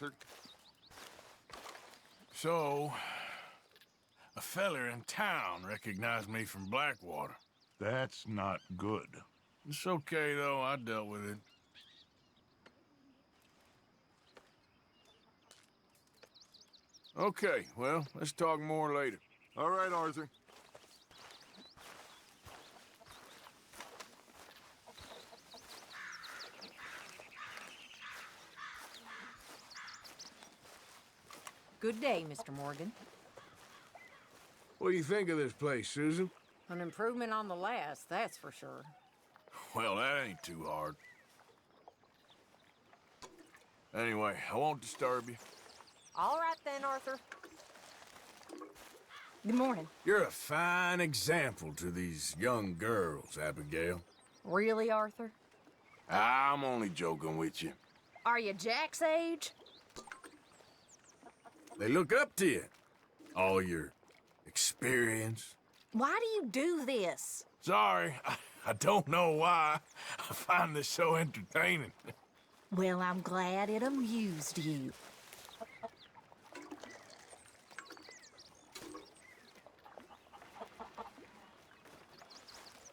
Arthur. So, a feller in town recognized me from Blackwater. That's not good. It's okay, though. I dealt with it. Okay, well, let's talk more later. All right, Arthur. Good day, Mr. Morgan. What do you think of this place, Susan? An improvement on the last, that's for sure. Well, that ain't too hard. Anyway, I won't disturb you. All right then, Arthur. Good morning. You're a fine example to these young girls, Abigail. Really, Arthur? I'm only joking with you. Are you Jack's age? They look up to you. All your experience. Why do you do this? Sorry, I don't know why. I find this so entertaining. Well, I'm glad it amused you.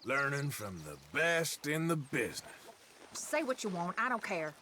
Learning from the best in the business. Say what you want, I don't care.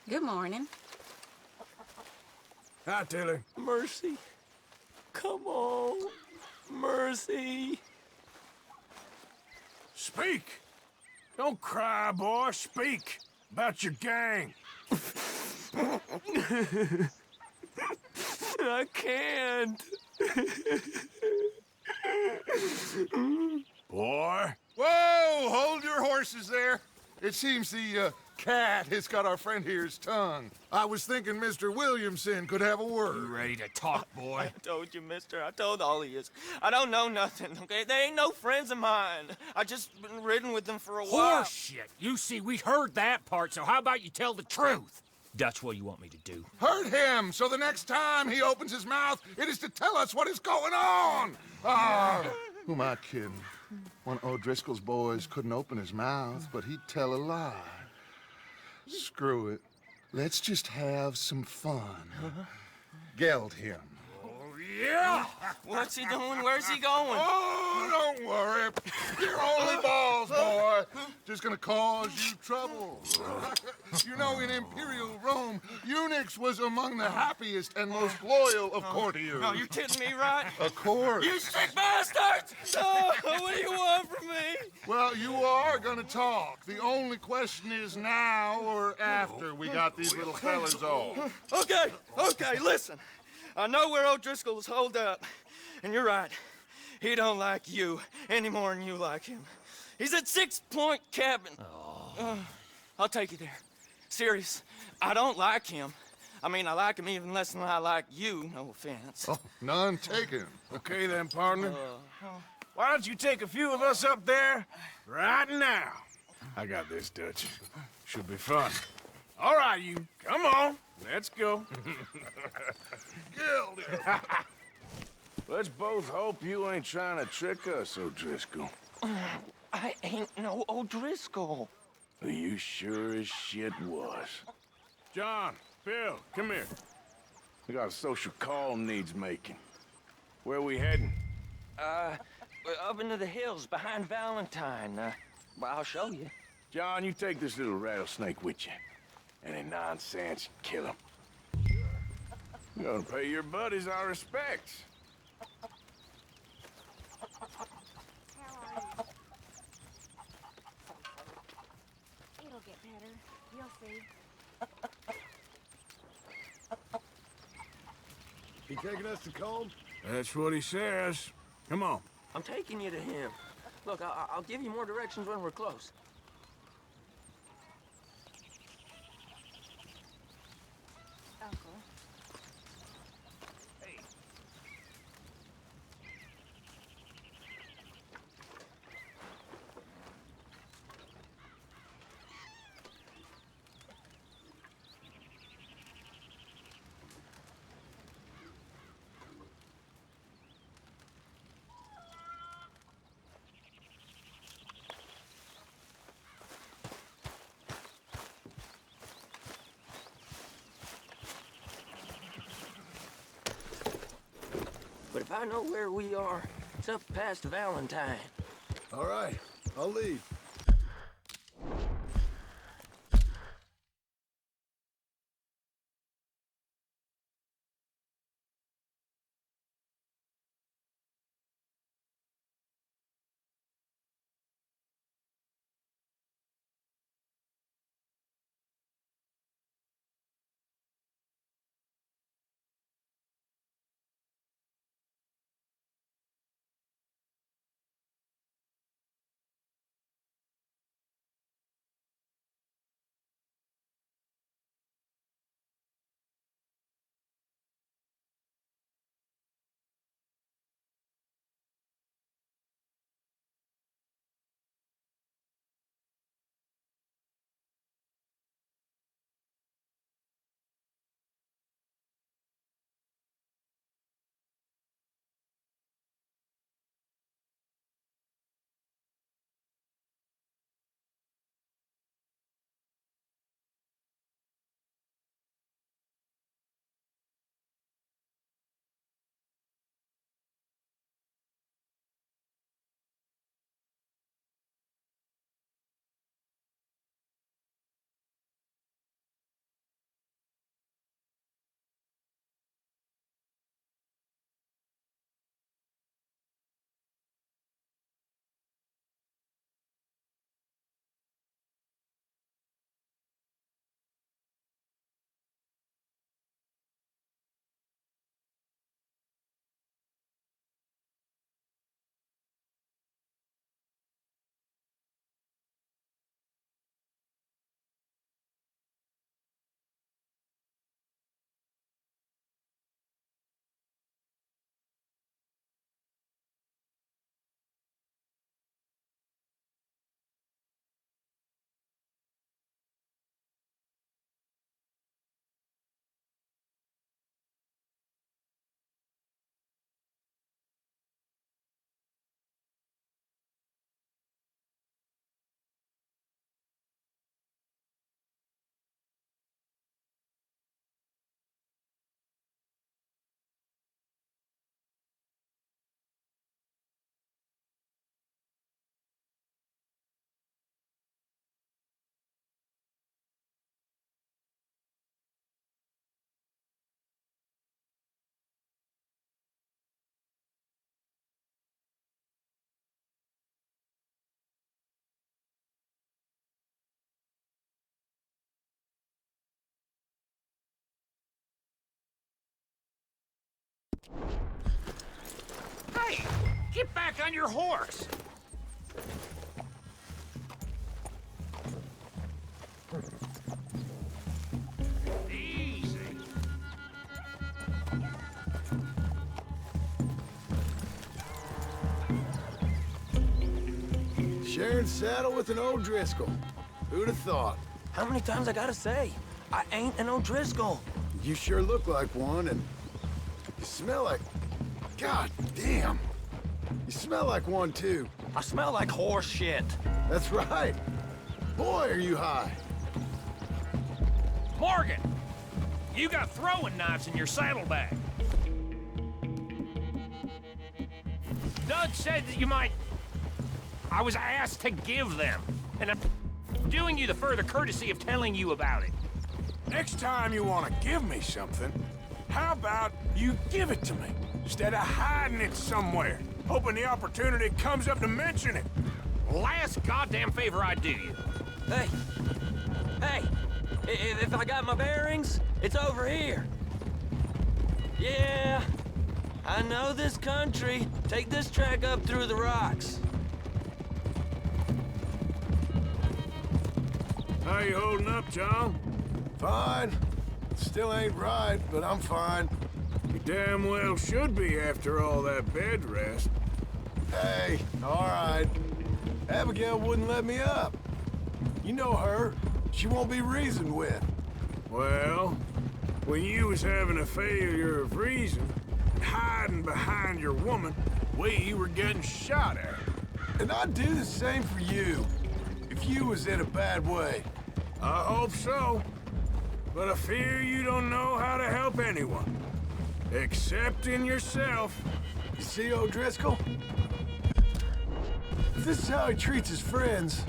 Good morning. Hi, Taylor. Mercy. Come on. Mercy. Speak! Don't cry, boy. Speak about your gang. I can't. Boy. Whoa! Hold your horses there. It seems the cat has got our friend here's tongue. I was thinking Mr. Williamson could have a word. You ready to talk, boy? I told you, mister. I told all of you. I don't know nothing, okay? They ain't no friends of mine. I just been ridden with them for a while. Horseshit! You see, we heard that part, so how about you tell the truth? Dutch, what do you want me to do? Hurt him, so the next time he opens his mouth, it is to tell us what is going on. Ah, who am I kidding? One of O'Driscoll's boys couldn't open his mouth, but he'd tell a lie. Screw it. Let's just have some fun. Geld him. Yeah! What's he doing? Where's he going? Oh, don't worry. You're only balls, boy. Just gonna cause you trouble. You know, in Imperial Rome, eunuchs was among the happiest and most loyal of courtiers. No, you're kidding me, right? Of course. You sick bastards! Oh, what do you want from me? Well, you are gonna talk. The only question is now or after we got these little fellas off. Okay, listen. I know where O'Driscoll's holed up, and you're right. He don't like you any more than you like him. He's at 6 Point Cabin. I'll take you there. Serious, I don't like him. I mean, I like him even less than I like you, no offense. Oh, none taken. Okay then, partner. Why don't you take a few of us up there right now? I got this, Dutch. Should be fun. All right, you. Come on. Let's go. Killed him. Let's both hope you ain't trying to trick us, O'Driscoll. I ain't no O'Driscoll. You sure as shit was. John, Bill, come here. We got a social call needs making. Where we heading? We're up into the hills behind Valentine. Well, I'll show you. John, you take this little rattlesnake with you. Any nonsense, kill him. You're gonna pay your buddies our respects. It'll get better. You'll see. He taking us to Colm? That's what he says. Come on. I'm taking you to him. Look, I'll give you more directions when we're close. Uncle. But if I know where we are, it's up past Valentine. All right, I'll lead. Hey, get back on your horse! Easy. Sharing saddle with an O'Driscoll. Who'd have thought? How many times I gotta say? I ain't an O'Driscoll. You sure look like one, and you smell like... God damn. You smell like one, too. I smell like horse shit. That's right. Boy, are you high. Morgan! You got throwing knives in your saddlebag. Doug said that you might... I was asked to give them, and I'm doing you the further courtesy of telling you about it. Next time you want to give me something, how about you give it to me, instead of hiding it somewhere, hoping the opportunity comes up to mention it? Last goddamn favor I do you. Hey! Hey! If I got my bearings, it's over here. Yeah, I know this country. Take this track up through the rocks. How you holding up, John? Fine. Still ain't right, but I'm fine. You damn well should be after all that bed rest. Hey, all right. Abigail wouldn't let me up. You know her. She won't be reasoned with. Well, when you was having a failure of reason, hiding behind your woman, we were getting shot at. And I'd do the same for you, if you was in a bad way. I hope so. But I fear you don't know how to help anyone. Except in yourself. You see O'Driscoll? If this is how he treats his friends,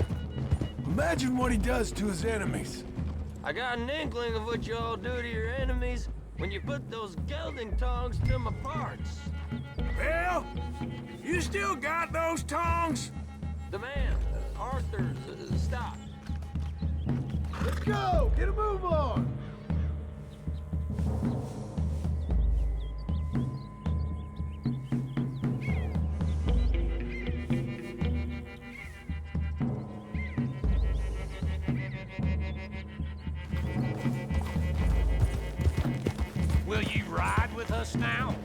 imagine what he does to his enemies. I got an inkling of what you all do to your enemies when you put those gelding tongs to my parts. Bill, you still got those tongs? The man, Arthur, stop. Let's go! Get a move on! Will you ride with us now?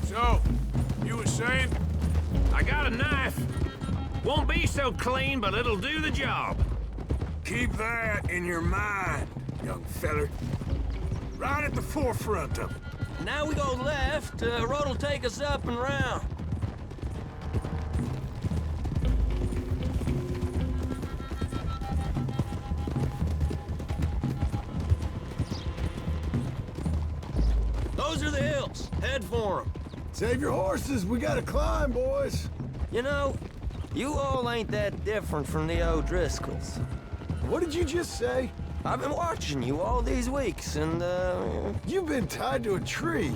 So, you were saying? I got a knife. Won't be so clean, but it'll do the job. Keep that in your mind, young feller. Right at the forefront of it. Now we go left. Road'll take us up and round. Those are the hills. Head for them. Save your horses. We gotta climb, boys. You know, you all ain't that different from the O'Driscolls. What did you just say? I've been watching you all these weeks, and, You've been tied to a tree.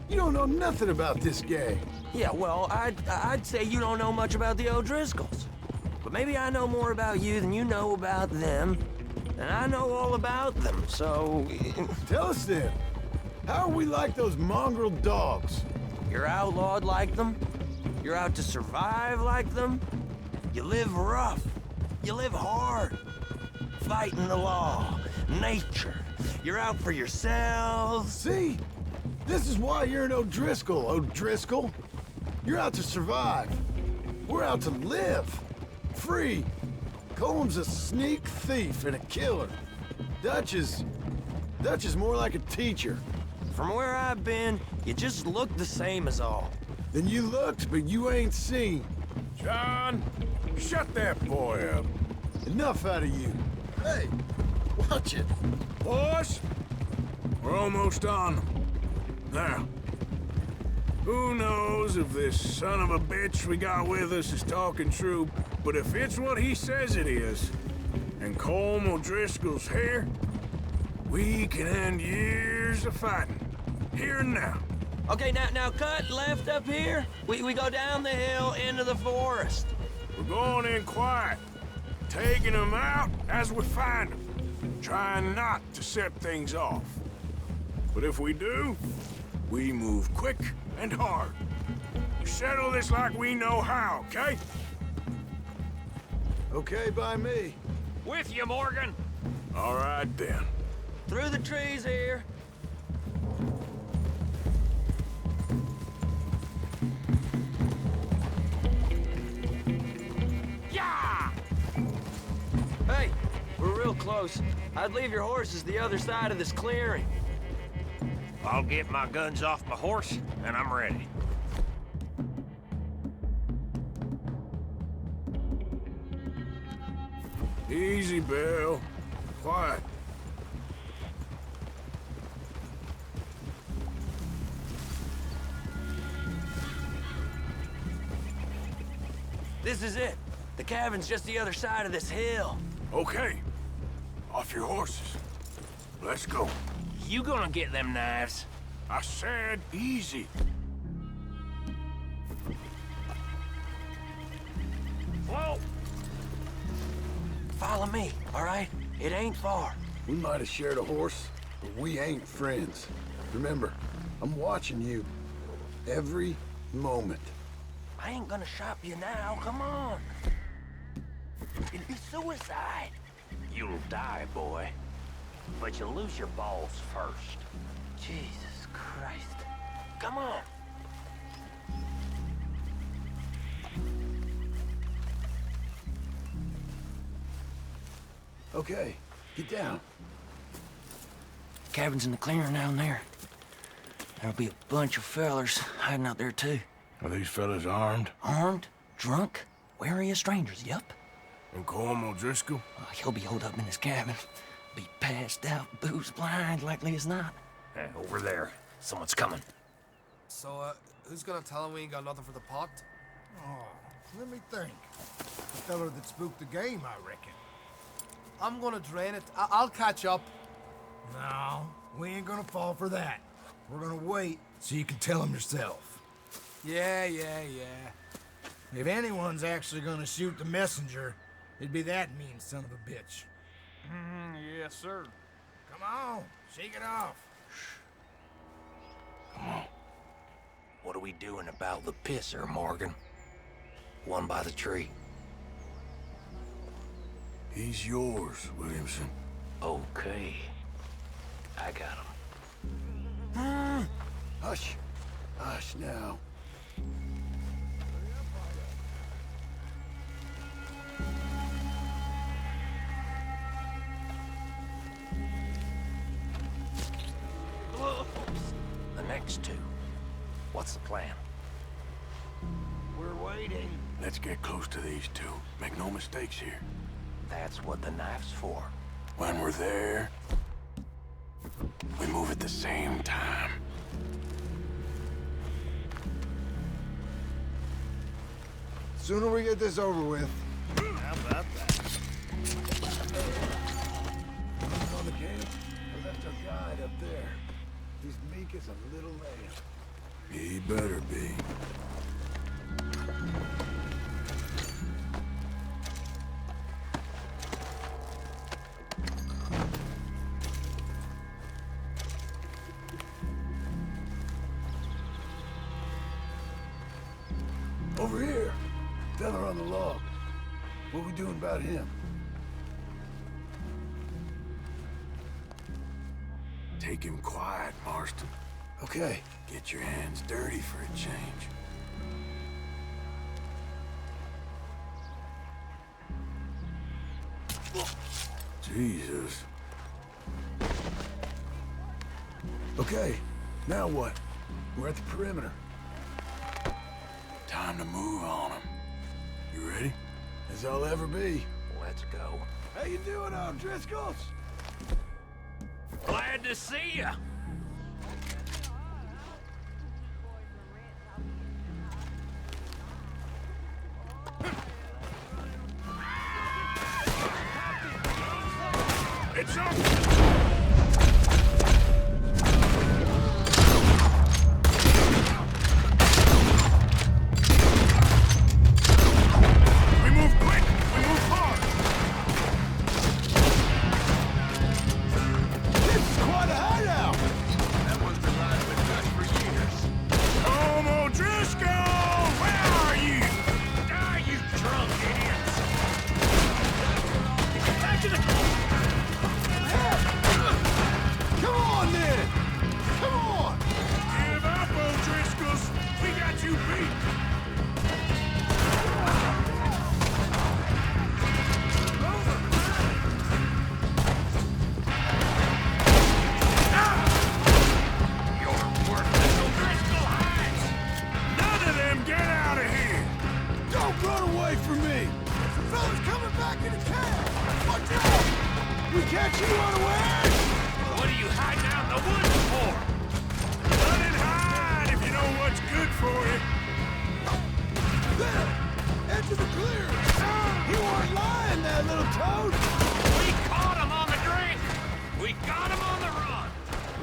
You don't know nothing about this gang. Yeah, well, I'd say you don't know much about the O'Driscolls. But maybe I know more about you than you know about them. And I know all about them, so... Tell us then. How are we like those mongrel dogs? You're outlawed like them. You're out to survive like them. You live rough. You live hard. Fighting the law, nature. You're out for yourselves. See? This is why you're an O'Driscoll, O'Driscoll. You're out to survive. We're out to live. Free. Colm's a sneak thief and a killer. Dutch is more like a teacher. From where I've been, you just look the same as all. Then you looked, but you ain't seen. John, shut that boy up. Enough out of you. Hey, watch it. Boys, we're almost on them. Now, who knows if this son of a bitch we got with us is talking true, but if it's what he says it is, and Colm O'Driscoll's here, we can end years of fighting. Here and now. Okay, now cut left up here. We go down the hill into the forest. We're going in quiet, taking them out as we find them, trying not to set things off. But if we do, we move quick and hard. We settle this like we know how, okay? Okay by me. With you, Morgan. All right, then. Through the trees here. Yeah! Hey, we're real close. I'd leave your horses the other side of this clearing. I'll get my guns off my horse, and I'm ready. Easy, Bill. Quiet. This is it. The cabin's just the other side of this hill. Okay. Off your horses. Let's go. You gonna get them knives? I said easy. Whoa! Follow me, all right? It ain't far. We might have shared a horse, but we ain't friends. Remember, I'm watching you. Every moment. I ain't gonna shop you now, come on. It'd be suicide. You'll die, boy. But you'll lose your balls first. Jesus Christ. Come on. Okay, get down. Cabin's in the clearing down there. There'll be a bunch of fellers hiding out there, too. Are these fellas armed? Armed? Drunk? Wary of strangers, yup. And Colm O'Driscoll? He'll be holed up in his cabin. Be passed out, booze blind, likely as not. Over there. Someone's coming. So, who's gonna tell him we ain't got nothing for the pot? Oh, let me think. The fella that spooked the game, I reckon. I'm gonna drain it. I'll catch up. No, we ain't gonna fall for that. We're gonna wait so you can tell him yourself. Yeah. If anyone's actually gonna shoot the messenger, it'd be that mean son of a bitch. Yes, sir. Come on, shake it off. Come on. What are we doing about the pisser, Morgan? One by the tree. He's yours, Williamson. Okay. I got him. Hush. Hush now. The next two. What's the plan? We're waiting. Let's get close to these two. Make no mistakes here. That's what the knife's for. When we're there, we move at the same time. Sooner we get this over with. How about that? On the camp, we left our guide up there. He's meek as a little lamb. He better be. Over here. Feather on the log. What we doing about him? Take him quiet, Marston. Okay. Get your hands dirty for a change. Jesus. Okay. Now what? We're at the perimeter. Time to move on him. You ready? As I'll ever be. Let's go. How you doing, O'Driscolls? Glad to see you. It's up! We move quick! We move hard! This is quite a hideout!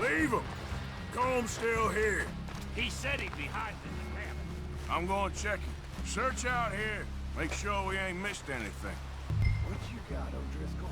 Leave him. Comb's still here. He said he'd be hiding in the cabin. I'm going to check him. Search out here. Make sure we ain't missed anything. What you got, O'Driscoll?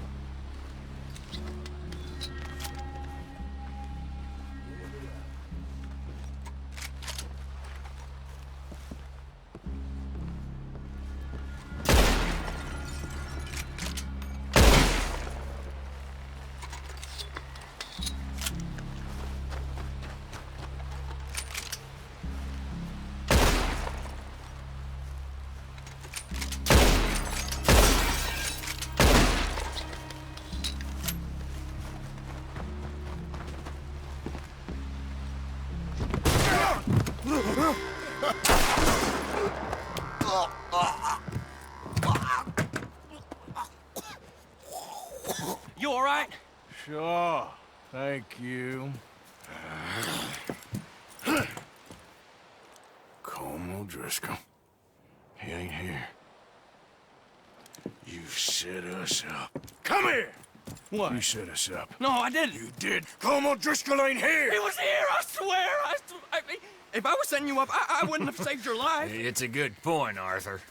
You all right? Sure. Thank you. Colm O'Driscoll. He ain't here. You set us up. Come here! What? You set us up. No, I didn't. You did. Colm O'Driscoll ain't here! He was here, I swear! If I was setting you up, I wouldn't have saved your life. It's a good point, Arthur.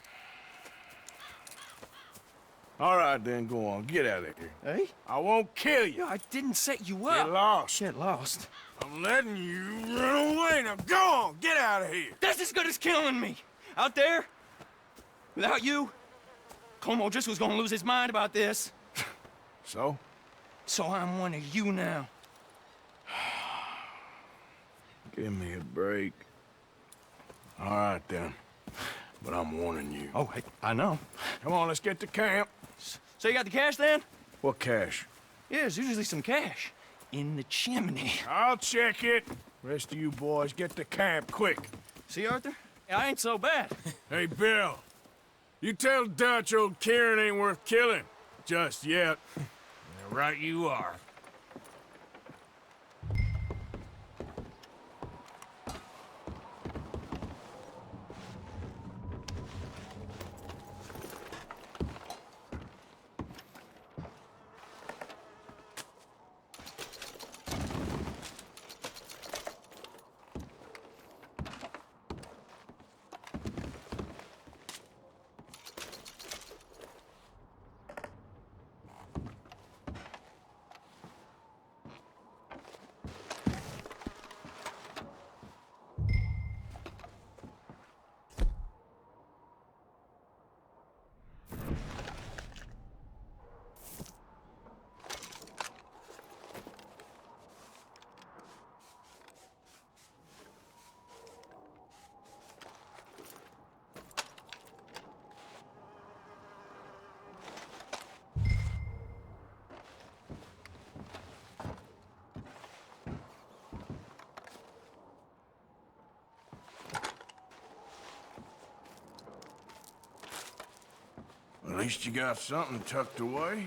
All right, then, go on. Get out of here. Hey? I won't kill you. I didn't set you up. Get lost. Get lost. I'm letting you run away. Now go on. Get out of here. That's as good as killing me. Out there, without you, Colm O'Driscoll's gonna lose his mind about this. So? So I'm one of you now. Give me a break. All right, then. But I'm warning you. Oh, I know. Come on, let's get to camp. So you got the cash, then? What cash? Yeah, there's usually some cash. In the chimney. I'll check it. Rest of you boys, get to camp, quick. See, Arthur? I ain't so bad. Hey, Bill. You tell Dutch old Kieran ain't worth killing. Just yet. Right you are. At least you got something tucked away.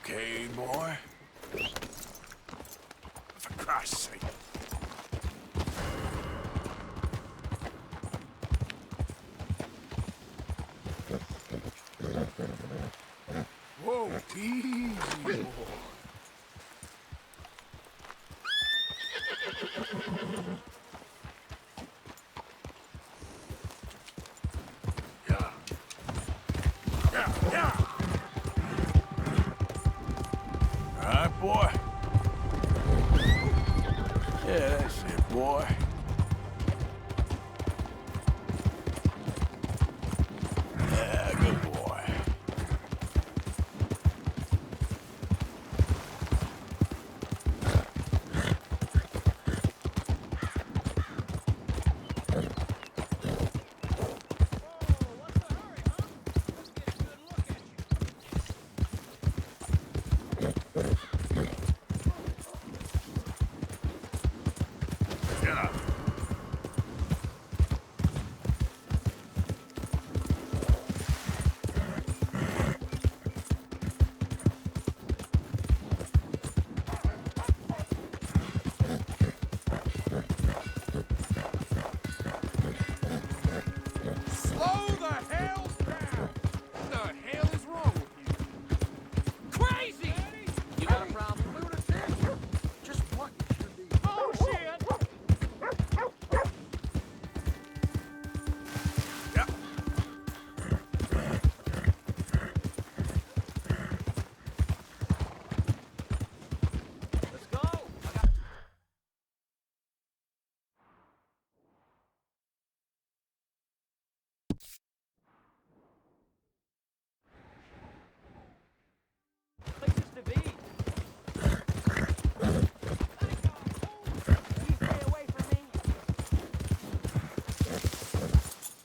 Okay, boy. For Christ's sake. Whoa, easy, boy. Boy. Yeah, that's it, boy.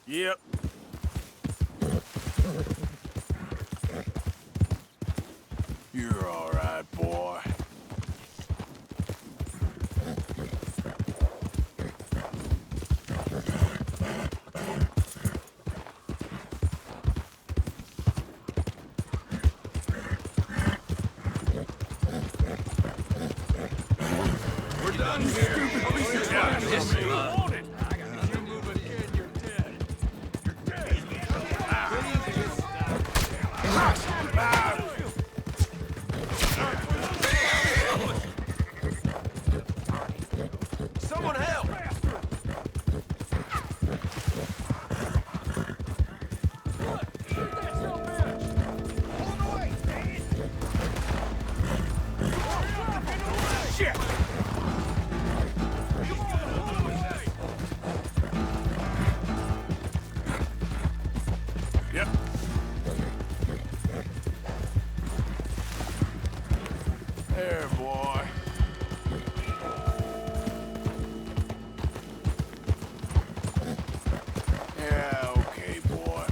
Yep. You're all right, boy. We're done here. Yeah, this is wanted. Someone help! Shit! Yep. There, boy. Yeah, okay, boy.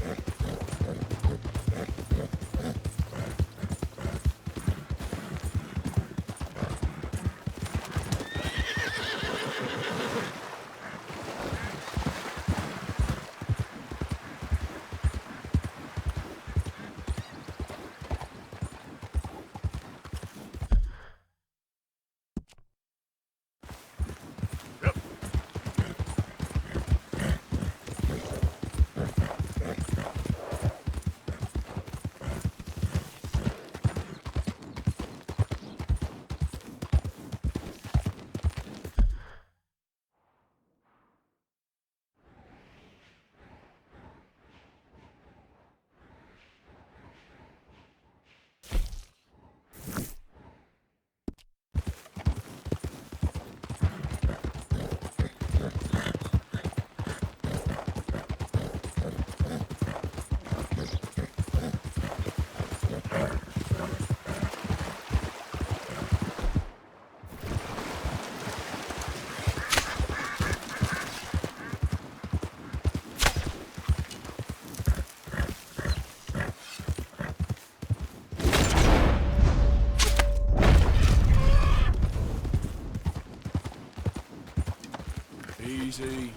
Easy.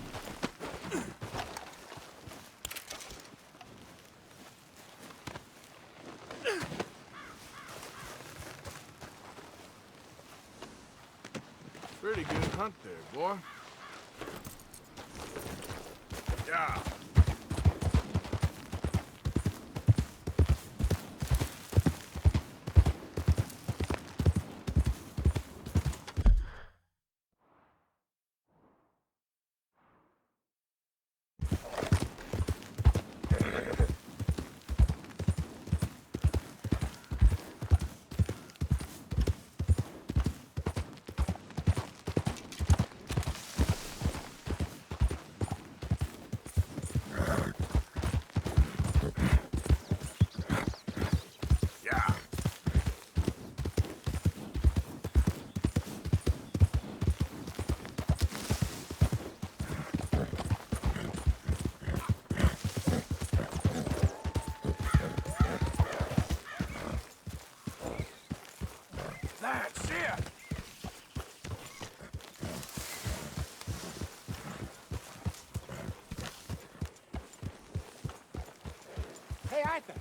Pretty good hunt there, boy. Yeah. That's it! Hey, Arthur.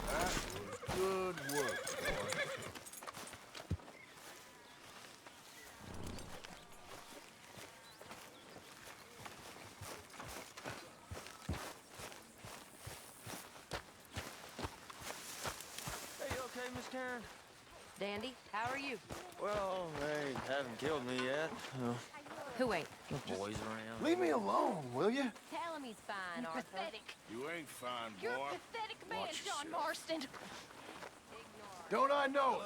That was good work, boy. Hey, you okay, Miss Karen? Dandy, how are you? Well, they haven't killed me yet. Who ain't? The boys around. Leave me alone, will you? Tell him he's fine, Arthur. Pathetic. You ain't fine, You're a boy. pathetic man, Watch John yourself. Marston. Don't I know?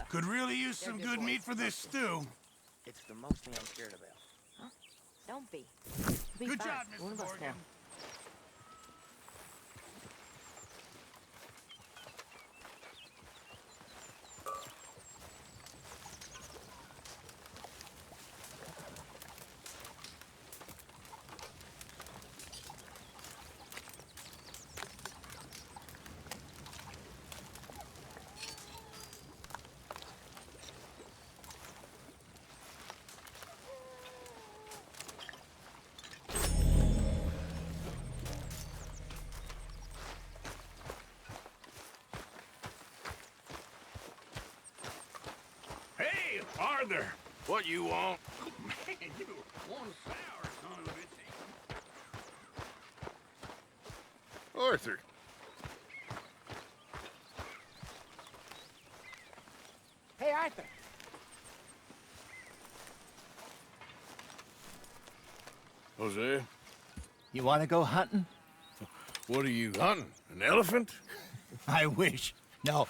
Could really use some good meat for this stew. It's the most thing I'm scared about. Don't be. Be Good fine. job, Mr. One of us Morgan. Arthur, what you want? Man, you one sour son of a bitch. Arthur. Hey, Arthur. Jose, You want to go hunting? what are you hunting? An elephant? I wish. No.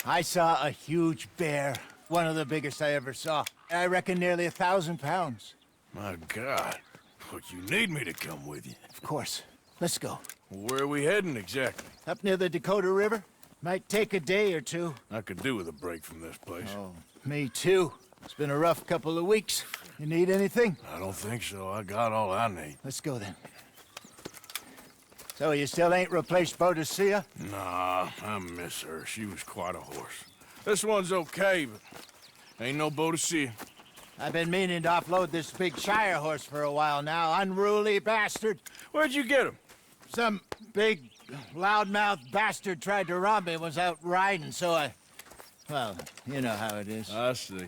I saw a huge bear. One of the biggest I ever saw. I reckon nearly 1,000 pounds. My God. But you need me to come with you. Of course. Let's go. Where are we heading exactly? Up near the Dakota River. Might take a day or two. I could do with a break from this place. Oh, me too. It's been a rough couple of weeks. You need anything? I don't think so. I got all I need. Let's go then. So you still ain't replaced Boadicea? Nah, I miss her. She was quite a horse. This one's okay, but ain't no Boadicea. I've been meaning to offload this big Shire horse for a while now. Unruly bastard. Where'd you get him? Some big, loudmouth bastard tried to rob me and was out riding, so I... Well, you know how it is. I see.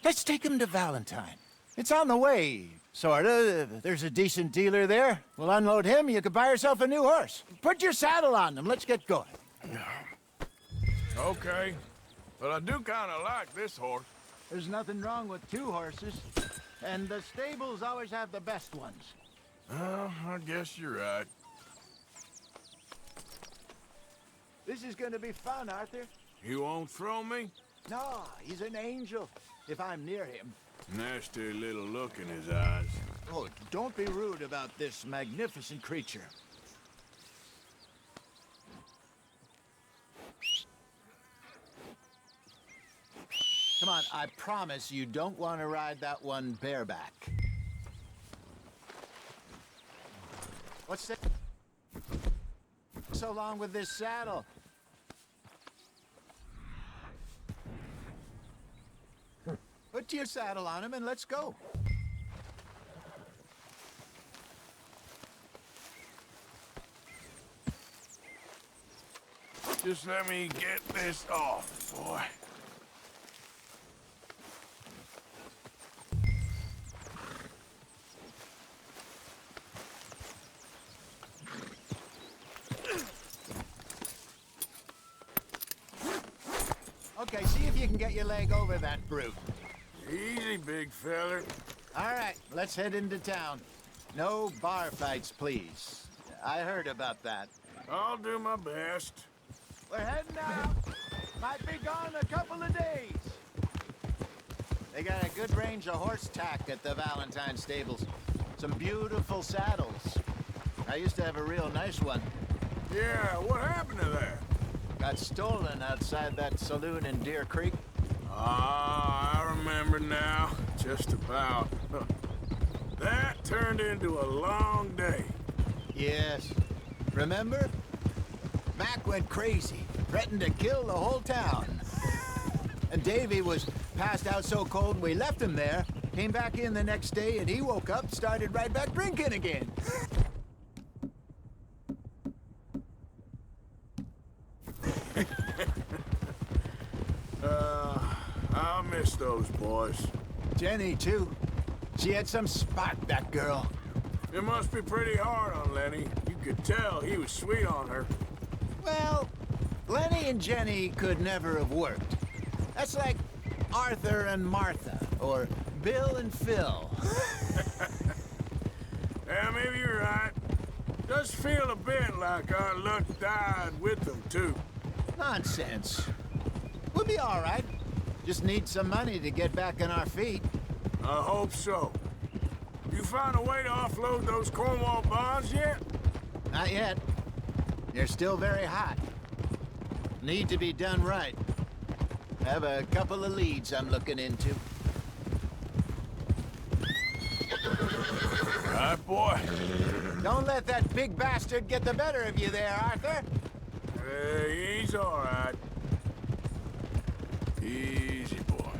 Let's take him to Valentine. It's on the way, sorta. There's a decent dealer there. We'll unload him, you could buy yourself a new horse. Put your saddle on him, let's get going. Okay, but I do kind of like this horse. There's nothing wrong with two horses, and the stables always have the best ones. Well, I guess you're right. This is gonna be fun, Arthur. You won't throw me? No, he's an angel, if I'm near him. Nasty little look in his eyes. Oh, don't be rude about this magnificent creature. Come on, I promise you don't want to ride that one bareback. What's that? So long with this saddle. Put your saddle on him and let's go. Just let me get this off, boy. Okay, see if you can get your leg over that brute. Easy, big feller. All right, let's head into town. No bar fights, please. I heard about that. I'll do my best. We're heading out. Might be gone a couple of days. They got a good range of horse tack at the Valentine stables. Some beautiful saddles. I used to have a real nice one. Yeah, what happened to that? Got stolen outside that saloon in Deer Creek. Ah, I remember now. Just about. That turned into a long day. Yes. Remember? Mac went crazy, threatened to kill the whole town. And Davy was passed out so cold we left him there, came back in the next day, and he woke up, started right back drinking again. I'll miss those boys. Jenny, too. She had some spark, that girl. It must be pretty hard on Lenny. You could tell he was sweet on her. Well, Lenny and Jenny could never have worked. That's like Arthur and Martha, or Bill and Phil. Yeah, maybe you're right. Does feel a bit like our luck died with them, too. Nonsense. We'll be all right. Just need some money to get back on our feet. I hope so. You found a way to offload those Cornwall bonds yet? Not yet. They're still very hot. Need to be done right. Have a couple of leads I'm looking into. Right, boy. Don't let that big bastard get the better of you there, Arthur. He's all right. Easy, boy.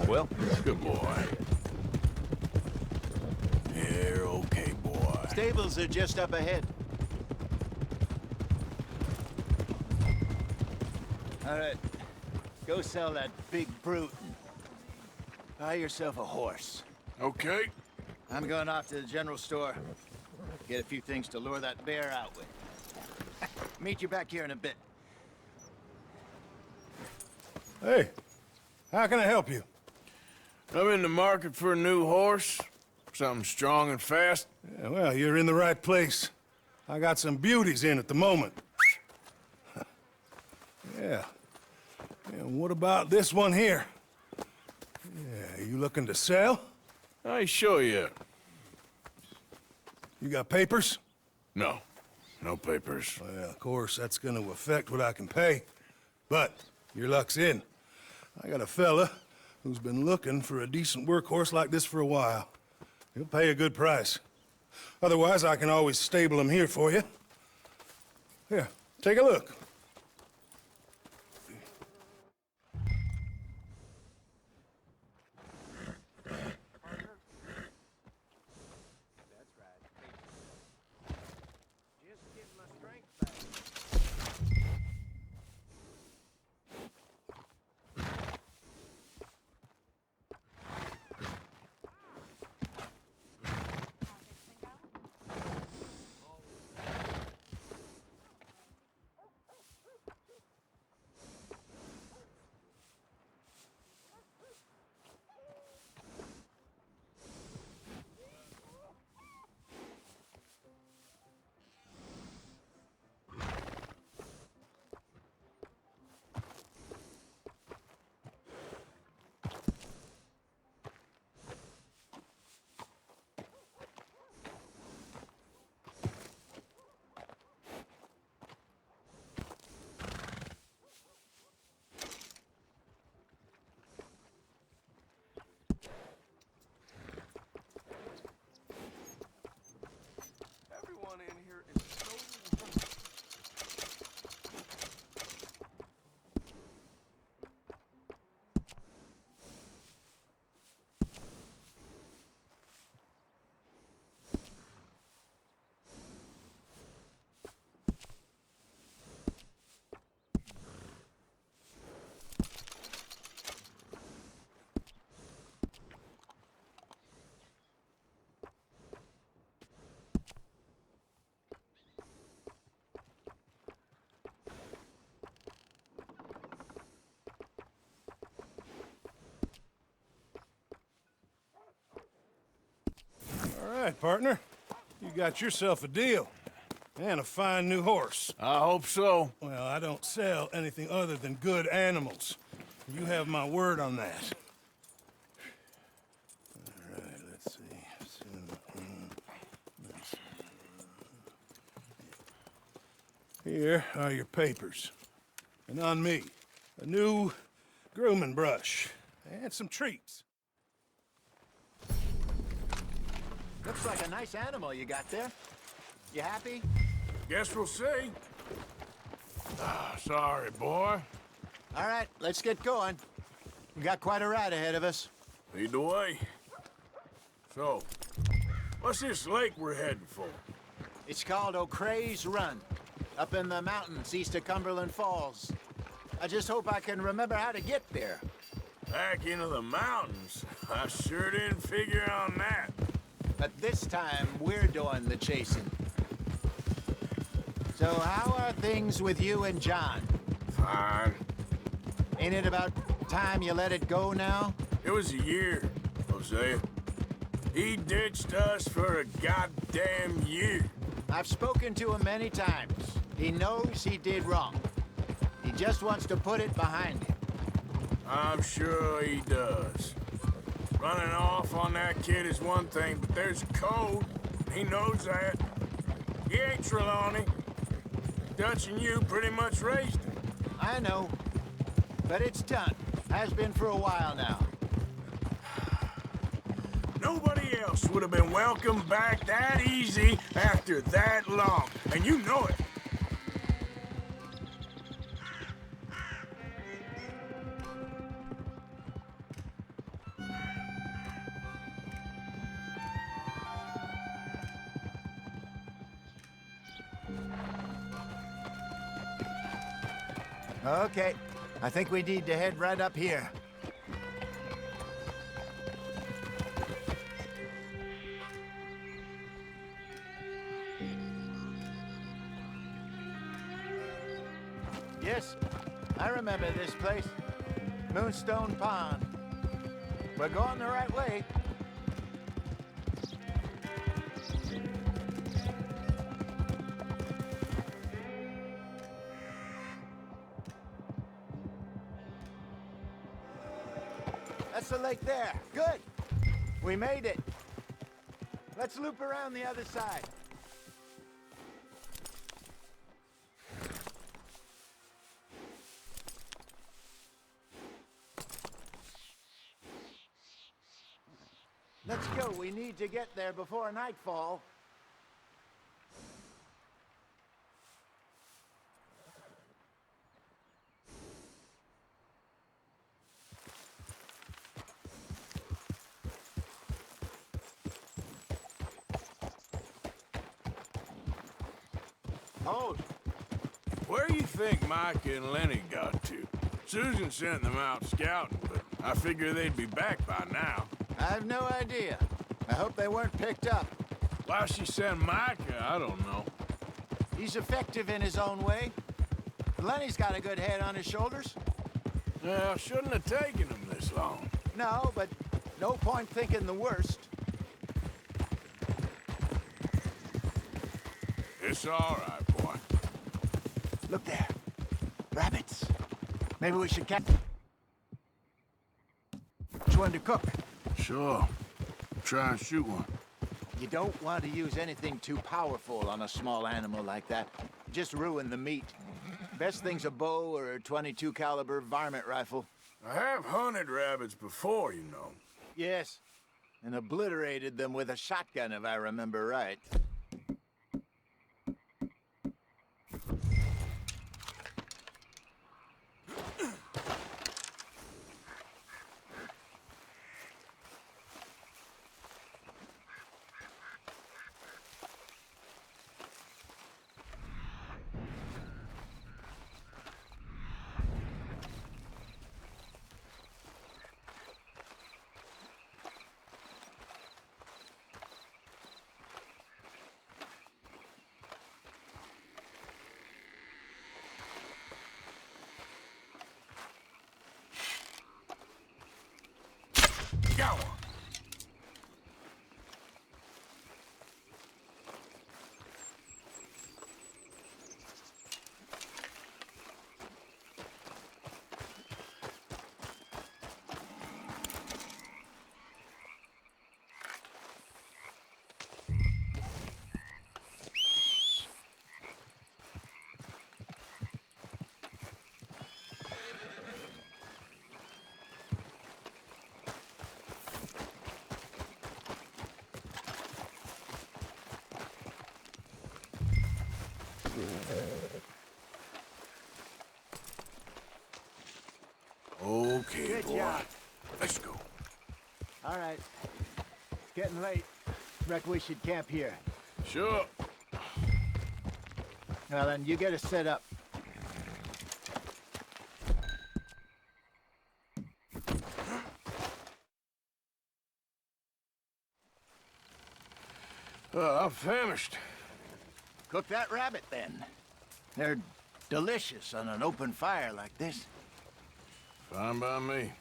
Well, good boy. You're okay, boy. Stables are just up ahead. All right. Go sell that big brute and buy yourself a horse. Okay. I'm going off to the general store. Get a few things to lure that bear out with. Meet you back here in a bit. Hey, how can I help you? I'm in the market for a new horse. Something strong and fast. Yeah, well, you're in the right place. I got some beauties in at the moment. Yeah. And what about this one here? Yeah, you looking to sell? I show you. You got papers? No. No papers. Well, of course, that's gonna affect what I can pay. But your luck's in. I got a fella who's been looking for a decent workhorse like this for a while. He'll pay a good price. Otherwise, I can always stable him here for you. Here, take a look. All right, partner. You got yourself a deal. And a fine new horse. I hope so. Well, I don't sell anything other than good animals. You have my word on that. All right, let's see. Here are your papers. And on me, a new grooming brush and some treats. Looks like a nice animal you got there. You happy? Guess we'll see. Sorry, boy. All right, let's get going. We got quite a ride ahead of us. Lead the way. So, what's this lake we're heading for? It's called O'Creagh's Run, up in the mountains east of Cumberland Falls. I just hope I can remember how to get there. Back into the mountains? I sure didn't figure on that. But this time, we're doing the chasing. So how are things with you and John? Fine. Ain't it about time you let it go now? It was a year, Hosea. He ditched us for a goddamn year. I've spoken to him many times. He knows he did wrong. He just wants to put it behind him. I'm sure he does. Running off on that kid is one thing, but there's a code. He knows that. He ain't Trelawney. Dutch and you pretty much raised him. I know. But it's done. Has been for a while now. Nobody else would have been welcomed back that easy after that long. And you know it. Okay. I think we need to head right up here. Yes, I remember this place. Moonstone Pond. We're going the right way. That's the lake there. Good. We made it. Let's loop around the other side. Let's go. We need to get there before nightfall. Hold. Where do you think Micah and Lenny got to? Susan sent them out scouting, but I figure they'd be back by now. I have no idea. I hope they weren't picked up. Why she sent Micah, I don't know. He's effective in his own way. Lenny's got a good head on his shoulders. Well, shouldn't have taken him this long. No, but no point thinking the worst. It's all right, boy. Look there. Rabbits. Maybe we should catch one to cook. Sure. Try and shoot one. You don't want to use anything too powerful on a small animal like that. Just ruin the meat. Best thing's a bow or a .22 caliber varmint rifle. I have hunted rabbits before, you know. Yes, and obliterated them with a shotgun, if I remember right. Go! Okay, Good boy. job. Let's go. All right. It's getting late. Reckon we should camp here. Sure. Now then, you get us set up. I'm famished. Cook that rabbit, then. They're delicious on an open fire like this. Fine by me.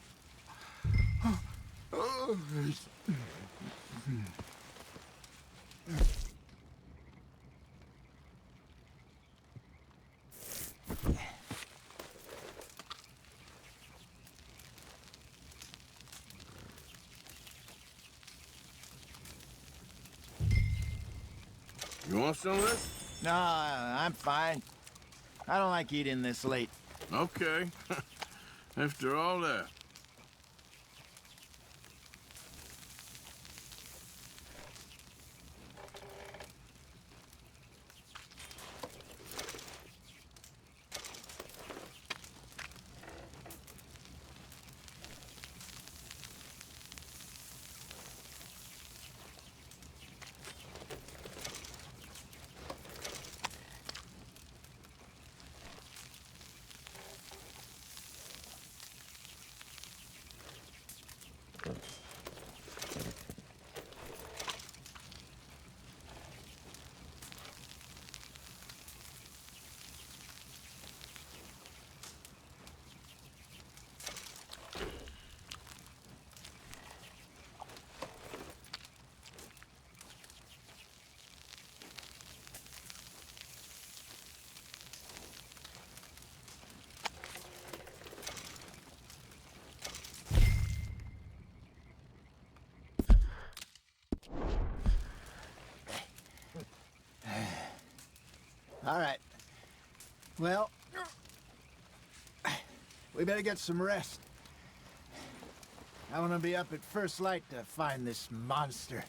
You want some of this? No, I'm fine. I don't like eating this late. Okay. After all that. All right. Well, we better get some rest. I want to be up at first light to find this monster.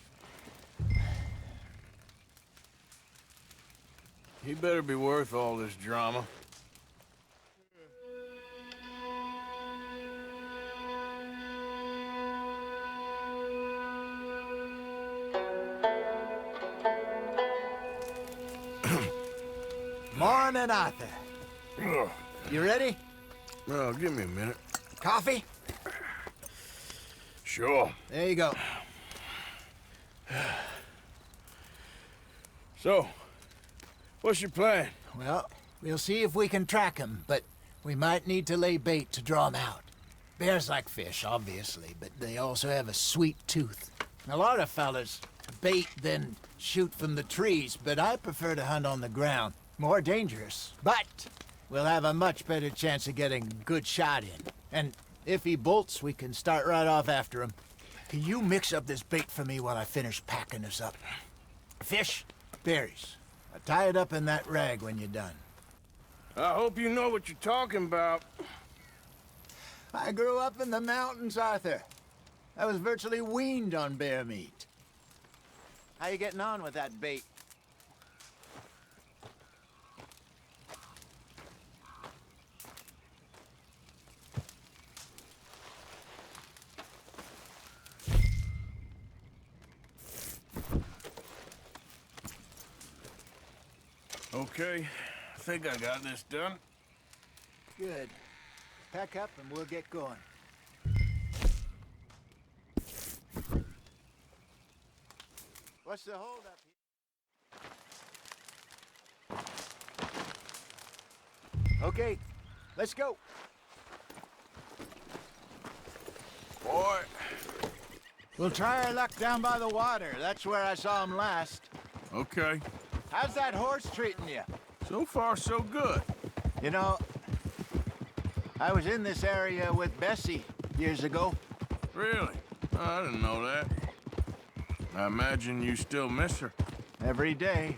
He better be worth all this drama. Morning, Arthur. You ready? Well, give me a minute. Coffee? Sure. There you go. So, what's your plan? Well, we'll see if we can track him, but we might need to lay bait to draw him out. Bears like fish, obviously, but they also have a sweet tooth. A lot of fellas bait, then shoot from the trees, but I prefer to hunt on the ground. More dangerous, but we'll have a much better chance of getting a good shot in. And if he bolts, we can start right off after him. Can you mix up this bait for me while I finish packing this up? Fish, berries. Tie it up in that rag when you're done. I hope you know what you're talking about. I grew up in the mountains, Arthur. I was virtually weaned on bear meat. How you getting on with that bait? Okay, I think I got this done. Good. Pack up and we'll get going. What's the holdup here? Okay, let's go. Boy. We'll try our luck down by the water. That's where I saw him last. Okay. How's that horse treating you? So far, so good. You know, I was in this area with Bessie years ago. Really? Oh, I didn't know that. I imagine you still miss her. Every day.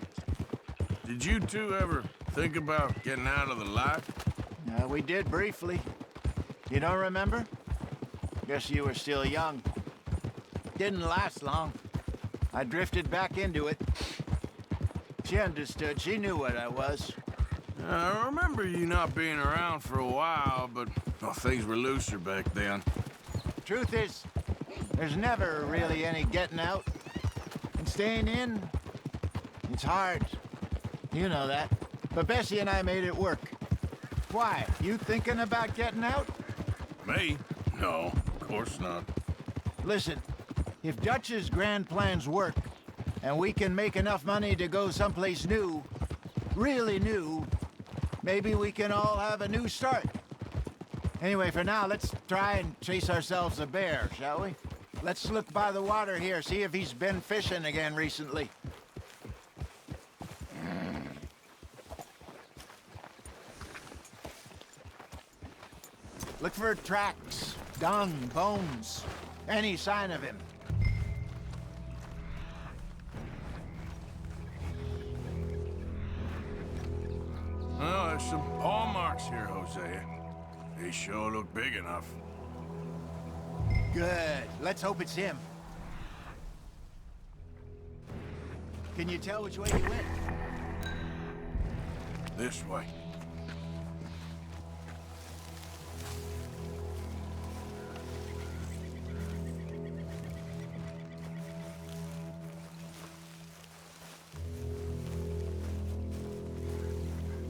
Did you two ever think about getting out of the life? We did briefly. You don't remember? Guess you were still young. Didn't last long. I drifted back into it. She understood. She knew what I was. I remember you not being around for a while, but well, things were looser back then. Truth is, there's never really any getting out. And staying in, it's hard. You know that. But Bessie and I made it work. Why? You thinking about getting out? Me? No, of course not. Listen, if Dutch's grand plans work, and we can make enough money to go someplace new, really new, maybe we can all have a new start. Anyway, for now, let's try and chase ourselves a bear, shall we? Let's look by the water here, see if he's been fishing again recently. Look for tracks, dung, bones, any sign of him. Well, there's some paw marks here, Hosea. They sure look big enough. Good. Let's hope it's him. Can you tell which way he went? This way.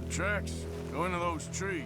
The tracks go into those trees.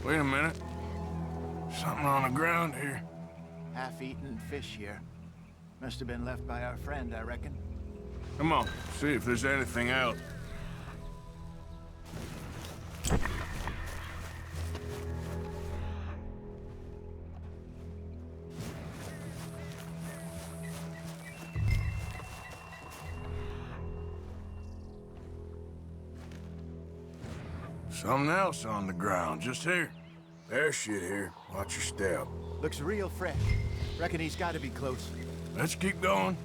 Wait a minute. Something on the ground here. Half-eaten fish here. Must have been left by our friend, I reckon. Come on, see if there's anything else. Something else on the ground, just here. There's shit here. Watch your step. Looks real fresh. Reckon he's got to be close. Let's keep going.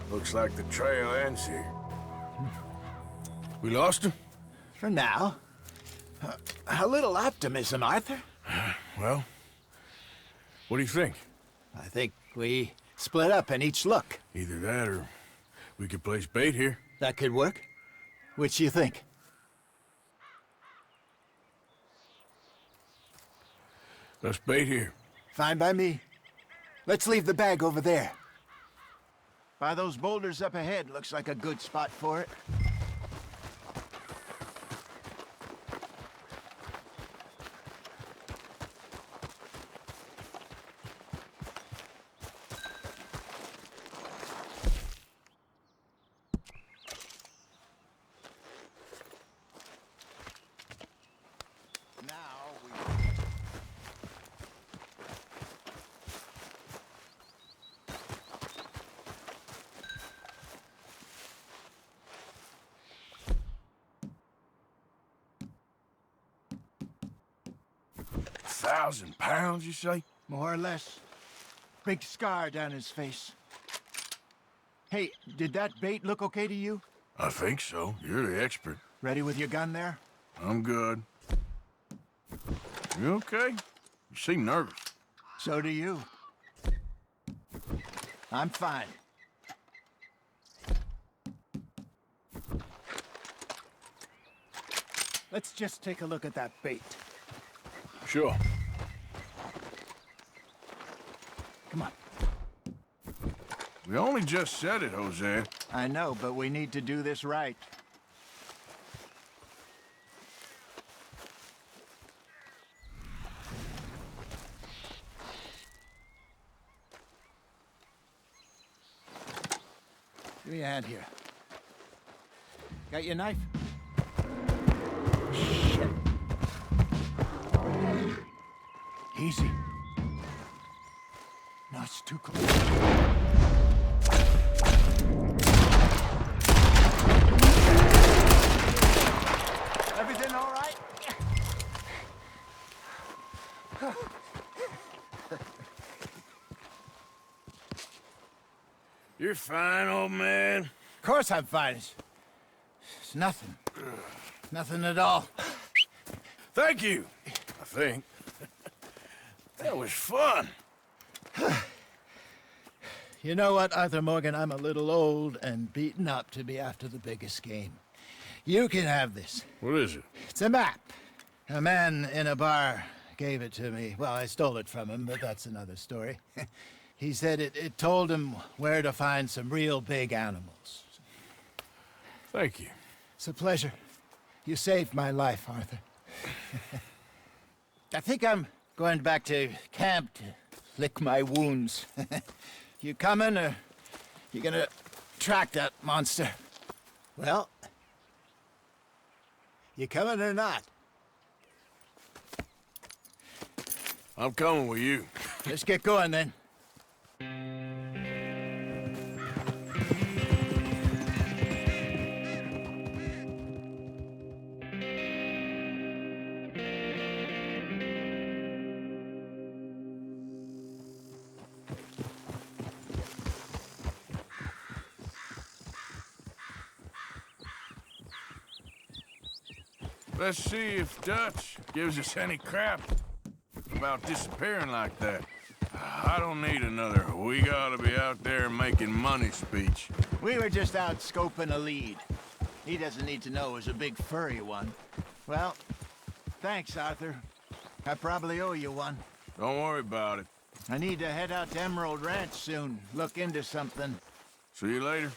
Looks like the trail ends here. We lost him? For now. A little optimism, Arthur. Well, what do you think? I think we split up and each look. Either that or we could place bait here. That could work. Which you think? Let's bait here. Fine by me. Let's leave the bag over there. By those boulders up ahead, looks like a good spot for it. £1,000, you say? More or less. Big scar down his face. Hey, did that bait look okay to you? I think so. You're the expert. Ready with your gun there? I'm good. You okay? You seem nervous. So do you. I'm fine. Let's just take a look at that bait. Sure. Come on. We only just said it, Jose. I know, but we need to do this right. Give me a hand here. Got your knife? Shit. Easy. No, it's too close. Everything all right? You're fine, old man. Of course I'm fine. It's nothing. Nothing at all. Thank you, I think. That was fun. You know what, Arthur Morgan? I'm a little old and beaten up to be after the biggest game. You can have this. What is it? It's a map. A man in a bar gave it to me. Well, I stole it from him, but that's another story. He said it told him where to find some real big animals. Thank you. It's a pleasure. You saved my life, Arthur. I think I'm going back to camp to lick my wounds. You coming, or you gonna track that monster? Well, you coming or not? I'm coming with you. Let's get going, then. Let's see if Dutch gives us any crap about disappearing like that. I don't need another "we gotta be out there making money" speech. We were just out scoping a lead. He doesn't need to know it was a big furry one. Well, thanks, Arthur. I probably owe you one. Don't worry about it. I need to head out to Emerald Ranch soon, look into something. See you later.